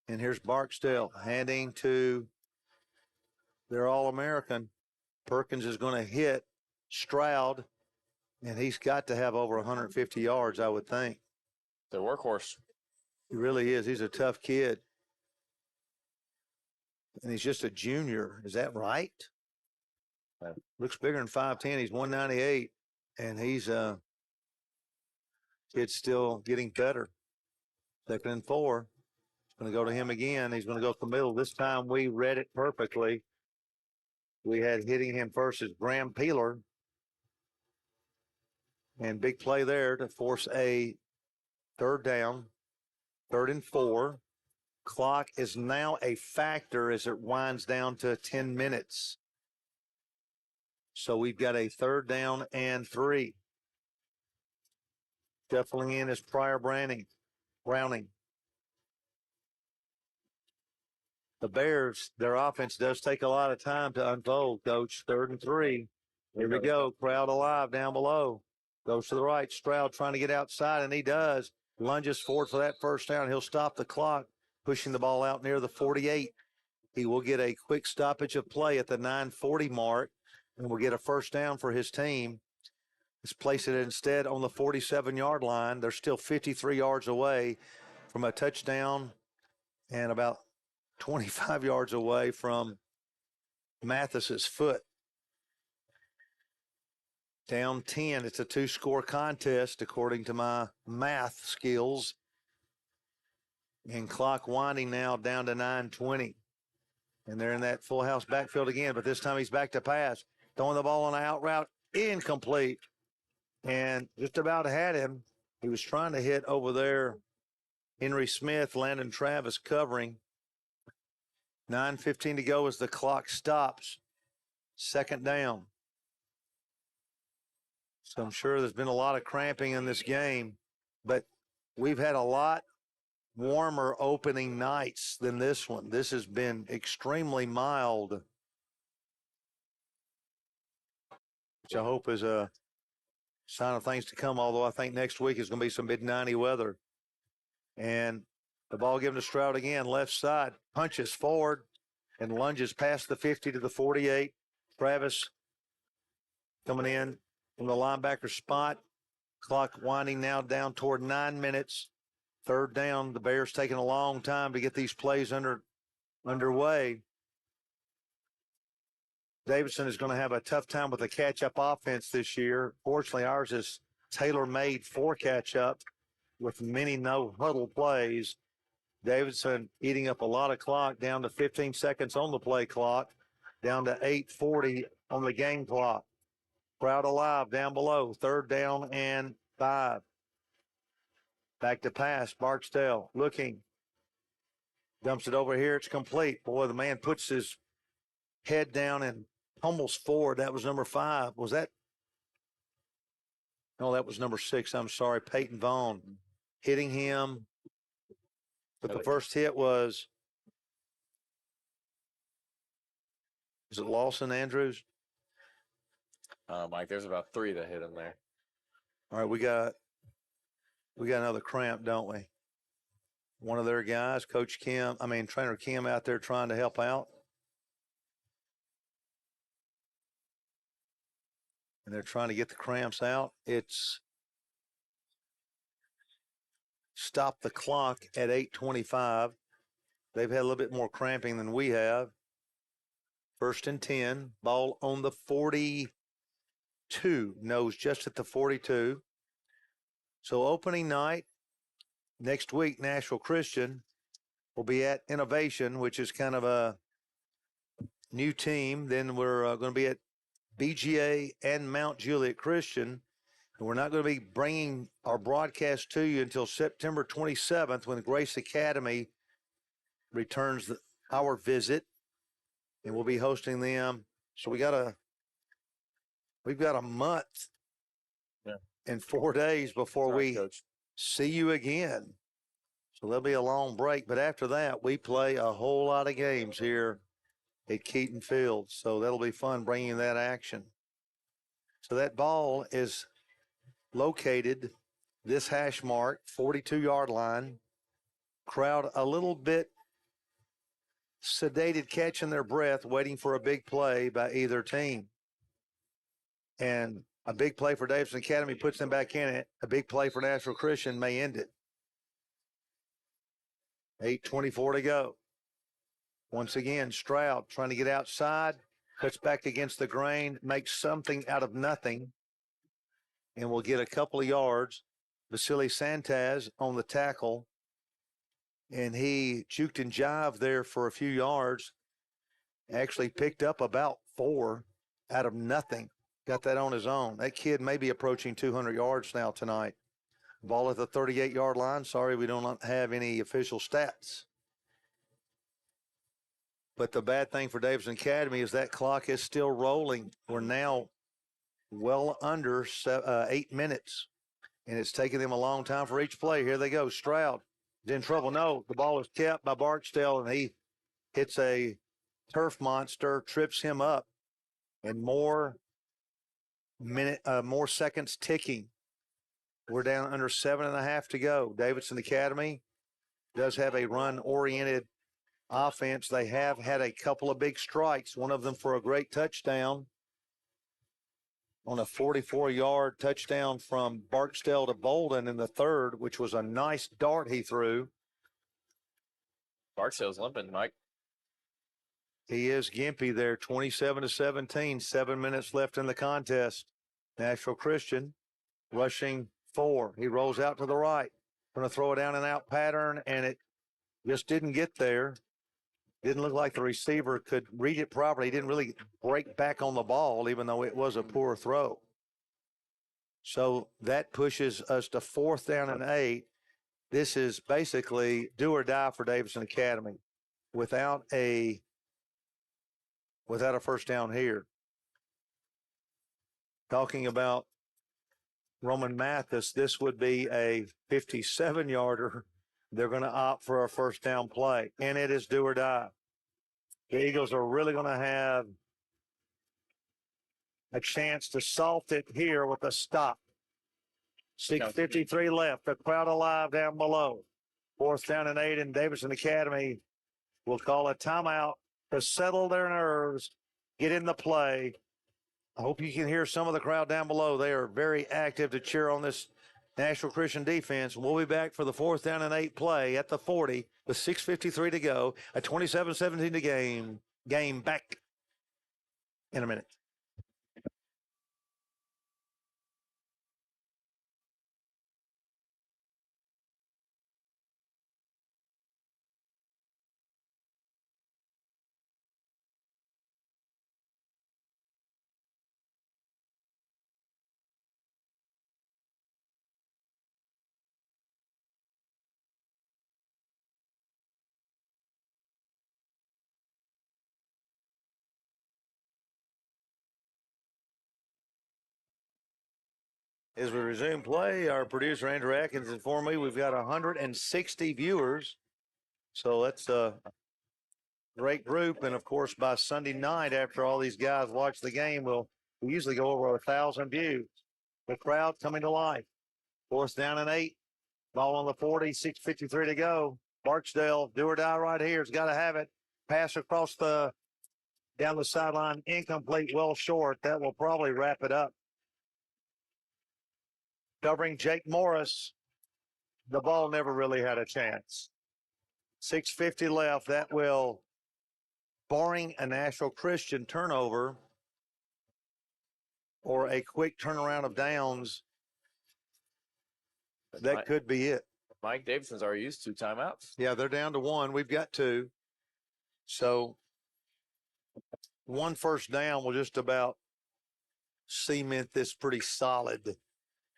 S1: And here's Barksdale handing to their All-American. Perkins is going to hit Stroud, and he's got to have over 150 yards, I would think.
S2: The workhorse.
S1: He really is. He's a tough kid. And he's just a junior. Is that right? Looks bigger than 5'10". He's 198, and he's kid's still getting better. 2nd and 4. It's going to go to him again. He's going to go up the middle. This time we read it perfectly. We had hitting him first is Graham Peeler. And big play there to force a 3rd down, 3rd and 4. Clock is now a factor as it winds down to 10 minutes. So we've got a 3rd down and 3. Shuffling in is Browning. the Bears, their offense does take a lot of time to unfold, Coach. 3rd and 3. Here we go. Crowd alive down below. Goes to the right. Stroud trying to get outside, and he does. Lunges forward for that first down. He'll stop the clock, pushing the ball out near the 48. He will get a quick stoppage of play at the 9:40 mark, and will get a first down for his team. Let's place it instead on the 47-yard line. They're still 53 yards away from a touchdown and about 25 yards away from Mathis's foot. Down 10. It's a 2-score contest, according to my math skills. And clock winding now down to 9:20. And they're in that full house backfield again, but this time he's back to pass. Throwing the ball on an out route, incomplete. And just about had him. He was trying to hit over there Henry Smith, Landon Travis covering. 9:15 to go as the clock stops. 2nd down. So I'm sure there's been a lot of cramping in this game, but we've had a lot warmer opening nights than this one. This has been extremely mild, which I hope is a sign of things to come, although I think next week is going to be some mid-90 weather. And the ball given to Stroud again, left side, punches forward and lunges past the 50 to the 48. Travis coming in from the linebacker spot. Clock winding now down toward 9 minutes. 3rd down. The Bears taking a long time to get these plays underway. Davidson is going to have a tough time with a catch-up offense this year. Fortunately, ours is tailor-made for catch-up with many no-huddle plays. Davidson eating up a lot of clock, down to 15 seconds on the play clock, down to 8:40 on the game clock. Crowd alive down below. 3rd down and 5. Back to pass. Barksdale looking. Dumps it over here. It's complete. Boy, the man puts his head down and pummels forward. That was number 5. Was that? No, that was number 6. I'm sorry. Peyton Vaughn hitting him. But the first hit was it Lawson Andrews?
S2: Mike, there's about 3 that hit him there.
S1: All right, we got another cramp, don't we? One of their guys, Trainer Kim out there trying to help out. And they're trying to get the cramps out. It's stopped the clock at 8:25. They've had a little bit more cramping than we have. 1st and 10. Ball on the 42. Nose just at the 42. So opening night next week, Nashville Christian will be at Innovation, which is kind of a new team. Then we're going to be at BGA and Mount Juliet Christian. And we're not going to be bringing our broadcast to you until September 27th when Grace Academy returns our visit. And we'll be hosting them. So we've got a month and 4 days before we see you again. So there'll be a long break. But after that, we play a whole lot of games here at Keaton Field. So that'll be fun bringing that action. So that ball is located, this hash mark, 42-yard line. Crowd a little bit sedated, catching their breath, waiting for a big play by either team. And a big play for Davidson Academy puts them back in it. A big play for Nashville Christian may end it. 8:24 to go. Once again, Stroud trying to get outside, cuts back against the grain, makes something out of nothing, and will get a couple of yards. Vasily Santaz on the tackle, and he juked and jived there for a few yards. Actually picked up about 4 out of nothing. Got that on his own. That kid may be approaching 200 yards now tonight. Ball at the 38-yard line. Sorry, we don't have any official stats. But the bad thing for Davidson Academy is that clock is still rolling. We're now well under 8 minutes, and it's taking them a long time for each play. Here they go. Stroud is in trouble. No, the ball is kept by Barksdale, and he hits a turf monster, trips him up, and more seconds ticking. We're down under 7.5 to go. Davidson Academy does have a run-oriented offense. They have had a couple of big strikes, one of them for a great touchdown on a 44-yard touchdown from Barksdale to Bolden in the third, which was a nice dart he threw.
S2: Barksdale's limping, Mike.
S1: He is gimpy there, 27-17, 7 minutes left in the contest. Nashville Christian rushing 4. He rolls out to the right. Going to throw it down and out pattern, and it just didn't get there. Didn't look like the receiver could read it properly. He didn't really break back on the ball, even though it was a poor throw. So that pushes us to 4th down and 8. This is basically do or die for Davidson Academy. Without a first down here. Talking about Roman Mathis, this would be a 57-yarder. They're going to opt for a first down play, and it is do or die. The Eagles are really going to have a chance to salt it here with a stop. 6:53 left. The crowd alive down below. 4th down and 8, and Davidson Academy will call a timeout to settle their nerves, get in the play. I hope you can hear some of the crowd down below. They are very active to cheer on this Nashville Christian defense. We'll be back for the 4th down and 8 play at the 40 with 6:53 to go. A 27-17 to game back in a minute. As we resume play, our producer Andrew Atkins informed me we've got 160 viewers. So that's a great group. And of course, by Sunday night, after all these guys watch the game, we usually go over 1,000 views. The crowd coming to life. 4th down and 8. Ball on the 40, 6:53 to go. Barksdale, do or die right here. Has got to have it. Pass across down the sideline, incomplete, well short. That will probably wrap it up. Covering Jake Morris, the ball never really had a chance. 6:50 left. That will, barring a Nashville Christian turnover or a quick turnaround of downs, that could be it.
S2: Mike, Davidson's already used 2 timeouts.
S1: Yeah, they're down to 1. We've got 2. So 1 first down will just about cement this pretty solid.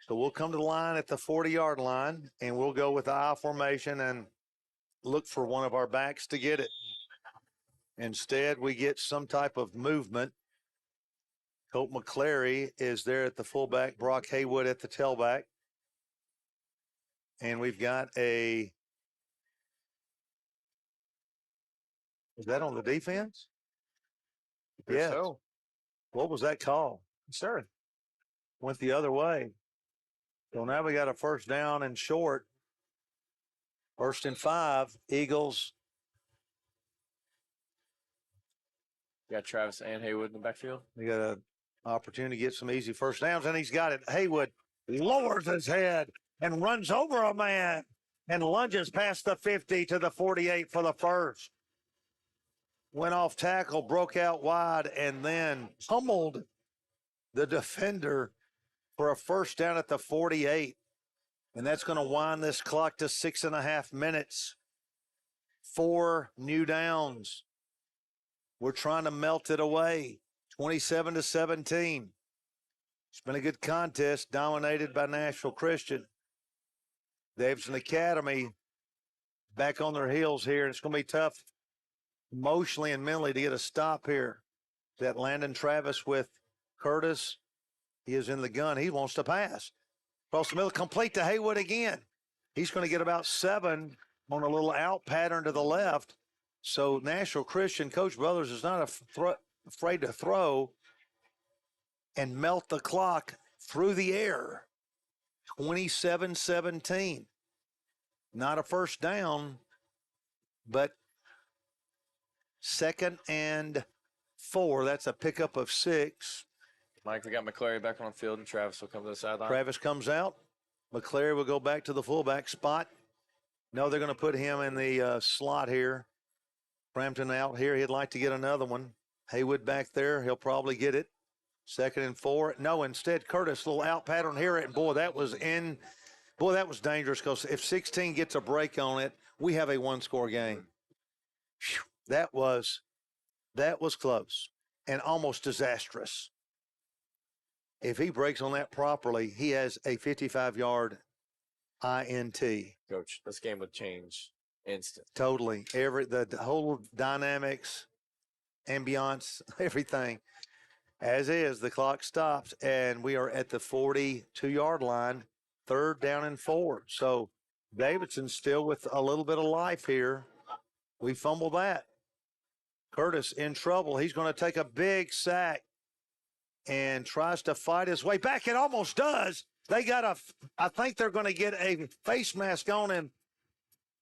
S1: So we'll come to the line at the 40-yard line, and we'll go with the I formation and look for one of our backs to get it. Instead, we get some type of movement. Colt McClary is there at the fullback, Brock Haywood at the tailback. And we've got is that on the defense? Yeah.
S2: So.
S1: What was that call?
S2: Sure.
S1: Went the other way. So now we got a first down and short. 1st and 5, Eagles.
S2: Got Travis and Haywood in the backfield.
S1: They got an opportunity to get some easy first downs, and he's got it. Haywood lowers his head and runs over a man and lunges past the 50 to the 48 for the first. Went off tackle, broke out wide, and then pummeled the defender for a first down at the 48. And that's going to wind this clock to 6.5 minutes. 4 new downs. We're trying to melt it away. 27-17. It's been a good contest, dominated by Nashville Christian. Davidson Academy back on their heels here. It's going to be tough emotionally and mentally to get a stop here. That Landon Travis with Curtis. He is in the gun. He wants to pass. Across the middle, complete to Haywood again. He's going to get about 7 on a little out pattern to the left. So Nashville Christian, Coach Brothers is not afraid to throw and melt the clock through the air. 27-17. Not a first down, but 2nd and 4. That's a pickup of 6.
S2: Mike, we got McClary back on the field, and Travis will come to the sideline.
S1: Travis comes out. McClary will go back to the fullback spot. No, they're going to put him in the slot here. Frampton out here. He'd like to get another one. Haywood back there. He'll probably get it. 2nd and 4. No, instead, Curtis, little out pattern here. And, boy, that was dangerous because if 16 gets a break on it, we have a one-score game. Whew, that was close and almost disastrous. If he breaks on that properly, he has a 55-yard INT.
S2: Coach, this game would change instant.
S1: Totally. The whole dynamics, ambiance, everything. As is, the clock stops, and we are at the 42-yard line, 3rd down and 4. So Davidson still with a little bit of life here. We fumble that. Curtis in trouble. He's going to take a big sack and tries to fight his way back. It almost does. I think they're going to get a face mask on him.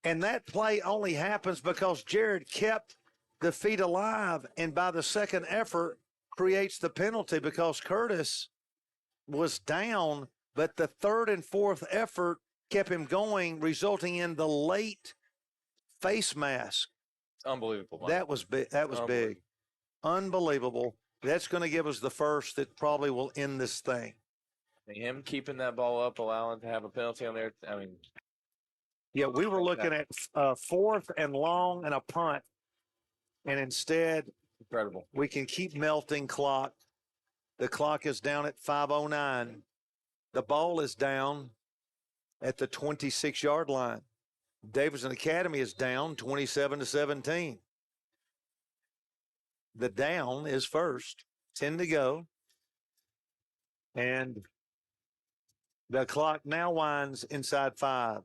S1: And that play only happens because Jared kept the feet alive, and by the second effort creates the penalty because Curtis was down, but the 3rd and 4th effort kept him going, resulting in the late face mask.
S2: Unbelievable. Mike.
S1: That was big. Big. Unbelievable. That's going to give us the first that probably will end this thing.
S2: Him keeping that ball up, allowing to have a penalty on there. I mean,
S1: yeah, we were looking at 4th and long and a punt, and instead,
S2: incredible.
S1: We can keep melting clock. The clock is down at 5:09. The ball is down at the 26-yard line. Davidson Academy is down 27-17. The down is first, 10 to go. And the clock now winds inside 5.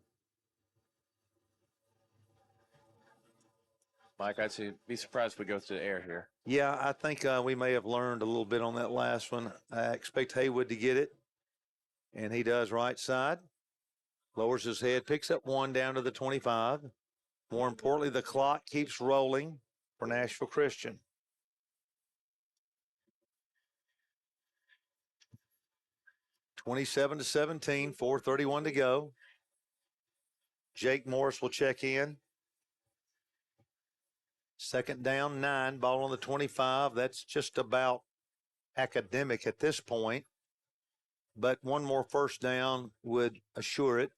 S2: Mike, I'd be surprised if we go through the air here.
S1: Yeah, I think we may have learned a little bit on that last one. I expect Haywood to get it, and he does right side. Lowers his head, picks up 1 down to the 25. More importantly, the clock keeps rolling for Nashville Christian. (27-17), 4:31 to go. Jake Morris will check in. 2nd down, 9, ball on the 25. That's just about academic at this point. But one more first down would assure it.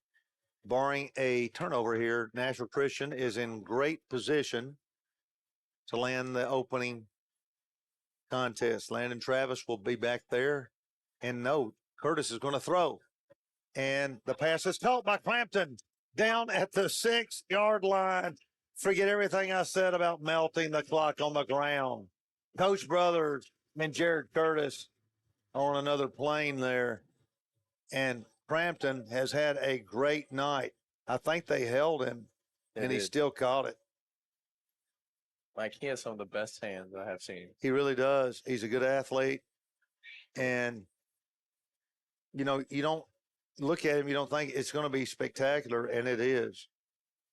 S1: Barring a turnover here, Nashville Christian is in great position to land the opening contest. Landon Travis will be back there. And no, Curtis is going to throw. And the pass is caught by Clampton down at the 6-yard line. Forget everything I said about melting the clock on the ground. Coach Brothers and Jared Curtis on another plane there. And Frampton has had a great night. I think they held him, and he still caught it.
S2: Mike, he has some of the best hands I have seen.
S1: He really does. He's a good athlete. And, you don't look at him, you don't think it's going to be spectacular, and it is.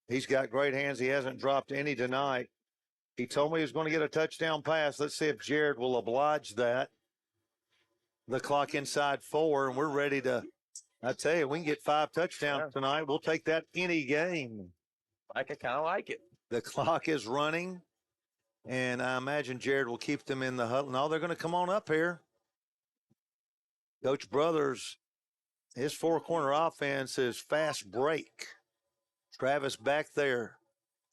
S1: He's got great hands. He hasn't dropped any tonight. He told me he was going to get a touchdown pass. Let's see if Jared will oblige that. The clock inside 4, and we're ready to – I tell you, we can get 5 touchdowns tonight. We'll take that any game.
S2: I kind of like it.
S1: The clock is running, and I imagine Jared will keep them in the huddle. No, they're going to come on up here. Coach Brothers, his four-corner offense is fast break. Travis back there.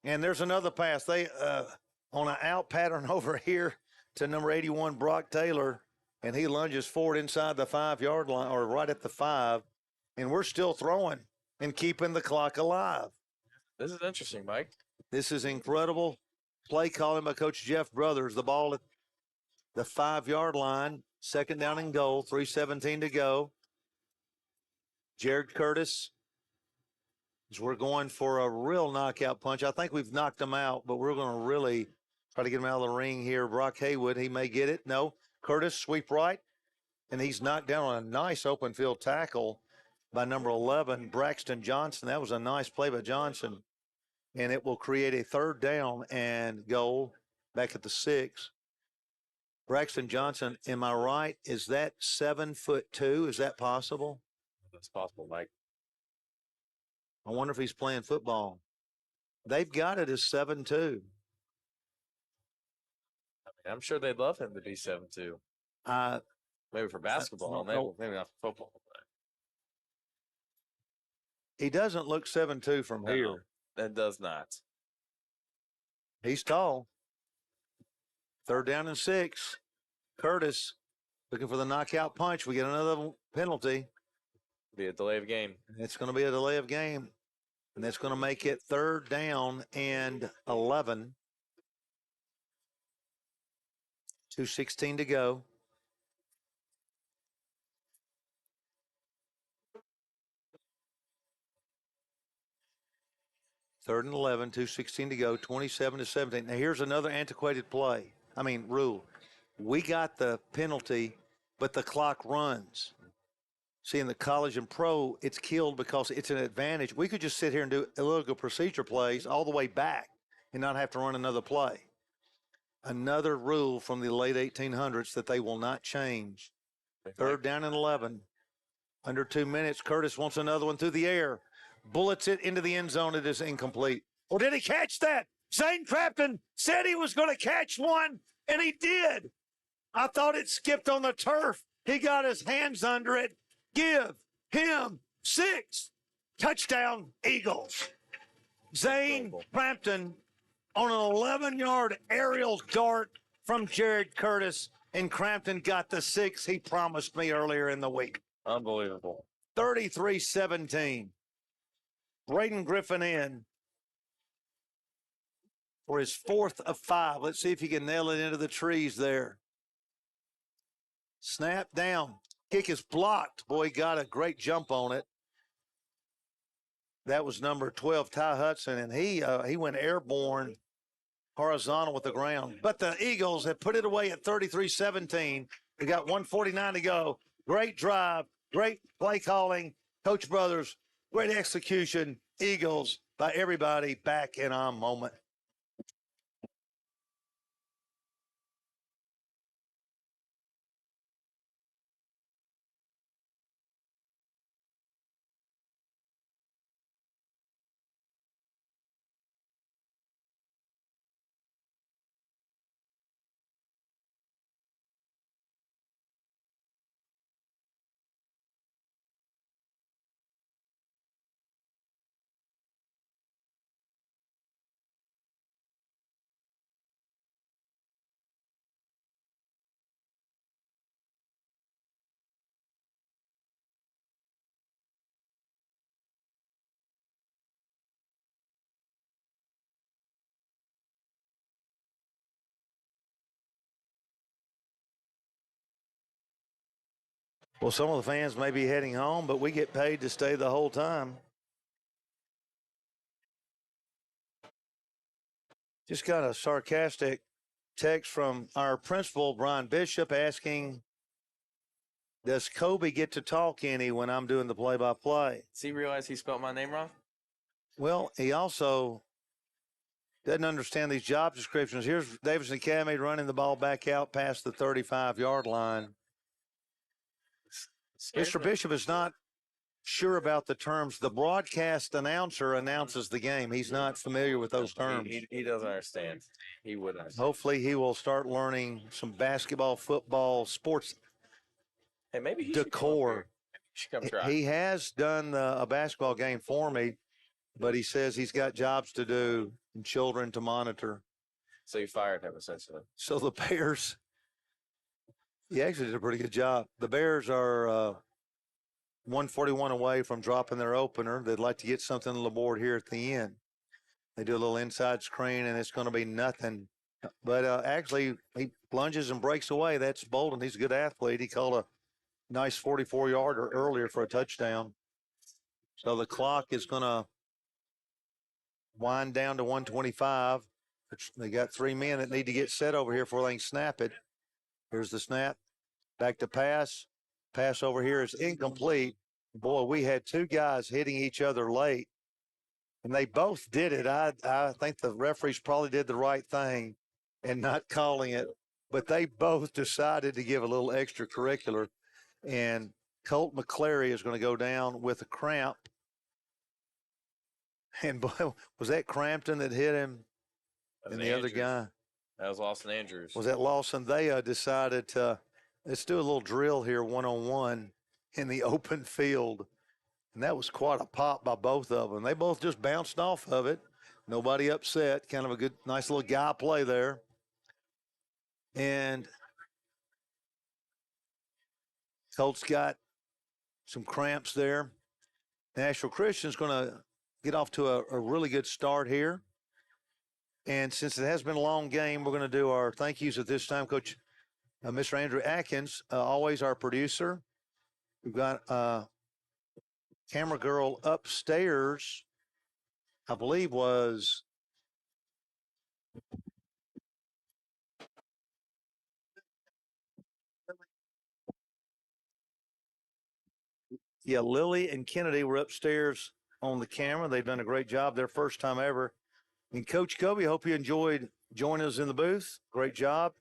S1: And there's another pass. They on an out pattern over here to number 81, Brock Taylor, and he lunges forward inside the 5-yard line or right at the 5, and we're still throwing and keeping the clock alive.
S2: This is interesting, Mike.
S1: This is incredible play calling by Coach Jeff Brothers. The ball at the 5-yard line, 2nd down and goal, 3:17 to go. Jared Curtis as we're going for a real knockout punch. I think we've knocked them out, but we're going to really try to get him out of the ring here. Brock Haywood, he may get it. No. Curtis, sweep right, and he's knocked down on a nice open field tackle by number 11, Braxton Johnson. That was a nice play by Johnson, and it will create a 3rd down and goal back at the 6. Braxton Johnson, am I right? Is that 7'2"? Is that possible?
S2: That's possible, Mike.
S1: I wonder if he's playing football. They've got it as 7'2".
S2: I'm sure they'd love him to be 7'2". Maybe for basketball, maybe not for football. But.
S1: He doesn't look 7'2" from here.
S2: That does not.
S1: He's tall. 3rd down and 6. Curtis looking for the knockout punch. We get another penalty.
S2: Be a delay of game.
S1: It's going to be a delay of game, and that's going to make it 3rd down and 11. 2:16 to go. Third and 11, 2:16 to go, 27-17. Now here's another antiquated rule. We got the penalty, but the clock runs. See, in the college and pro, it's killed because it's an advantage. We could just sit here and do illegal procedure plays all the way back and not have to run another play. Another rule from the late 1800s that they will not change. 3rd down and 11. Under 2 minutes, Curtis wants another one through the air. Bullets it into the end zone. It is incomplete. Or did he catch that? Zane Crafton said he was going to catch one, and he did. I thought it skipped on the turf. He got his hands under it. Give him 6. Touchdown, Eagles. Zane Crampton on an 11-yard aerial dart from Jared Curtis, and Crampton got the 6 he promised me earlier in the week.
S2: Unbelievable.
S1: 33-17. Braden Griffin in for his 4th of 5. Let's see if he can nail it into the trees there. Snap down. Kick is blocked. Boy, he got a great jump on it. That was number 12, Ty Hudson, and he went airborne horizontal with the ground. But the Eagles have put it away at 33-17. We got 1:49 to go. Great drive, great play calling. Coach Brothers, great execution. Eagles by everybody back in our moment. Well, some of the fans may be heading home, but we get paid to stay the whole time. Just got a sarcastic text from our principal, Brian Bishop, asking, does Kobe get to talk any when I'm doing the play-by-play?
S2: Does he realize he spelled my name wrong?
S1: Well, he also doesn't understand these job descriptions. Here's Davidson Academy running the ball back out past the 35-yard line. Mr. Bishop is not sure about the terms. The broadcast announcer announces the game. He's not familiar with those terms.
S2: He doesn't understand. He wouldn't understand.
S1: Hopefully he will start learning some basketball, football, sports
S2: maybe he
S1: decor.
S2: Should come try.
S1: He has done a basketball game for me, but he says he's got jobs to do and children to monitor.
S2: So you fired him, essentially.
S1: So the Bears, he actually did a pretty good job. The Bears are 141 away from dropping their opener. They'd like to get something on the board here at the end. They do a little inside screen, and it's going to be nothing. But actually, he plunges and breaks away. That's Bolden. He's a good athlete. He called a nice 44-yarder earlier for a touchdown. So the clock is going to wind down to 125. They got 3 men that need to get set over here before they can snap it. Here's the snap. Back to pass. Pass over here is incomplete. Boy, we had 2 guys hitting each other late, and they both did it. I think the referees probably did the right thing and not calling it, but they both decided to give a little extracurricular, and Colt McClary is going to go down with a cramp. And boy, was that Crampton that hit him and the other guy?
S2: That was Lawson Andrews.
S1: Was that Lawson? They decided to, let's do a little drill here one-on-one in the open field. And that was quite a pop by both of them. They both just bounced off of it. Nobody upset. Kind of a good, nice little guy play there. And Colt's got some cramps there. Nashville Christian's going to get off to a really good start here. And since it has been a long game, we're going to do our thank yous at this time. Coach, Mr. Andrew Atkins, always our producer. We've got camera girl upstairs, I believe was Lily and Kennedy were upstairs on the camera. They've done a great job. Their first time ever. And Coach Kobe, hope you enjoyed joining us in the booth. Great job.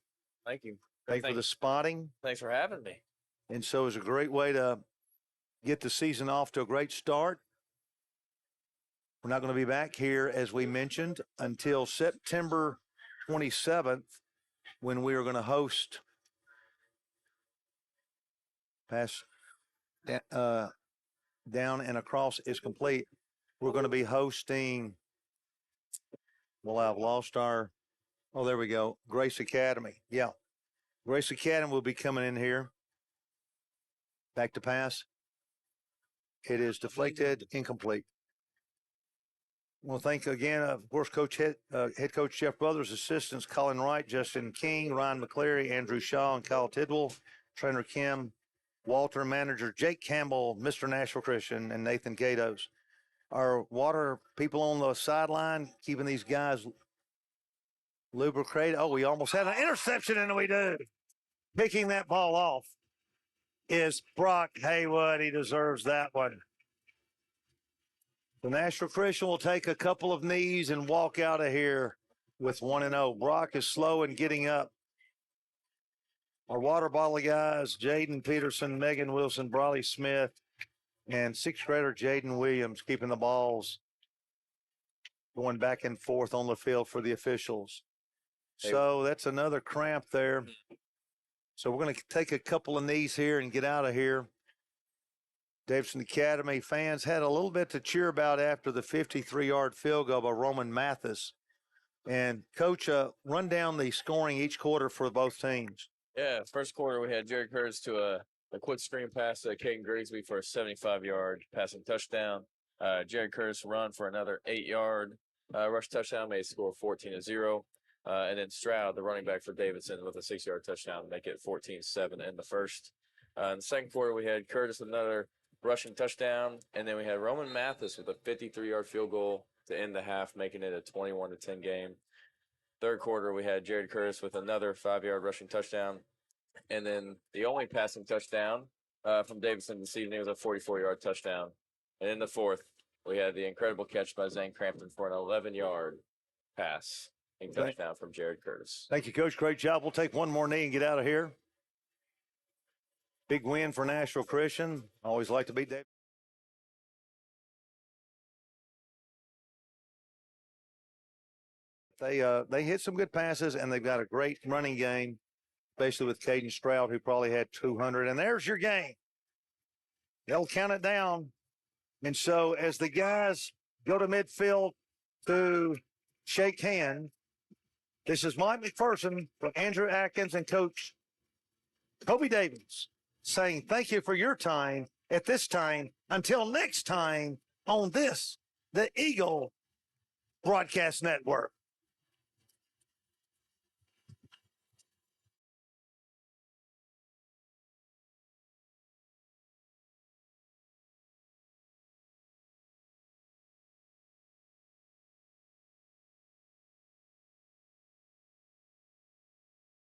S2: Thank you.
S1: Thanks for the spotting.
S2: Thanks for having me.
S1: And so it was a great way to get the season off to a great start. We're not going to be back here, as we mentioned, until September 27th, when we are going to host pass down and across is complete. We're going to be hosting, well, I've lost our, oh, there we go, Grace Academy. Yeah, Grace Academy will be coming in here. Back to pass. It is deflected, incomplete. Well, thank you again, of course, head coach Jeff Brothers, assistants Colin Wright, Justin King, Ryan McCleary, Andrew Shaw, and Kyle Tidwell, trainer Kim Walter, manager Jake Campbell, Mr. Nashville Christian, and Nathan Gatos. Our water people on the sideline keeping these guys lubricated. Oh, we almost had an interception, and we do. Picking that ball off is Brock Haywood. He deserves that one. The Nashville Christian will take a couple of knees and walk out of here with 1-0. Brock is slow in getting up. Our water bottle guys, Jaden Peterson, Megan Wilson, Brawley Smith, and 6th grader Jaden Williams keeping the balls going back and forth on the field for the officials. So that's another cramp there. So we're going to take a couple of knees here and get out of here. Davidson Academy fans had a little bit to cheer about after the 53-yard field goal by Roman Mathis. And, Coach, run down the scoring each quarter for both teams.
S2: Yeah, first quarter we had Jared Curtis to a quick screen pass to Caden Grigsby for a 75-yard passing touchdown. Jared Curtis run for another 8-yard rush touchdown, made score 14-0. And then Stroud, the running back for Davidson, with a 6-yard touchdown, make it 14-7 in the first. In the second quarter, we had Curtis another rushing touchdown, and then we had Roman Mathis with a 53-yard field goal to end the half, making it a 21-10 game. Third quarter, we had Jared Curtis with another 5-yard rushing touchdown, and then the only passing touchdown from Davidson this evening was a 44-yard touchdown. And in the fourth, we had the incredible catch by Zane Crampton for an 11-yard pass and touchdown from Jared Curtis.
S1: Thank you, Coach. Great job. We'll take one more knee and get out of here. Big win for Nashville Christian. Always like to beat David. They hit some good passes, and they've got a great running game, especially with Caden Stroud, who probably had 200. And there's your game. They'll count it down. And so as the guys go to midfield to shake hands, this is Mike McPherson from Andrew Atkins and Coach Kobe Davies saying thank you for your time at this time. Until next time on this, the Eagle Broadcast Network.